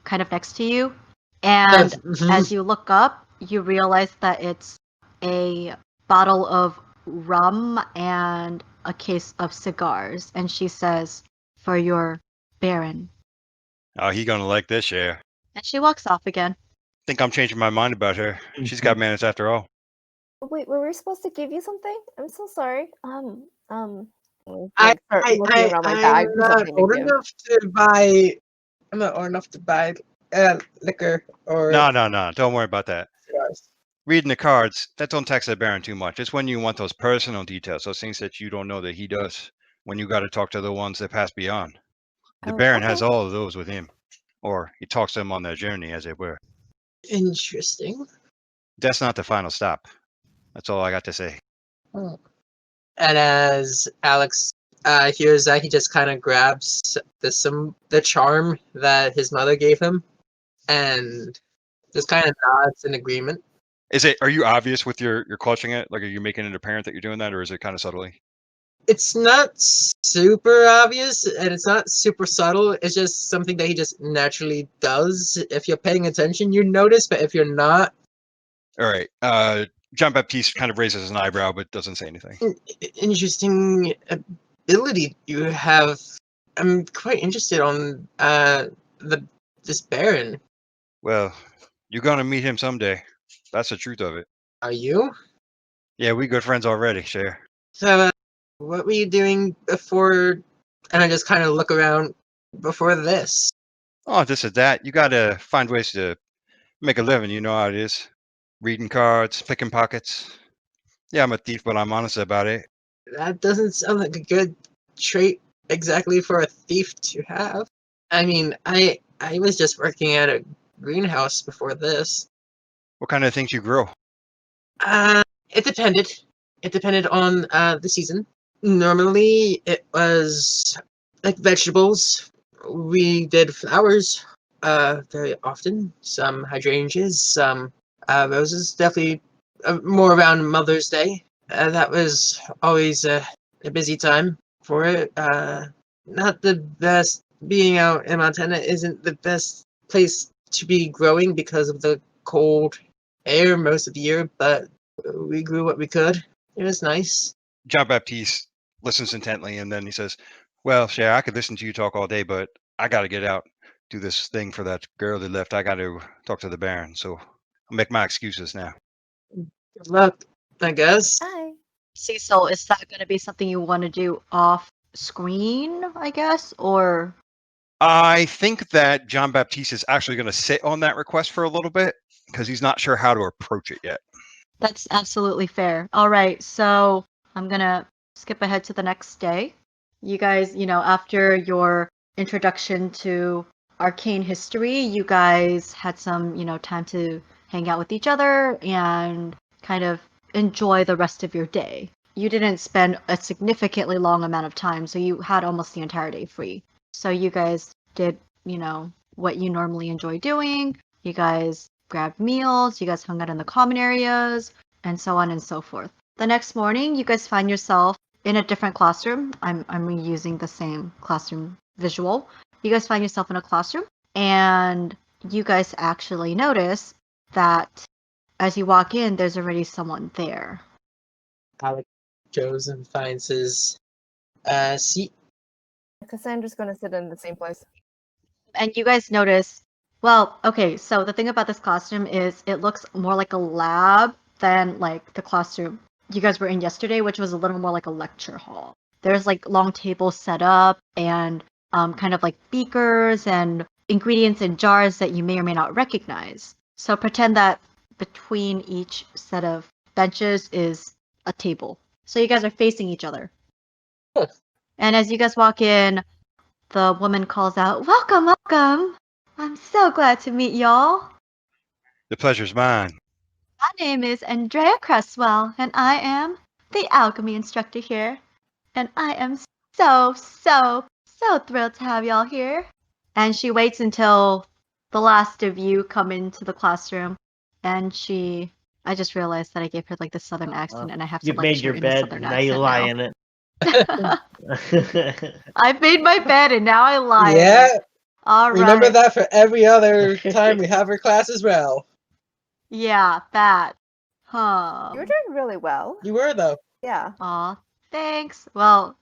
kind of next to you. And as you look up, you realize that it's a bottle of rum and a case of cigars. And she says, "For your Baron."
Oh, he gonna like this, Cher.
And she walks off again.
Think I'm changing my mind about her. She's got manners after all.
Wait, were we supposed to give you something? I'm so sorry.
I,
Start
I,
looking around my bag for something to give.
I'm not old enough to buy liquor or
No. Don't worry about that.
cigars.
Reading the cards, that don't tax the Baron too much. It's when you want those personal details, those things that you don't know that he does. When you got to talk to the ones that pass beyond. The
Oh,
Baron
okay.
has all of those with him. Or he talks to them on their journey, as it were.
Interesting.
That's not the final stop. That's all I got to say.
And as Alex hears that, he just kind of grabs the charm that his mother gave him, and just kind of nods in agreement.
Are you obvious with your clutching it? Like, are you making it apparent that you're doing that, or is it kind of subtly?
It's not super obvious, and it's not super subtle. It's just something that he just naturally does. If you're paying attention, you notice, but if you're not,
All right. John Baptiste kind of raises an eyebrow, but doesn't say anything.
interesting ability you have. I'm quite interested on this Baron.
Well, you're gonna meet him someday. That's the truth of it.
Are you?
Yeah, we good friends already, Cher.
So, what were you doing before? And I just kind of look around before this.
Oh, this is that. You gotta find ways to make a living. You know how it is. Reading cards, picking pockets. Yeah, I'm a thief, but I'm honest about it.
That doesn't sound like a good trait exactly for a thief to have. I mean, I was just working at a greenhouse before this.
What kind of things you grow?
It depended. It depended on the season. Normally, it was like vegetables. We did flowers very often. Some hydrangeas, some roses. Definitely more around Mother's Day. That was always a busy time for it. Not the best. Being out in Montana isn't the best place to be growing because of the cold air most of the year, but we grew what we could. It was nice.
John Baptiste listens intently, and then he says, well, Cher, I could listen to you talk all day, but I got to get out, do this thing for that girl that left. I got to talk to the Baron, so I'll make my excuses now.
Good luck, I guess.
Hi.
Cecil, is that going to be something you want to do off screen, I guess? Or
I think that John Baptiste is actually going to sit on that request for a little bit because he's not sure how to approach it yet.
That's absolutely fair. All right, so I'm gonna skip ahead to the next day. You guys, after your introduction to arcane history, you guys had some, time to hang out with each other and kind of enjoy the rest of your day. You didn't spend a significantly long amount of time, so you had almost the entire day free. So you guys did, what you normally enjoy doing. You guys grabbed meals, you guys hung out in the common areas, and so on and so forth. The next morning, you guys find yourself in a different classroom. I'm reusing the same classroom visual. You guys find yourself in a classroom, and you guys actually notice that as you walk in, there's already someone there.
Alec goes and finds his seat.
Cassandra's gonna sit in the same place.
And you guys notice, well, okay, so the thing about this classroom is it looks more like a lab than like the classroom you guys were in yesterday, which was a little more like a lecture hall. There's like long tables set up and kind of like beakers and ingredients in jars that you may or may not recognize. So pretend that between each set of benches is a table. So you guys are facing each other.
Huh.
And as you guys walk in, the woman calls out, "Welcome, welcome! I'm so glad to meet y'all.
The pleasure's mine.
My name is Andrea Cresswell, and I am the alchemy instructor here. And I am so thrilled to have y'all here." And she waits until the last of you come into the classroom, and I just realized that I gave her like the southern accent, and I have to
You made
lecture
your
in a
bed,
southern
now you
accent
lie
now.
in it.
I've made my bed, and now I lie. in
Yeah,
it. All right.
remember that for every other time we have our class as well.
Yeah, that. Huh.
You were doing really well.
You were, though.
Yeah.
Aw, thanks. Well,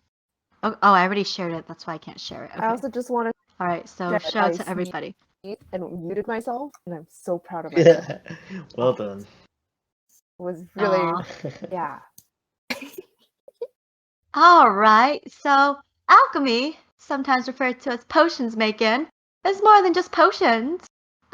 I already shared it. That's why I can't share it. Okay.
I also just wanted
All right, so
Jet,
show
I
it to everybody.
to eat and muted myself, and I'm so proud of myself.
Well done.
It was really,
Aw.
yeah.
All right, so alchemy, sometimes referred to as potions making, is more than just potions.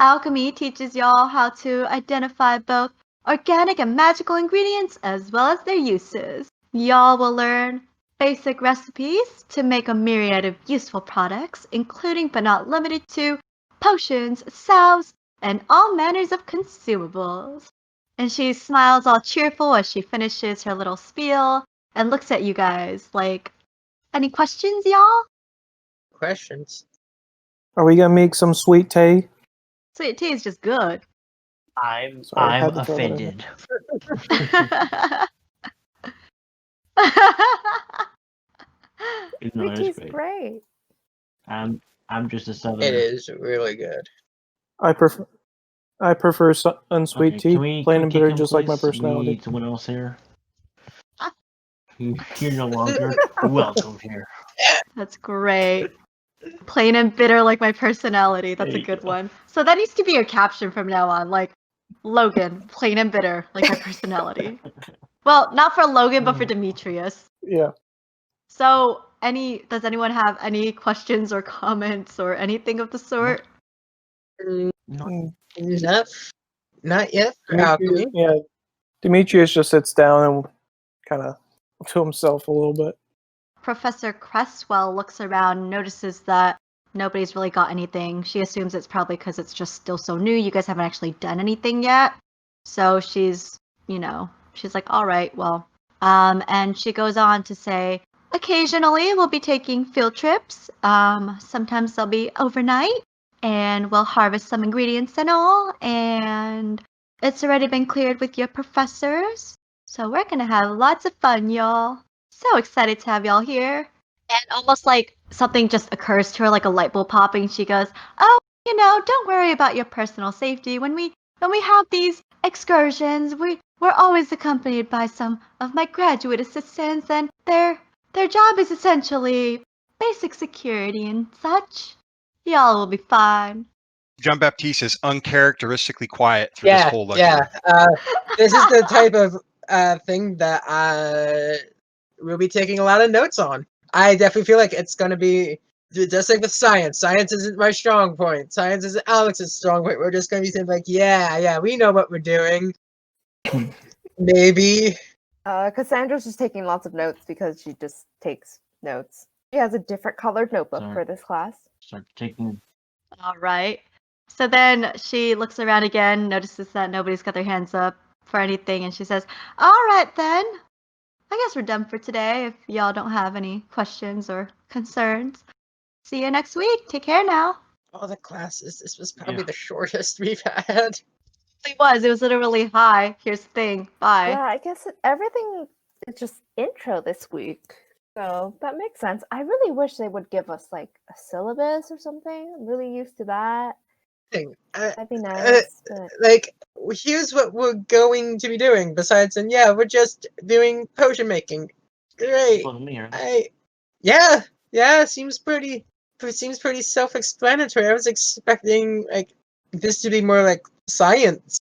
Alchemy teaches y'all how to identify both organic and magical ingredients as well as their uses. Y'all will learn basic recipes to make a myriad of useful products, including but not limited to potions, salves, and all manners of consumables. And she smiles all cheerful as she finishes her little spiel and looks at you guys like, "Any questions, y'all?"
Questions.
Are we gonna make some sweet tea?
Sweet tea is just good.
I'm
Sorry, I
I'm
had to throw that in
offended. No,
Sweet
it's
tea's
great.
great.
I'm just a southerner.
It is really good.
I prefer unsweet tea,
Can we
plain and
kick
bitter,
him,
just like my
please? We
personality.
need someone else here. You're no longer welcome here.
That's great. Plain and bitter like my personality. That's
There
a
you
good
go.
one. So that needs to be your caption from now on. Like, Logan, plain and bitter like my personality. Well, not for Logan, but for Demetrius.
Yeah.
So, does anyone have any questions or comments or anything of the sort?
Mm,
Mm.
not yet for alchemy.
Yeah. Demetrius just sits down and kind of to himself a little bit.
Professor Cresswell looks around and notices that nobody's really got anything. She assumes it's probably because it's just still so new. You guys haven't actually done anything yet. So she's like, "All right, well." And she goes on to say, "Occasionally we'll be taking field trips. Sometimes they'll be overnight, and we'll harvest some ingredients and all. And it's already been cleared with your professors. So we're gonna have lots of fun, y'all. So excited to have y'all here." And almost like something just occurs to her, like a light bulb popping. She goes, "Oh, don't worry about your personal safety. When we have these excursions, we're always accompanied by some of my graduate assistants, and their job is essentially basic security and such. Y'all will be fine."
John Baptiste is uncharacteristically quiet through this whole lecture.
Yeah. This is the type of thing that we'll be taking a lot of notes on. I definitely feel like it's going to be just like with science. Science isn't my strong point. Science isn't Alex's strong point. We're just going to be saying like, yeah, we know what we're doing. Maybe.
Cassandra's just taking lots of notes because she just takes notes. She has a different colored notebook
Sorry.
for this class.
Start taking.
All right. So then she looks around again, notices that nobody's got their hands up for anything, and she says, all right then. I guess we're done for today if y'all don't have any questions or concerns. See you next week. Take care now.
All the classes. This was probably
Yeah.
the shortest we've had.
It was literally, hi, here's the thing, bye.
Yeah, I guess everything is just intro this week. So that makes sense. I really wish they would give us like a syllabus or something. I'm really used to that. That'd be nice. But...
Like, here's what we're going to be doing. Besides, and yeah, we're just doing potion making. Great.
Well, me, right?
Yeah. Seems pretty self-explanatory. I was expecting like this to be more like science.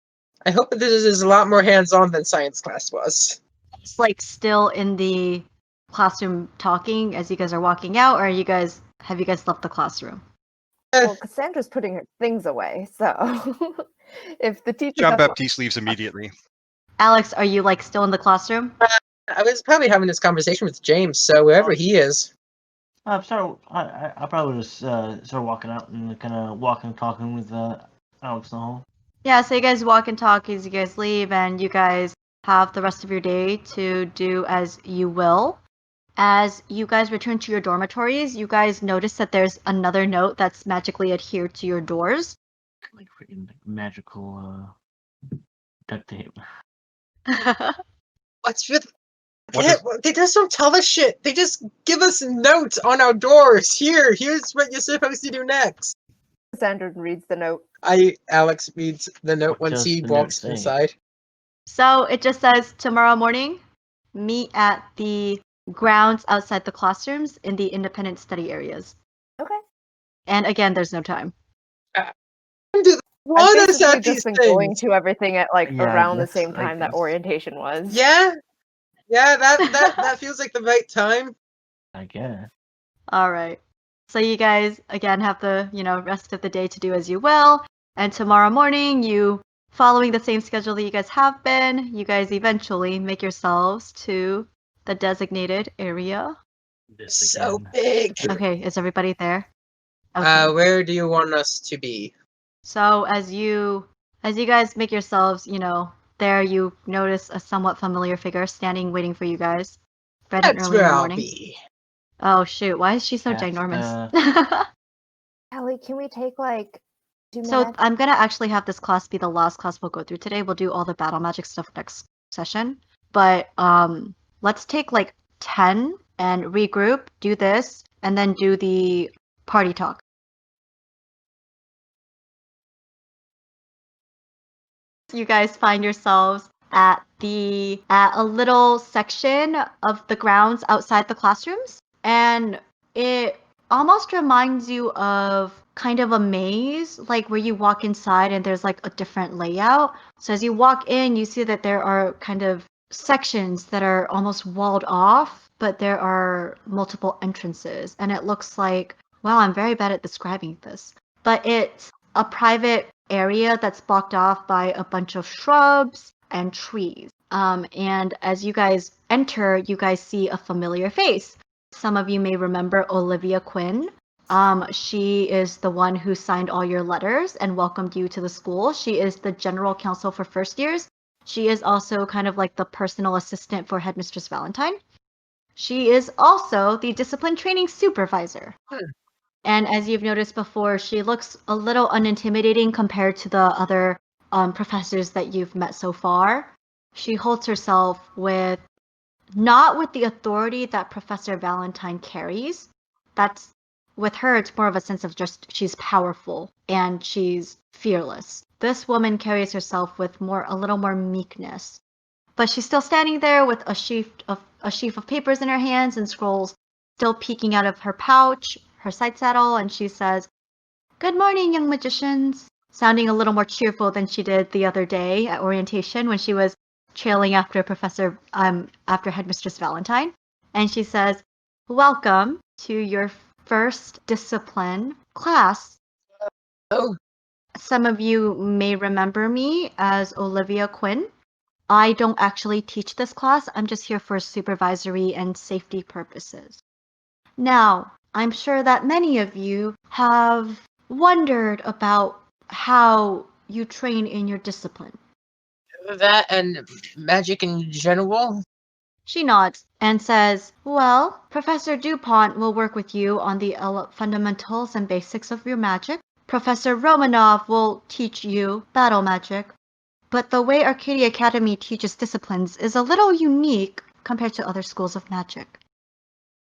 I hope that this is a lot more hands-on than science class was.
It's like still in the classroom talking as you guys are walking out, or have you guys left the classroom?
Well, Cassandra's putting her things away, so if the teacher...
John Baptiste leaves immediately.
Alex, are you like still in the classroom?
I was probably having this conversation with James, so wherever he is.
I probably just start walking out and kind of walking, talking with Alex in the hall.
Yeah, so you guys walk and talk as you guys leave, and you guys have the rest of your day to do as you will. As you guys return to your dormitories, you guys notice that there's another note that's magically adhered to your doors.
Like freaking magical duct tape.
What's with...
What
They just don't tell us shit. They just give us notes on our doors. Here's what you're supposed to do next.
Cassandra reads the note.
Alex reads the note
What
once
does
he
the note
walks
say?
inside.
So it just says, tomorrow morning, meet at the grounds outside the classrooms in the independent study areas.
Okay.
And again, there's no time.
What
I've
is
basically
that?
just
These
been going
things?
to everything at like
Yeah,
around the
that's-
same
I
time that
guess.
orientation was.
Yeah, that feels like the right time.
I guess.
All right. So you guys, again, have the, rest of the day to do as you will. And tomorrow morning, following the same schedule that you guys have been, you guys eventually make yourselves to the designated area.
This
So
again.
big.
Okay, is everybody there? Okay.
Where do you want us to be?
So as you guys make yourselves, there, you notice a somewhat familiar figure standing waiting for you guys. Bright and
That's
early in
where
the
I'll
morning.
be.
Oh shoot, why is she so
That's,
ginormous?
Ellie, can we take like 2
So
minutes?
I'm gonna actually have this class be the last class we'll go through today. We'll do all the battle magic stuff next session. But let's take like 10 and regroup, do this, and then do the party talk. You guys find yourselves at a little section of the grounds outside the classrooms, and it almost reminds you of kind of a maze, like where you walk inside and there's like a different layout. So as you walk in, you see that there are kind of sections that are almost walled off, but there are multiple entrances, and it looks like, wow, I'm very bad at describing this, but it's a private area that's blocked off by a bunch of shrubs and trees. And as you guys enter, you guys see a familiar face. Some of you may remember Olivia Quinn. She is the one who signed all your letters and welcomed you to the school. She is the general counsel for first years. She is also kind of like the personal assistant for Headmistress Valentine. She is also the discipline training supervisor. And as you've noticed before, she looks a little unintimidating compared to the other professors that you've met so far. She holds herself not with the authority that Professor Valentine carries. With her, it's more of a sense of just she's powerful and she's fearless. This woman carries herself with a little more meekness. But she's still standing there with a sheaf of papers in her hands and scrolls still peeking out of her pouch, her side saddle, and she says, "Good morning, young magicians," sounding a little more cheerful than she did the other day at orientation when she was trailing after after Headmistress Valentine. And she says, "Welcome to your first discipline class.
Oh,
Some of you may remember me as Olivia Quinn. I don't actually teach this class. I'm just here for supervisory and safety purposes. Now, I'm sure that many of you have wondered about how you train in your discipline.
that and magic in general.
She nods and says, well, Professor DuPont will work with you on the fundamentals and basics of your magic. Professor Romanov will teach you battle magic. But the way Arcadia Academy teaches disciplines is a little unique compared to other schools of magic.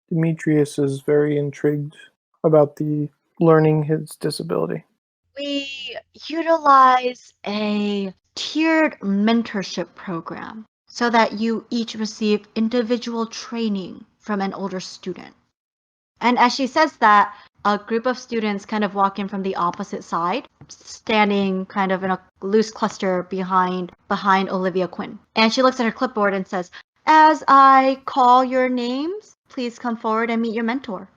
Demetrius is very intrigued about the learning his disability.
We utilize a tiered mentorship program so that you each receive individual training from an older student. And as she says that, a group of students kind of walk in from the opposite side, standing kind of in a loose cluster behind Olivia Quinn. And she looks at her clipboard and says, as I call your names, please come forward and meet your mentor.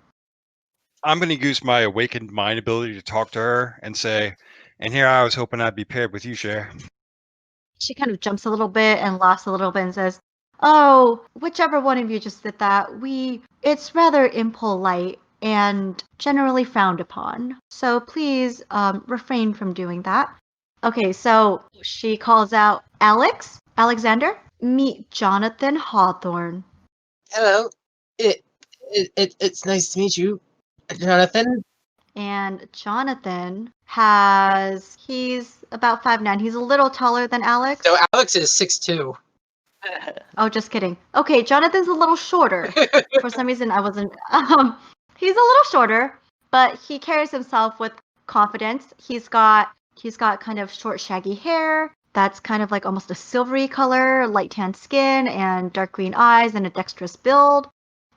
I'm going to use my awakened mind ability to talk to her and say, and here I was hoping I'd be paired with you, Cher.
She kind of jumps a little bit and laughs a little bit and says, oh, whichever one of you just did that, it's rather impolite and generally frowned upon. So please refrain from doing that. Okay, so she calls out Alexander, meet Jonathan Hawthorne.
Hello. It's nice to meet you, Jonathan.
And Jonathan he's about 5'9". He's a little taller than Alex.
So Alex is 6'2".
Oh, just kidding. Okay, Jonathan's a little shorter. For some reason, I wasn't. He's a little shorter, but he carries himself with confidence. He's got kind of short, shaggy hair that's kind of like almost a silvery color, light tan skin, and dark green eyes, and a dexterous build.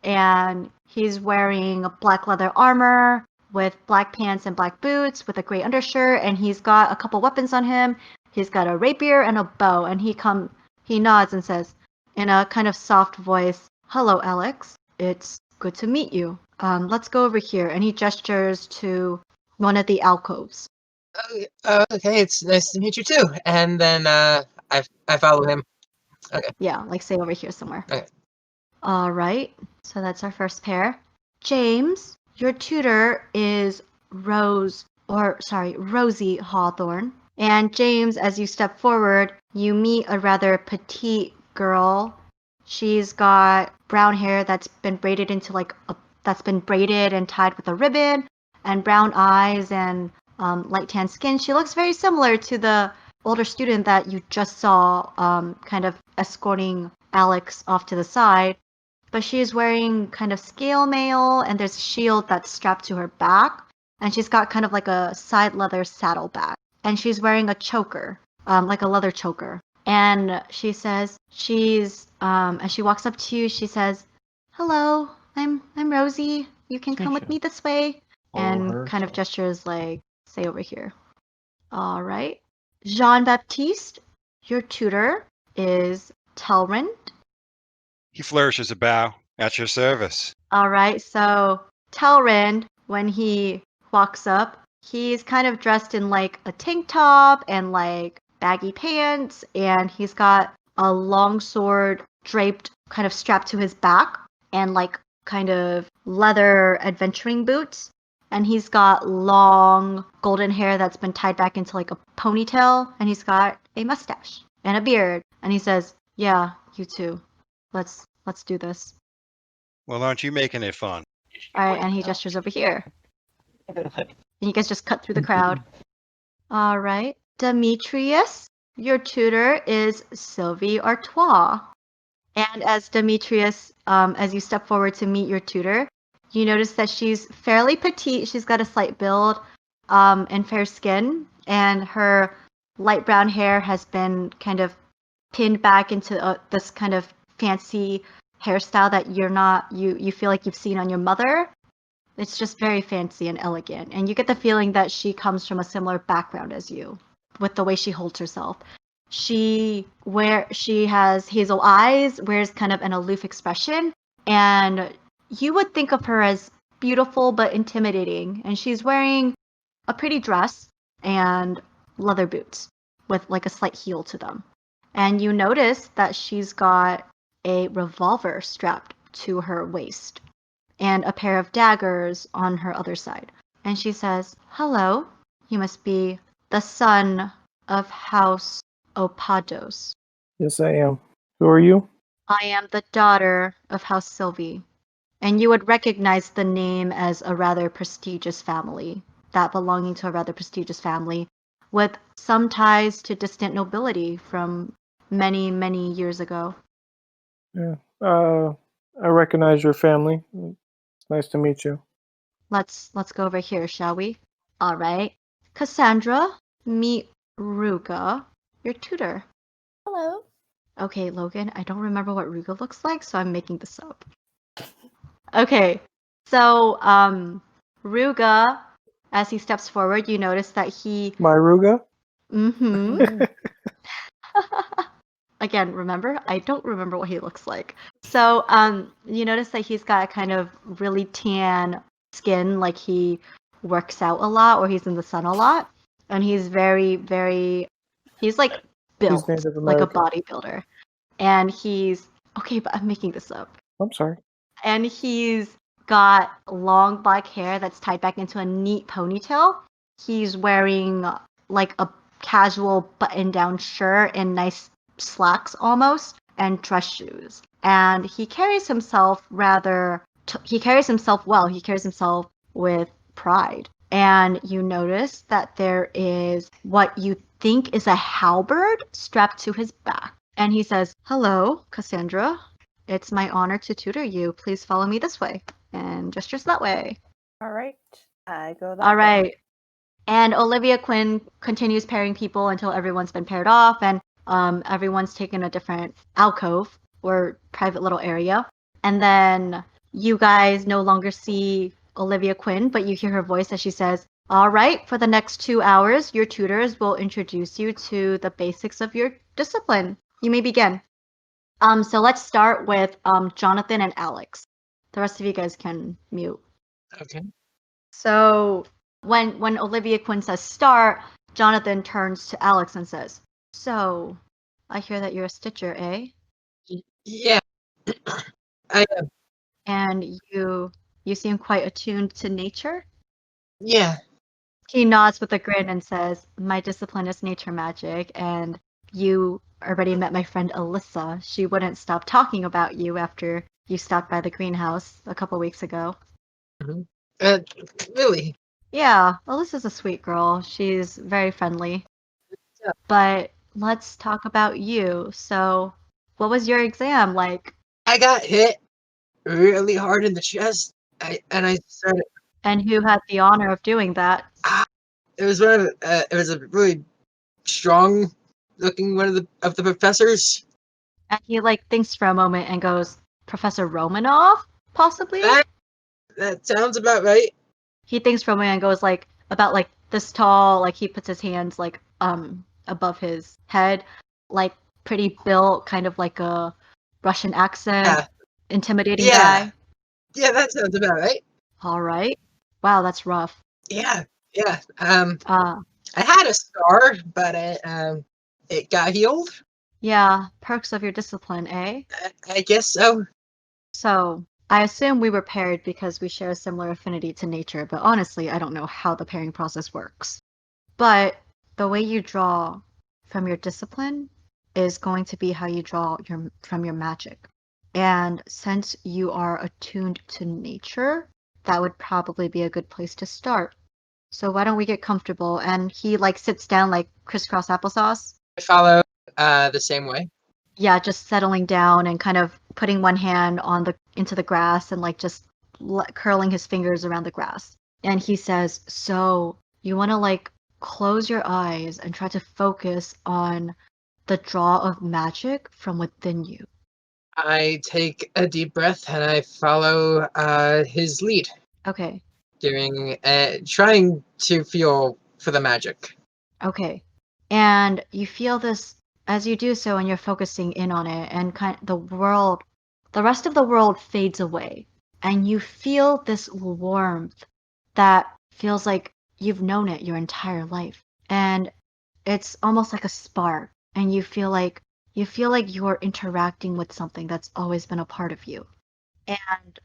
And he's wearing black leather armor with black pants and black boots with a gray undershirt, and he's got a couple weapons on him. He's got a rapier and a bow, and he nods and says, in a kind of soft voice, hello, Alex. It's good to meet you. Let's go over here. And he gestures to one of the alcoves.
Okay, it's nice to meet you too. And then I follow him. Okay.
Yeah, like say over here somewhere.
Okay.
All right. So that's our first pair. James, your tutor is Rosie Hawthorne. And James, as you step forward, you meet a rather petite girl. She's got brown hair that's been braided and tied with a ribbon, and brown eyes and light tan skin. She looks very similar to the older student that you just saw kind of escorting Alex off to the side. But she is wearing kind of scale mail, and there's a shield that's strapped to her back. And she's got kind of like a side leather saddlebag. And she's wearing a choker, like a leather choker. And she says, as she walks up to you, she says, hello, I'm Rosie. You can come with me this way. And kind of gestures like, say over here. All right. Jean-Baptiste, your tutor is Telrind.
He flourishes a bow at your service.
All right. So Telrind, when he walks up, he's kind of dressed in like a tank top and like baggy pants, and he's got a long sword draped kind of strapped to his back and like kind of leather adventuring boots. And he's got long golden hair that's been tied back into like a ponytail, and he's got a mustache and a beard. And he says, yeah, you too. Let's do this.
Well, aren't you making it fun?
All right, and he gestures over here. And you guys just cut through the crowd. All right. Demetrius, your tutor is Sylvie Artois. And as Demetrius, as you step forward to meet your tutor, you notice that she's fairly petite. She's got a slight build and fair skin. And her light brown hair has been kind of pinned back into this kind of fancy hairstyle that you feel like you've seen on your mother. It's just very fancy and elegant. And you get the feeling that she comes from a similar background as you with the way she holds herself. She has hazel eyes, wears kind of an aloof expression, and you would think of her as beautiful but intimidating. And she's wearing a pretty dress and leather boots with like a slight heel to them. And you notice that she's got a revolver strapped to her waist and a pair of daggers on her other side. And she says, "Hello, you must be the son of House Opados."
Yes, I am. Who are you?
"I am the daughter of House Sylvie." And you would recognize the name as a rather prestigious family, that belonging to a rather prestigious family, with some ties to distant nobility from many, many years ago.
Yeah. I recognize your family. It's nice to meet you.
Let's go over here, shall we? All right. Cassandra, meet Ruga, your tutor.
Hello.
Okay, Logan, I don't remember what Ruga looks like, so I'm making this up. Okay, so Ruga, as he steps forward, you notice that he.
My Ruga?
Mm-hmm. Again, remember, I don't remember what he looks like. So you notice that he's got kind of really tan skin, like he works out a lot or he's in the sun a lot, and he's very, very. He's like built
Native
like a
American.
bodybuilder, and he's okay. But I'm making this up.
I'm sorry.
And he's got long black hair that's tied back into a neat ponytail. He's wearing like a casual button-down shirt and nice slacks almost, and dress shoes. And he carries himself he carries himself well. He carries himself with pride. And you notice that there is what you think is a halberd strapped to his back. And he says, "Hello, Cassandra. It's my honor to tutor you. Please follow me this way." And gestures that way.
All right. I go that
All
way.
right. And Olivia Quinn continues pairing people until everyone's been paired off and everyone's taken a different alcove or private little area. And then you guys no longer see Olivia Quinn, but you hear her voice as she says, "All right, for the next 2 hours, your tutors will introduce you to the basics of your discipline. You may begin." So let's start with Jonathan and Alex. The rest of you guys can mute.
Okay.
So when Olivia Quinn says start, Jonathan turns to Alex and says, "So, I hear that you're a stitcher, eh?
Yeah. I
And you seem quite attuned to nature?"
yeah.
He nods with a grin and says, "My discipline is nature magic, and you already met my friend Alyssa. She wouldn't stop talking about you after you stopped by the greenhouse a couple weeks ago."
Uh, really?
"Yeah, Alyssa's a sweet girl. She's very friendly.
Yeah.
But let's talk about you. So, what was your exam like?"
I got hit really hard in the chest. I started.
"And who had the honor of doing that?"
It was it was a really strong looking one of the professors.
And he like thinks for a moment and goes, "Professor Romanov, possibly?"
That sounds about right.
He thinks for a moment and goes like about like this tall, like he puts his hands like above his head, like pretty built, kind of like a Russian accent,
Yeah.
intimidating
Yeah.
guy.
Yeah, that sounds about right.
All right. Wow, that's rough.
Yeah. Yeah.
Uh
I had a scar, but it got healed.
yeah, perks of your discipline, eh?
I guess so.
So, I assume we were paired because we share a similar affinity to nature, but honestly, I don't know how the pairing process works. But the way you draw from your discipline is going to be how you draw from your magic. And since you are attuned to nature, that would probably be a good place to start. So why don't we get comfortable? And he like sits down like crisscross applesauce.
I follow the same way.
Yeah, just settling down and kind of putting one hand into the grass and like just curling his fingers around the grass. And he says, "So you want to like close your eyes and try to focus on the draw of magic from within you."
I take a deep breath and I follow his lead,
Okay.
doing trying to feel for the magic.
Okay. And you feel this as you do so, and you're focusing in on it, and the rest of the world fades away and you feel this warmth that feels like you've known it your entire life. And it's almost like a spark, and you feel like you're interacting with something that's always been a part of you. And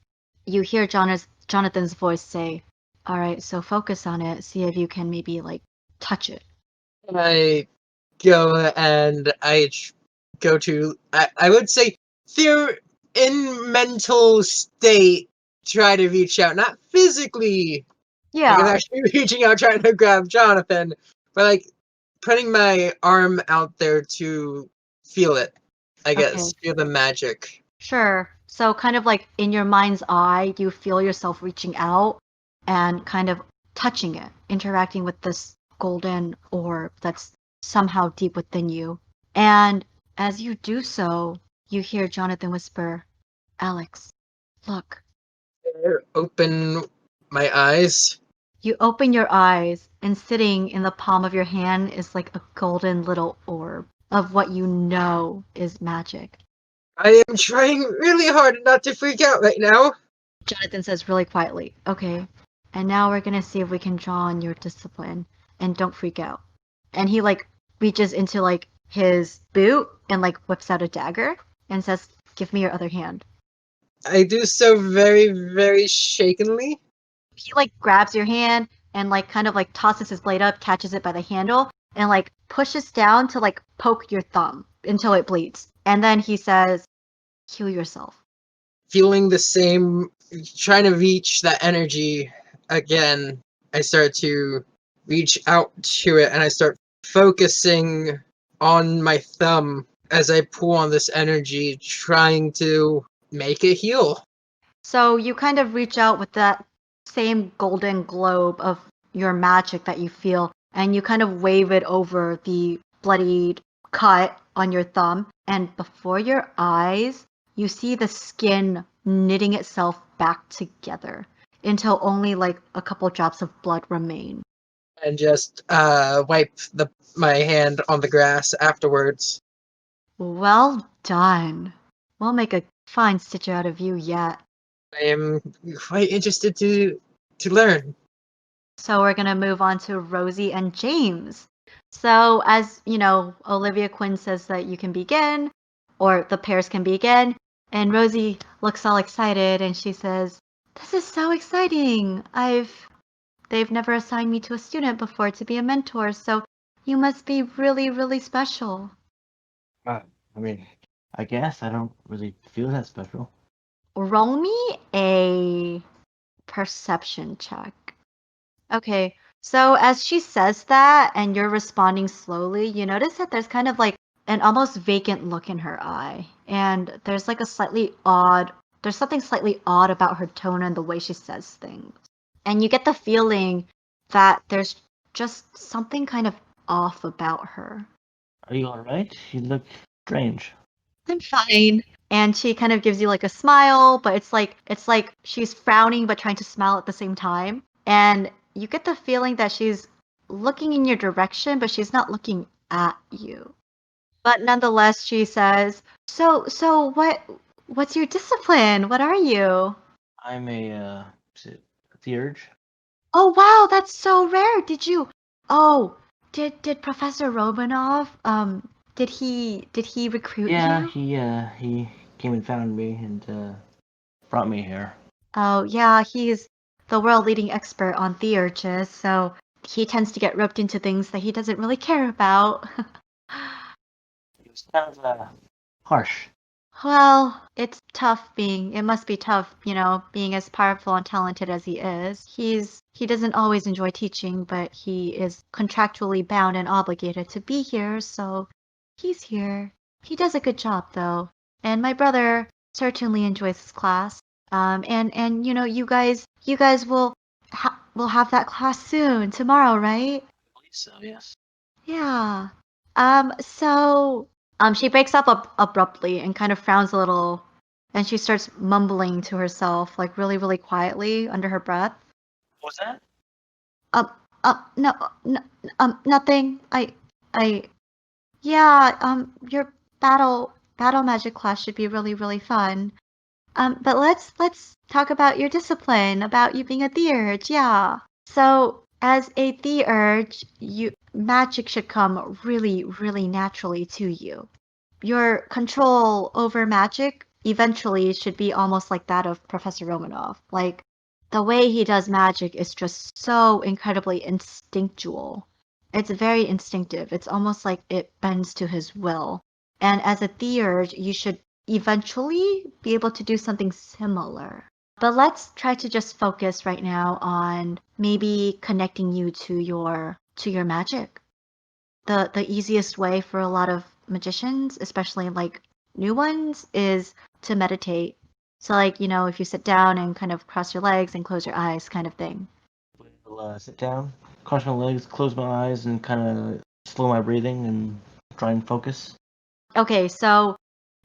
you hear Jonathan's voice say, "All right, so focus on it. See if you can maybe like touch it."
I go and go to, I would say, they're in mental state, try to reach out, not physically, like I'm
Yeah.
actually reaching out trying to grab Jonathan, but like putting my arm out there to feel it, I guess,
Okay.
feel the magic.
Sure. So kind of like in your mind's eye, you feel yourself reaching out and kind of touching it, interacting with this golden orb that's somehow deep within you. And as you do so, you hear Jonathan whisper, "Alex, look."
I open my eyes.
You open your eyes, and sitting in the palm of your hand is like a golden little orb of what you know is magic.
I am trying really hard not to freak out right now.
Jonathan says really quietly, "Okay, and now we're gonna see if we can draw on your discipline, and don't freak out." And he like reaches into like his boot and like whips out a dagger and says, "Give me your other hand."
I do so very, very shakenly.
He like grabs your hand and like kind of like tosses his blade up, catches it by the handle, and like pushes down to like poke your thumb until it bleeds. And then he says, "Heal yourself."
Feeling the same, trying to reach that energy again. I start to reach out to it and I start focusing on my thumb as I pull on this energy, trying to make it heal.
So you kind of reach out with that same golden globe of your magic that you feel, and you kind of wave it over the bloodied cut on your thumb, and before your eyes, you see the skin knitting itself back together until only like a couple drops of blood remain.
And just wipe my hand on the grass afterwards.
Well done. We'll make a fine stitcher out of you yet.
I am quite interested to learn.
So we're going to move on to Rosie and James. So as you know, Olivia Quinn says that you can begin, or the pairs can begin, and Rosie looks all excited and she says, "This is so exciting. They've never assigned me to a student before to be a mentor, so you must be really, really special."
I mean, I guess I don't really feel that special.
Roll me a perception check. Okay, so as she says that and you're responding slowly, you notice that there's kind of like an almost vacant look in her eye. And there's like there's something slightly odd about her tone and the way she says things. And you get the feeling that there's just something kind of off about her.
Are you alright? You look strange.
"I'm fine." And she kind of gives you like a smile, but it's like she's frowning but trying to smile at the same time. And you get the feeling that she's looking in your direction, but she's not looking at you. But nonetheless, she says, "So what's your discipline? What are you?"
I'm is it theurge?
"Oh wow, that's so rare. Oh, did Professor Romanov did he recruit
Yeah,
you?"
he came and found me and brought me here.
"Oh, yeah, he's the world leading expert on theurges, so he tends to get roped into things that he doesn't really care about."
It was kind of harsh.
Well, it must be tough, being as powerful and talented as he is. He doesn't always enjoy teaching, but he is contractually bound and obligated to be here, so he's here. He does a good job, though. And my brother certainly enjoys his class. And you guys will have that class soon, tomorrow, right?
I believe so, yes.
Yeah. So she breaks up abruptly and kind of frowns a little, and she starts mumbling to herself, like really, really quietly under her breath.
What was that?
No, no, nothing. I, yeah, your battle magic class should be really, really fun. But let's talk about your discipline, about you being a theurge, yeah. So as a theurge, magic should come really, really naturally to you. Your control over magic eventually should be almost like that of Professor Romanov. Like the way he does magic is just so incredibly instinctual. It's very instinctive. It's almost like it bends to his will. And as a theurge, you should eventually be able to do something similar. But let's try to just focus right now on maybe connecting you to your magic. The easiest way for a lot of magicians, especially like new ones, is to meditate. So like, if you sit down and kind of cross your legs and close your eyes kind of thing.
We'll sit down, cross my legs, close my eyes, and kind of slow my breathing and try and focus.
Okay, so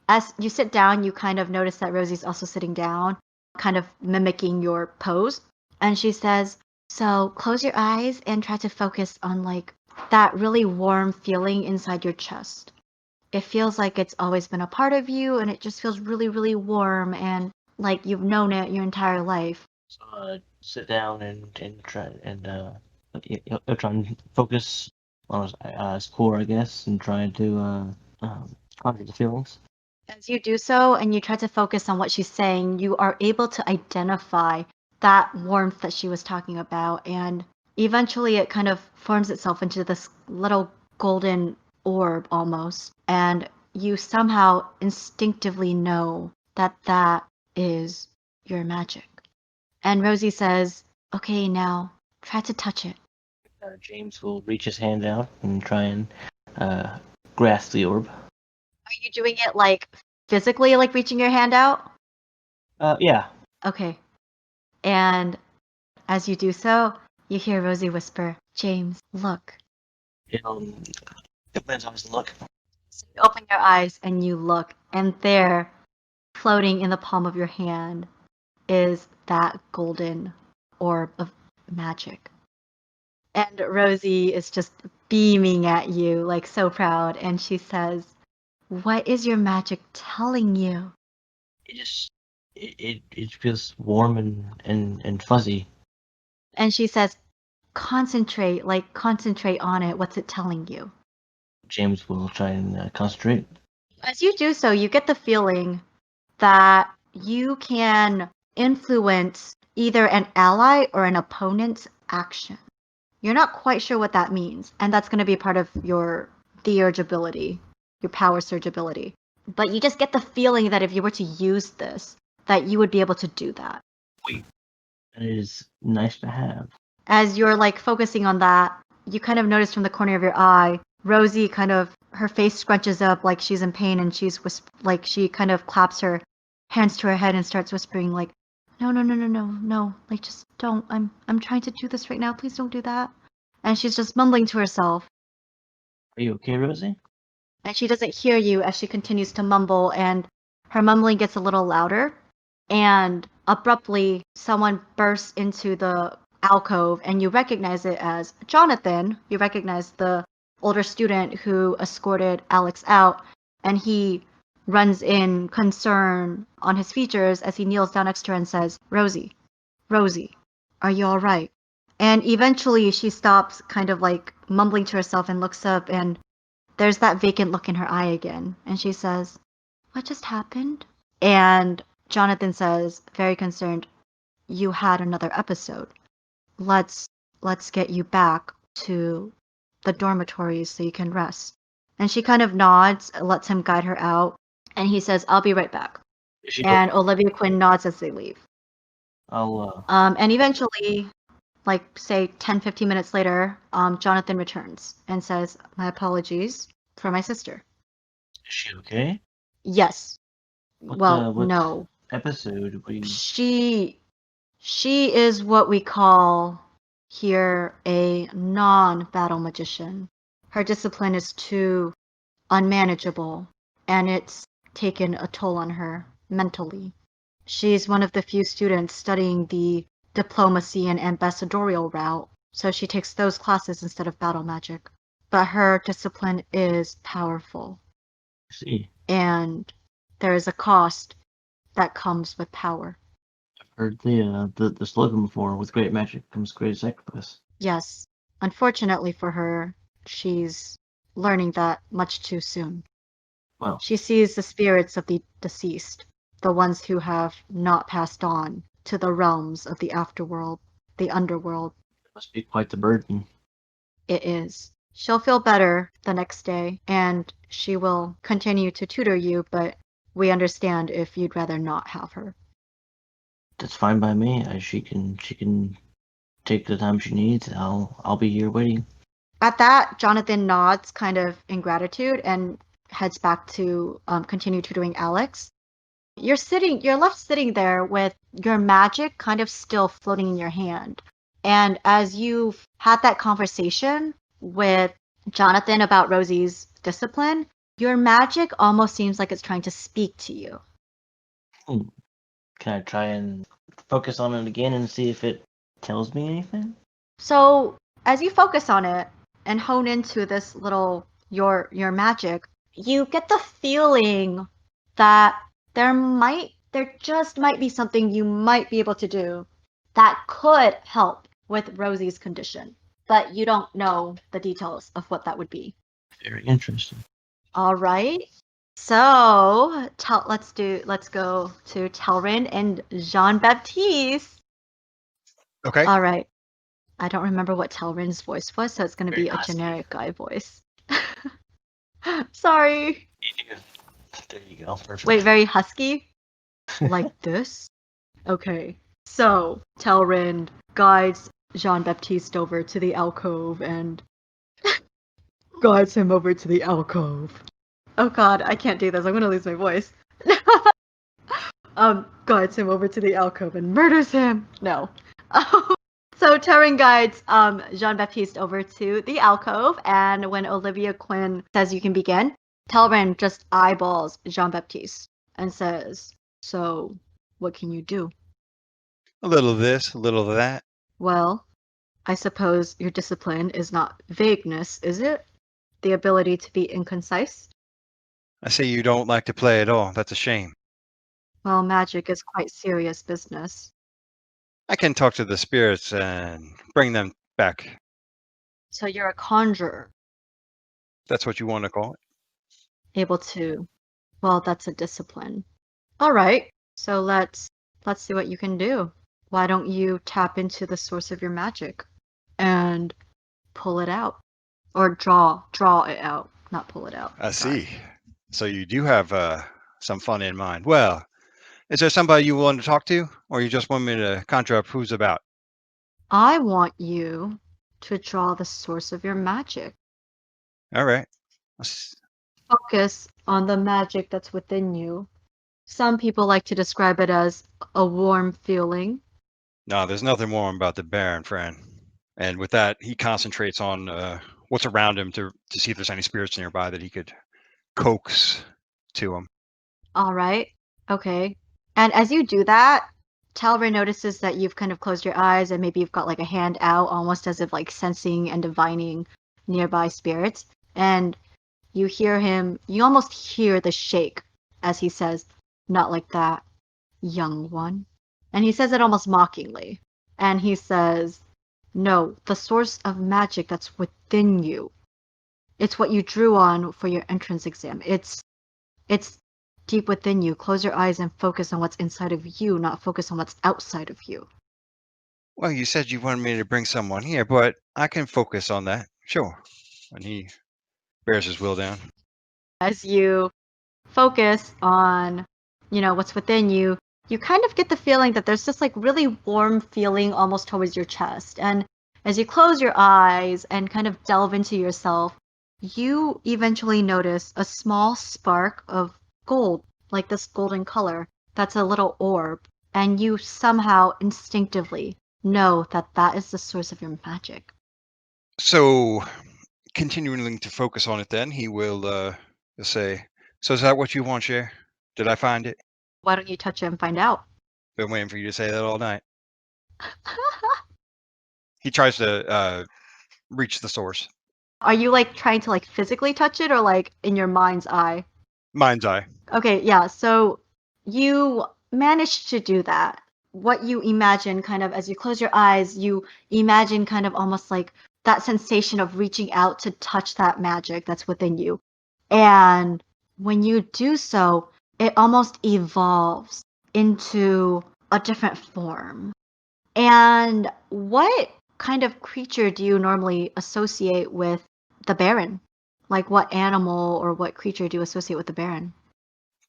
as you sit down, you kind of notice that Rosie's also sitting down, kind of mimicking your pose. And she says, so close your eyes and try to focus on like that really warm feeling inside your chest. It feels like it's always been a part of you and it just feels really, really warm and like you've known it your entire life.
So sit down and try and he'll try and focus on his core, I guess, and try to conjure the feelings.
As you do so and you try to focus on what she's saying, you are able to identify that warmth that she was talking about. And eventually it kind of forms itself into this little golden orb almost. And you somehow instinctively know that that is your magic. And Rosie says, okay, now try to touch it.
James will reach his hand out and try and grasp the orb.
Are you doing it like physically, like reaching your hand out?
Yeah.
Okay. And as you do so, you hear Rosie whisper, James, look.
He'll open his eyes and look.
So you open your eyes and you look, and there, floating in the palm of your hand, is that golden orb of magic. And Rosie is just beaming at you, like so proud, and she says, what is your magic telling you?
It feels warm and fuzzy.
And she says, concentrate on it. What's it telling you?
James will try and concentrate.
As you do so, you get the feeling that you can influence either an ally or an opponent's action. You're not quite sure what that means, and that's going to be part of your theurge ability, your power surge ability. But you just get the feeling that if you were to use this, that you would be able to do that.
And it is nice to have.
As you're like focusing on that, you kind of notice from the corner of your eye, Rosie kind of, her face scrunches up like she's in pain, and she's like she kind of claps her hands to her head and starts whispering like, no, like just don't. I'm trying to do this right now. Please don't do that. And she's just mumbling to herself.
Are you okay, Rosie?
And she doesn't hear you as she continues to mumble, and her mumbling gets a little louder. And abruptly, someone bursts into the alcove, and you recognize it as Jonathan. You recognize the older student who escorted Alex out, and he runs in, concern on his features, as he kneels down next to her and says, Rosie, are you all right? And eventually she stops, kind of like mumbling to herself, and looks up, and there's that vacant look in her eye again. And she says, what just happened? And Jonathan says, very concerned, you had another episode. Let's get you back to the dormitories so you can rest. And she kind of nods, lets him guide her out, and he says, I'll be right back. And Olivia Quinn nods as they leave. And eventually, like say 10-15 minutes later, Jonathan returns and says, my apologies for my sister.
Is she okay?
Yes.
What
no.
Episode?
She is what we call here a non-battle magician. Her discipline is too unmanageable, and it's taken a toll on her mentally. She's one of the few students studying the diplomacy and ambassadorial route, so she takes those classes instead of battle magic. But her discipline is powerful.
I see.
And there is a cost that comes with power.
I've heard the slogan before. With great magic comes great sacrifice.
Yes, unfortunately for her, she's learning that much too soon.
Well,
She sees the spirits of the deceased, the ones who have not passed on to the realms of the afterworld, the underworld.
it must be quite the burden.
It is. She'll feel better the next day, and she will continue to tutor you, but we understand if you'd rather not have her.
That's fine by me. She can take the time she needs. I'll be here waiting.
At that, Jonathan nods kind of in gratitude and heads back to continue tutoring Alex. You're left sitting there with your magic kind of still floating in your hand. And as you've had that conversation with Jonathan about Rosie's discipline, your magic almost seems like it's trying to speak to you.
Can I try and focus on it again and see if it tells me anything?
So as you focus on it and hone into this little your magic, you get the feeling that there just might be something you might be able to do that could help with Rosie's condition, but you don't know the details of what that would be.
Very interesting.
All right. So let's go to Telrin and Jean-Baptiste.
Okay.
All right. I don't remember what Telrin's voice was, so it's going to be
Very
a
husky.
generic guy voice. Sorry.
There you go. Perfect.
Wait, very husky? Like this? Okay. So, Telrin guides Jean-Baptiste over to the alcove and guides him over to the alcove. Oh god, I can't do this. I'm gonna lose my voice. Guides him over to the alcove and murders him. No. So Telrin guides Jean-Baptiste over to the alcove, and when Olivia Quinn says you can begin, Telrin just eyeballs Jean-Baptiste and says, "So, what can you do?"
A little of this, a little of that.
Well, I suppose your discipline is not vagueness, is it? The ability to be inconcise?
I say you don't like to play at all. That's a shame.
Well, magic is quite serious business.
I can talk to the spirits and bring them back.
So you're a conjurer,
That's what you want to call it.
able to, well, that's a discipline. All right, so let's see what you can do. Why don't you tap into the source of your magic and pull it out, or draw it out, not pull it out.
I
Sorry.
see. So you do have some fun in mind. Well, is there somebody you want to talk to, or you just want me to conjure up who's about?
I want you to draw the source of your magic.
All right.
Focus on the magic that's within you. Some people like to describe it as a warm feeling.
No, there's nothing warm about the Baron, friend. And with that, he concentrates on what's around him to see if there's any spirits nearby that he could coax to him.
All right. Okay. And as you do that, Talbert notices that you've kind of closed your eyes and maybe you've got like a hand out, almost as if like sensing and divining nearby spirits. And you almost hear the shake as he says, "Not like that, young one." And he says it almost mockingly. And he says, "No, the source of magic that's within you. It's what you drew on for your entrance exam. It's deep within you. Close your eyes and focus on what's inside of you, not focus on what's outside of you."
Well, you said you wanted me to bring someone here, but I can focus on that. Sure. And he bears his will down.
As you focus on, what's within you, you kind of get the feeling that there's this like really warm feeling almost towards your chest. And as you close your eyes and kind of delve into yourself, you eventually notice a small spark of gold, like this golden color, that's a little orb. And you somehow instinctively know that that is the source of your magic.
So, continuing to focus on it, then he will say, "So is that what you want, Cher? Did I find it?
Why don't you touch it and find out?
Been waiting for you to say that all night." He tries to reach the source.
Are you like trying to like physically touch it or like in your mind's eye?
Mind's eye.
Okay, yeah. So you manage to do that, what you imagine kind of as you close your eyes, you imagine kind of almost like that sensation of reaching out to touch that magic that's within you. And when you do so, it almost evolves into a different form. And what kind of creature do you normally associate with the Baron? Like what animal or what creature do you associate with the Baron?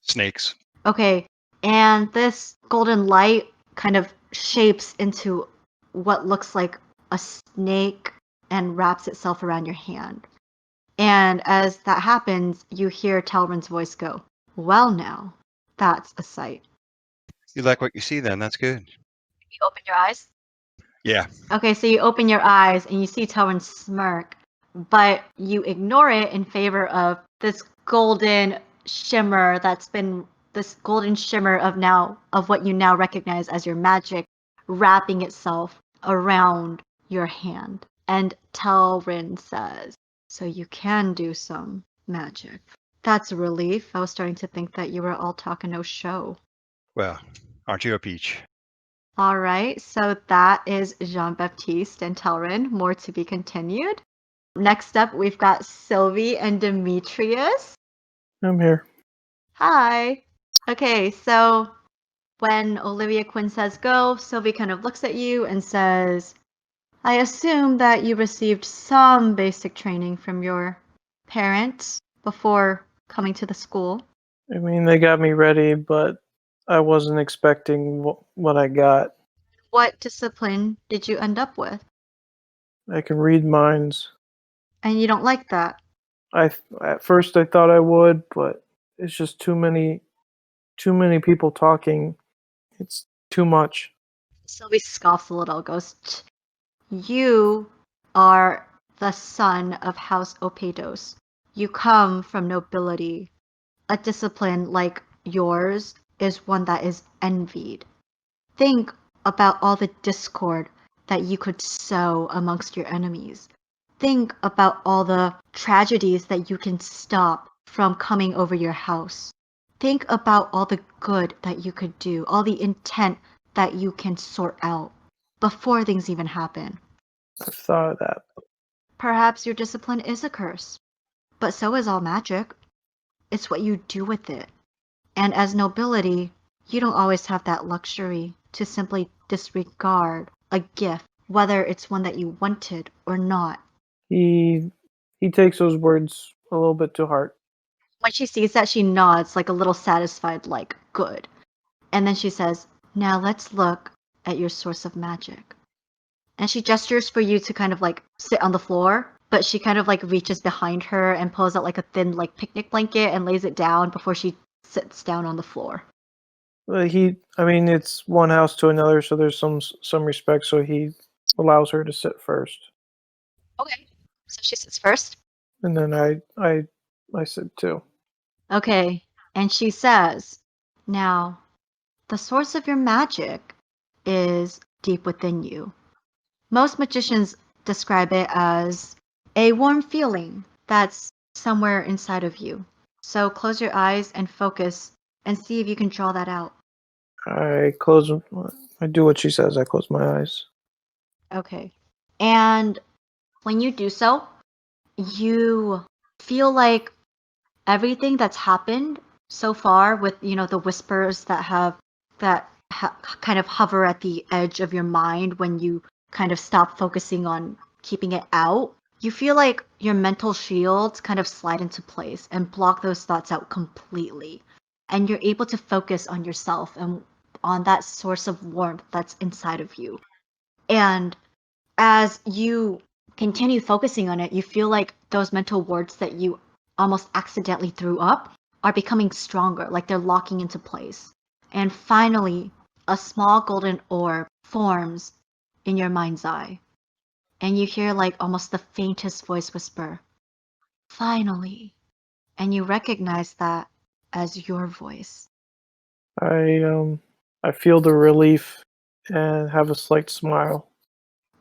Snakes.
Okay, and this golden light kind of shapes into what looks like a snake and wraps itself around your hand. And as that happens, you hear Talrin's voice go, "Well now, that's a sight."
You like what you see then, that's good.
You open your eyes?
Yeah.
Okay, so you open your eyes and you see Talrin smirk, but you ignore it in favor of this golden shimmer of what you now recognize as your magic wrapping itself around your hand. And Talrin says, "So you can do some magic." That's a relief. I was starting to think that you were all talk and no show.
Well, aren't you a peach?
All right, so that is Jean-Baptiste and Talrin. More to be continued. Next up, we've got Sylvie and Demetrius.
I'm here.
Hi. Okay, so when Olivia Quinn says go, Sylvie kind of looks at you and says, "I assume that you received some basic training from your parents before coming to the school."
I mean, they got me ready, but I wasn't expecting what I got.
What discipline did you end up with?
I can read minds.
And you don't like that?
At first I thought I would, but it's just too many people talking. It's too much.
Sylvie scoffs a little, goes, "You are the son of House Opedos. You come from nobility. A discipline like yours is one that is envied. Think about all the discord that you could sow amongst your enemies. Think about all the tragedies that you can stop from coming over your house. Think about all the good that you could do, all the intent that you can sort out before things even happen.
I've thought of that.
Perhaps your discipline is a curse, but so is all magic. It's what you do with it. And as nobility, you don't always have that luxury to simply disregard a gift, whether it's one that you wanted or not."
He takes those words a little bit to heart.
When she sees that, she nods, like a little satisfied, like, "Good." And then she says, "Now let's look at your source of magic." And she gestures for you to kind of like sit on the floor, but she kind of like reaches behind her and pulls out like a thin like picnic blanket and lays it down before she sits down on the floor.
It's one house to another, so there's some respect, so he allows her to sit first.
Okay. So she sits first.
And then I sit too.
Okay. And she says, "Now, the source of your magic is deep within you. Most magicians describe it as a warm feeling that's somewhere inside of you. So close your eyes and focus and see if you can draw that out."
I do what she says. I close my eyes.
Okay. And when you do so, you feel like everything that's happened so far with, the whispers that kind of hover at the edge of your mind when you kind of stop focusing on keeping it out, you feel like your mental shields kind of slide into place and block those thoughts out completely. And you're able to focus on yourself and on that source of warmth that's inside of you. And as you continue focusing on it, you feel like those mental words that you almost accidentally threw up are becoming stronger, like they're locking into place. And finally, a small golden orb forms in your mind's eye. And you hear like almost the faintest voice whisper, "Finally." And you recognize that as your voice.
I feel the relief and have a slight smile.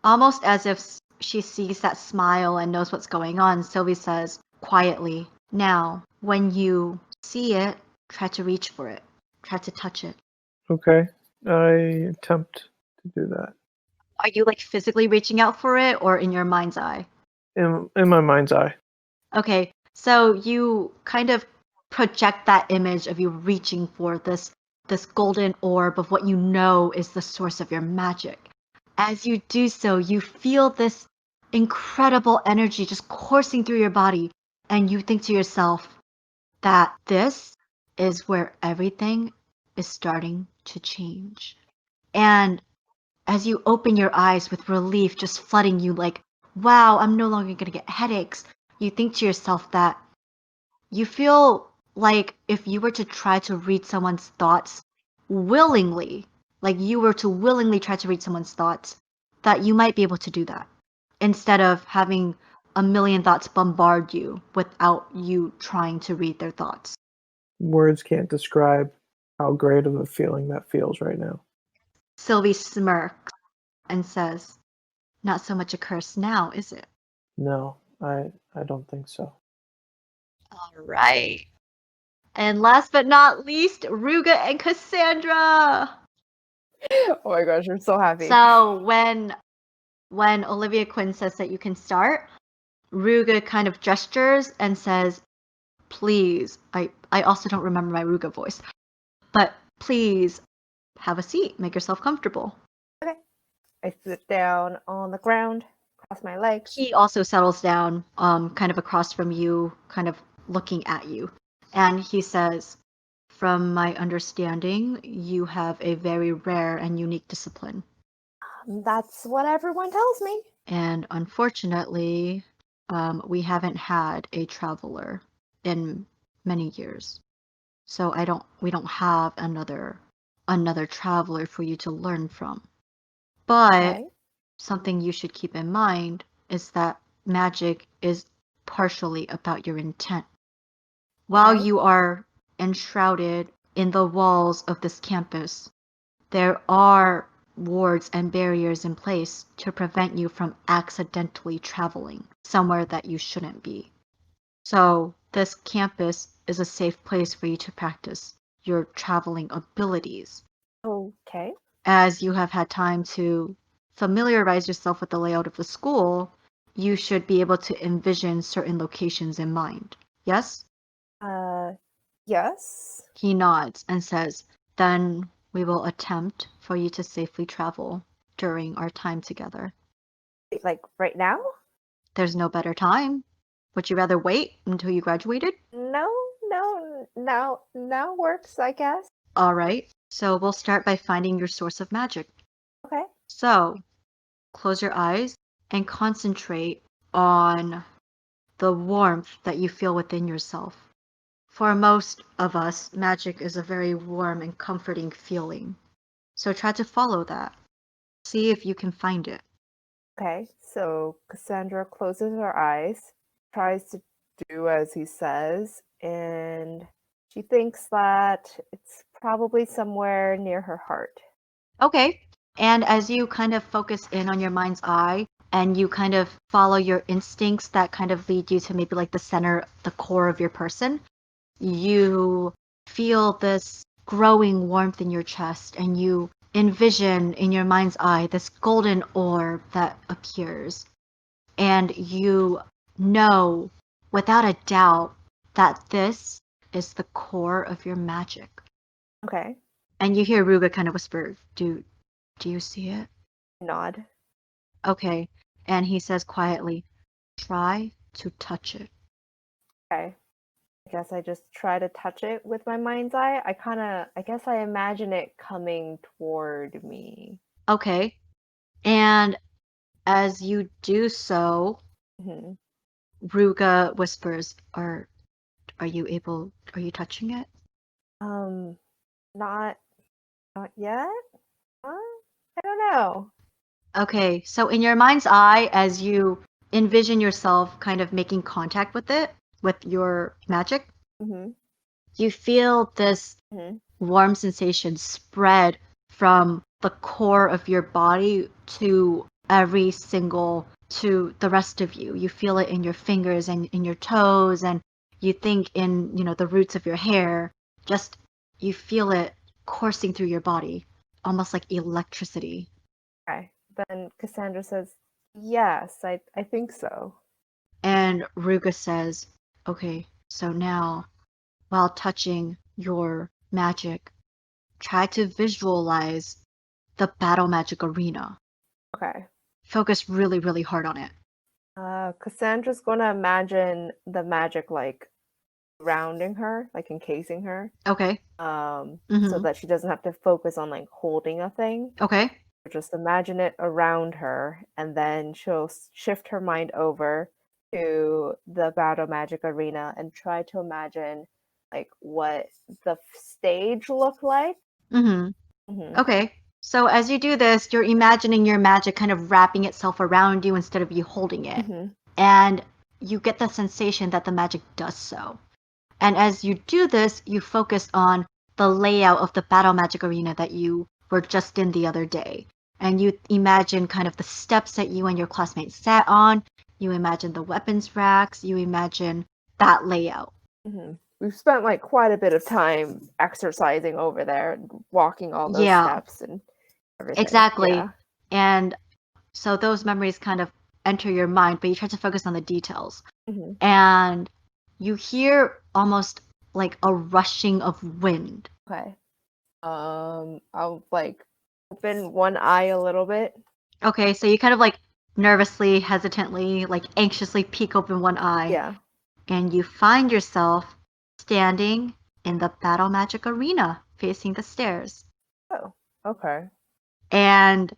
Almost as if she sees that smile and knows what's going on, Sylvie says quietly, "Now, when you see it, try to reach for it. Try to touch it."
Okay. I attempt to do that.
Are you like physically reaching out for it or in your mind's eye?
In my mind's eye.
Okay, so you kind of project that image of you reaching for this golden orb of what you know is the source of your magic. As you do so, you feel this incredible energy just coursing through your body, and you think to yourself that this is where everything is starting to change. And as you open your eyes with relief just flooding you, like, wow, I'm no longer going to get headaches, you think to yourself that you feel like if you were to try to read someone's thoughts willingly, like you were to willingly try to read someone's thoughts, that you might be able to do that instead of having a million thoughts bombard you without you trying to read their thoughts.
Words can't describe how great of a feeling that feels right now.
Sylvie smirks and says, not so much a curse now, is it?
No, I don't think so.
All right. And last but not least, Ruga and Cassandra.
Oh my gosh, I'm so happy.
So when Olivia Quinn says that you can start, Ruga kind of gestures and says, please, I also don't remember my Ruga voice, but please have a seat, make yourself comfortable.
Okay. I sit down on the ground, cross my legs.
He also settles down, kind of across from you, kind of looking at you. And he says, from my understanding, you have a very rare and unique discipline.
That's what everyone tells me.
And unfortunately, we haven't had a traveler in many years. So we don't have another traveler for you to learn from. But
Okay.
something you should keep in mind is that magic is partially about your intent. While
Okay.
you are enshrouded in the walls of this campus, there are wards and barriers in place to prevent you from accidentally traveling somewhere that you shouldn't be. So this campus is a safe place for you to practice your traveling abilities.
Okay.
As you have had time to familiarize yourself with the layout of the school, you should be able to envision certain locations in mind. Yes?
Yes.
He nods and says, then we will attempt for you to safely travel during our time together.
Like right now?
There's no better time. Would you rather wait until you graduated?
No, now works, I guess.
All right. So we'll start by finding your source of magic.
Okay.
So close your eyes and concentrate on the warmth that you feel within yourself. For most of us, magic is a very warm and comforting feeling. So try to follow that. See if you can find it.
Okay. So Cassandra closes her eyes, tries to do as he says, and she thinks that it's probably somewhere near her heart.
Okay. And as you kind of focus in on your mind's eye and you kind of follow your instincts that kind of lead you to maybe like the center, the core of your person, you feel this growing warmth in your chest and you envision in your mind's eye this golden orb that appears. And you know without a doubt that this is the core of your magic.
Okay.
And you hear Ruga kind of whisper, do you see it?
Nod.
Okay. And he says quietly, try to touch it.
Okay. I guess I just try to touch it with my mind's eye. I guess I imagine it coming toward me.
Okay. And as you do so,
Mm-hmm.
Ruga whispers, are you touching it?
Not yet? Huh? I don't know.
Okay, so in your mind's eye, as you envision yourself kind of making contact with it, with your magic,
Mm-hmm.
you feel this
Mm-hmm.
warm sensation spread from the core of your body to to the rest of you. You feel it in your fingers and in your toes, and you think in, the roots of your hair. Just, you feel it coursing through your body, almost like electricity.
Okay. Then Cassandra says, yes, I think so.
And Ruga says, okay, so now, while touching your magic, try to visualize the battle magic arena.
Okay.
Focus really, really hard on it.
Cassandra's going to imagine the magic like surrounding her, like encasing her.
Okay.
So that she doesn't have to focus on like holding a thing.
Okay.
Just imagine it around her, and then she'll shift her mind over to the battle magic arena and try to imagine like what the stage looked like.
Okay. So as you do this, you're imagining your magic kind of wrapping itself around you instead of you holding it. And you get the sensation that the magic does so. And as you do this, you focus on the layout of the battle magic arena that you were just in the other day. And you imagine kind of the steps that you and your classmates sat on. You imagine the weapons racks. You imagine that layout.
We've spent like quite a bit of time exercising over there, walking all those steps and everything.
Exactly.
Yeah.
And so those memories kind of enter your mind, but you try to focus on the details. And you hear almost like a rushing of wind.
Okay. I'll like open one eye a little bit.
Okay, so you kind of like nervously, hesitantly, like anxiously peek open one eye.
Yeah.
And you find yourself standing in the battle magic arena facing the stairs.
Oh, okay.
And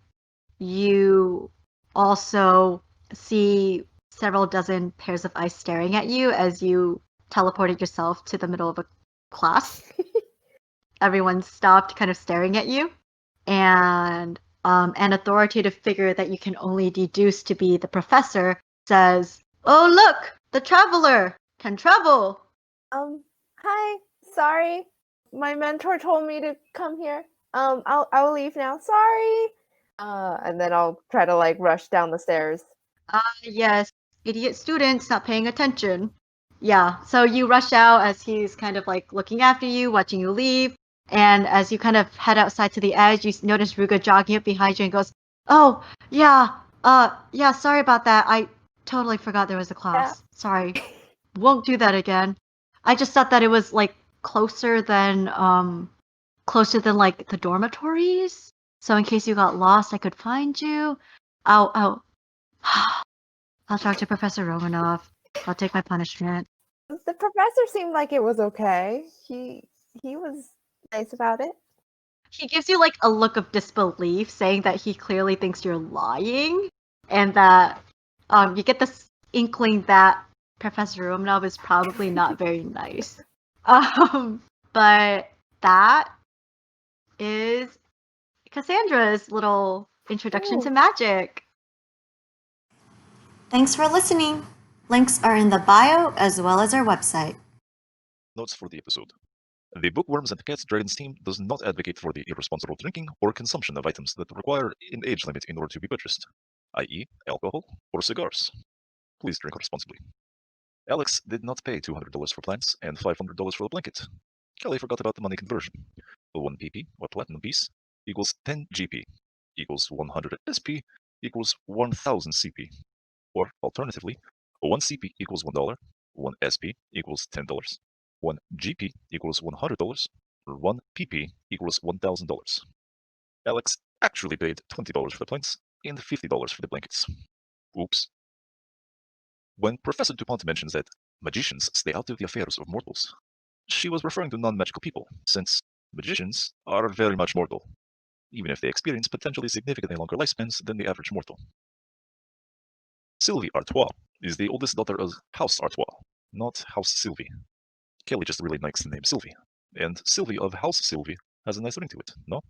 you also see several dozen pairs of eyes staring at you as you teleported yourself to the middle of a class. Everyone stopped kind of staring at you. And an authoritative figure that you can only deduce to be the professor says, "Oh, look, the traveler can travel."
Hi, sorry. My mentor told me to come here. I'll leave now. Sorry. And then I'll try to like rush down the stairs.
Yes, idiot students not paying attention. Yeah, so you rush out as he's kind of like looking after you, watching you leave. And as you kind of head outside to the edge, you notice Ruga jogging up behind you and goes, "Oh, yeah, sorry about that. I totally forgot there was a class. Sorry. Won't do that again. I just thought that it was like closer than like the dormitories. So in case you got lost, I could find you. I'll talk to Professor Romanov. I'll take my punishment."
The professor seemed like it was okay. He was nice about it.
He gives you like a look of disbelief, saying that he clearly thinks you're lying, and that you get this inkling that Professor Romanov is probably not very nice. But that is Cassandra's little introduction to magic. Thanks for listening. Links are in the bio as well as our website.
Notes for the episode. The Bookwyrms and Catdragons team does not advocate for the irresponsible drinking or consumption of items that require an age limit in order to be purchased, i.e., alcohol or cigars. Please drink responsibly. Alex did not pay $200 for plants and $500 for the blanket. Kelly forgot about the money conversion. 1 PP, or platinum piece, equals 10 GP, equals 100 SP, equals 1000 CP. Or, alternatively, 1 CP equals $1, 1 SP equals $10, 1 GP equals $100, or 1 PP equals $1,000. Alex actually paid $20 for the plants and $50 for the blankets. Oops. When Professor DuPont mentions that magicians stay out of the affairs of mortals, she was referring to non-magical people, since magicians are very much mortal, even if they experience potentially significantly longer lifespans than the average mortal. Sylvie Artois is the oldest daughter of House Artois, not House Sylvie. Kelly just really likes the name Sylvie, and Sylvie of House Sylvie has a nice ring to it, no?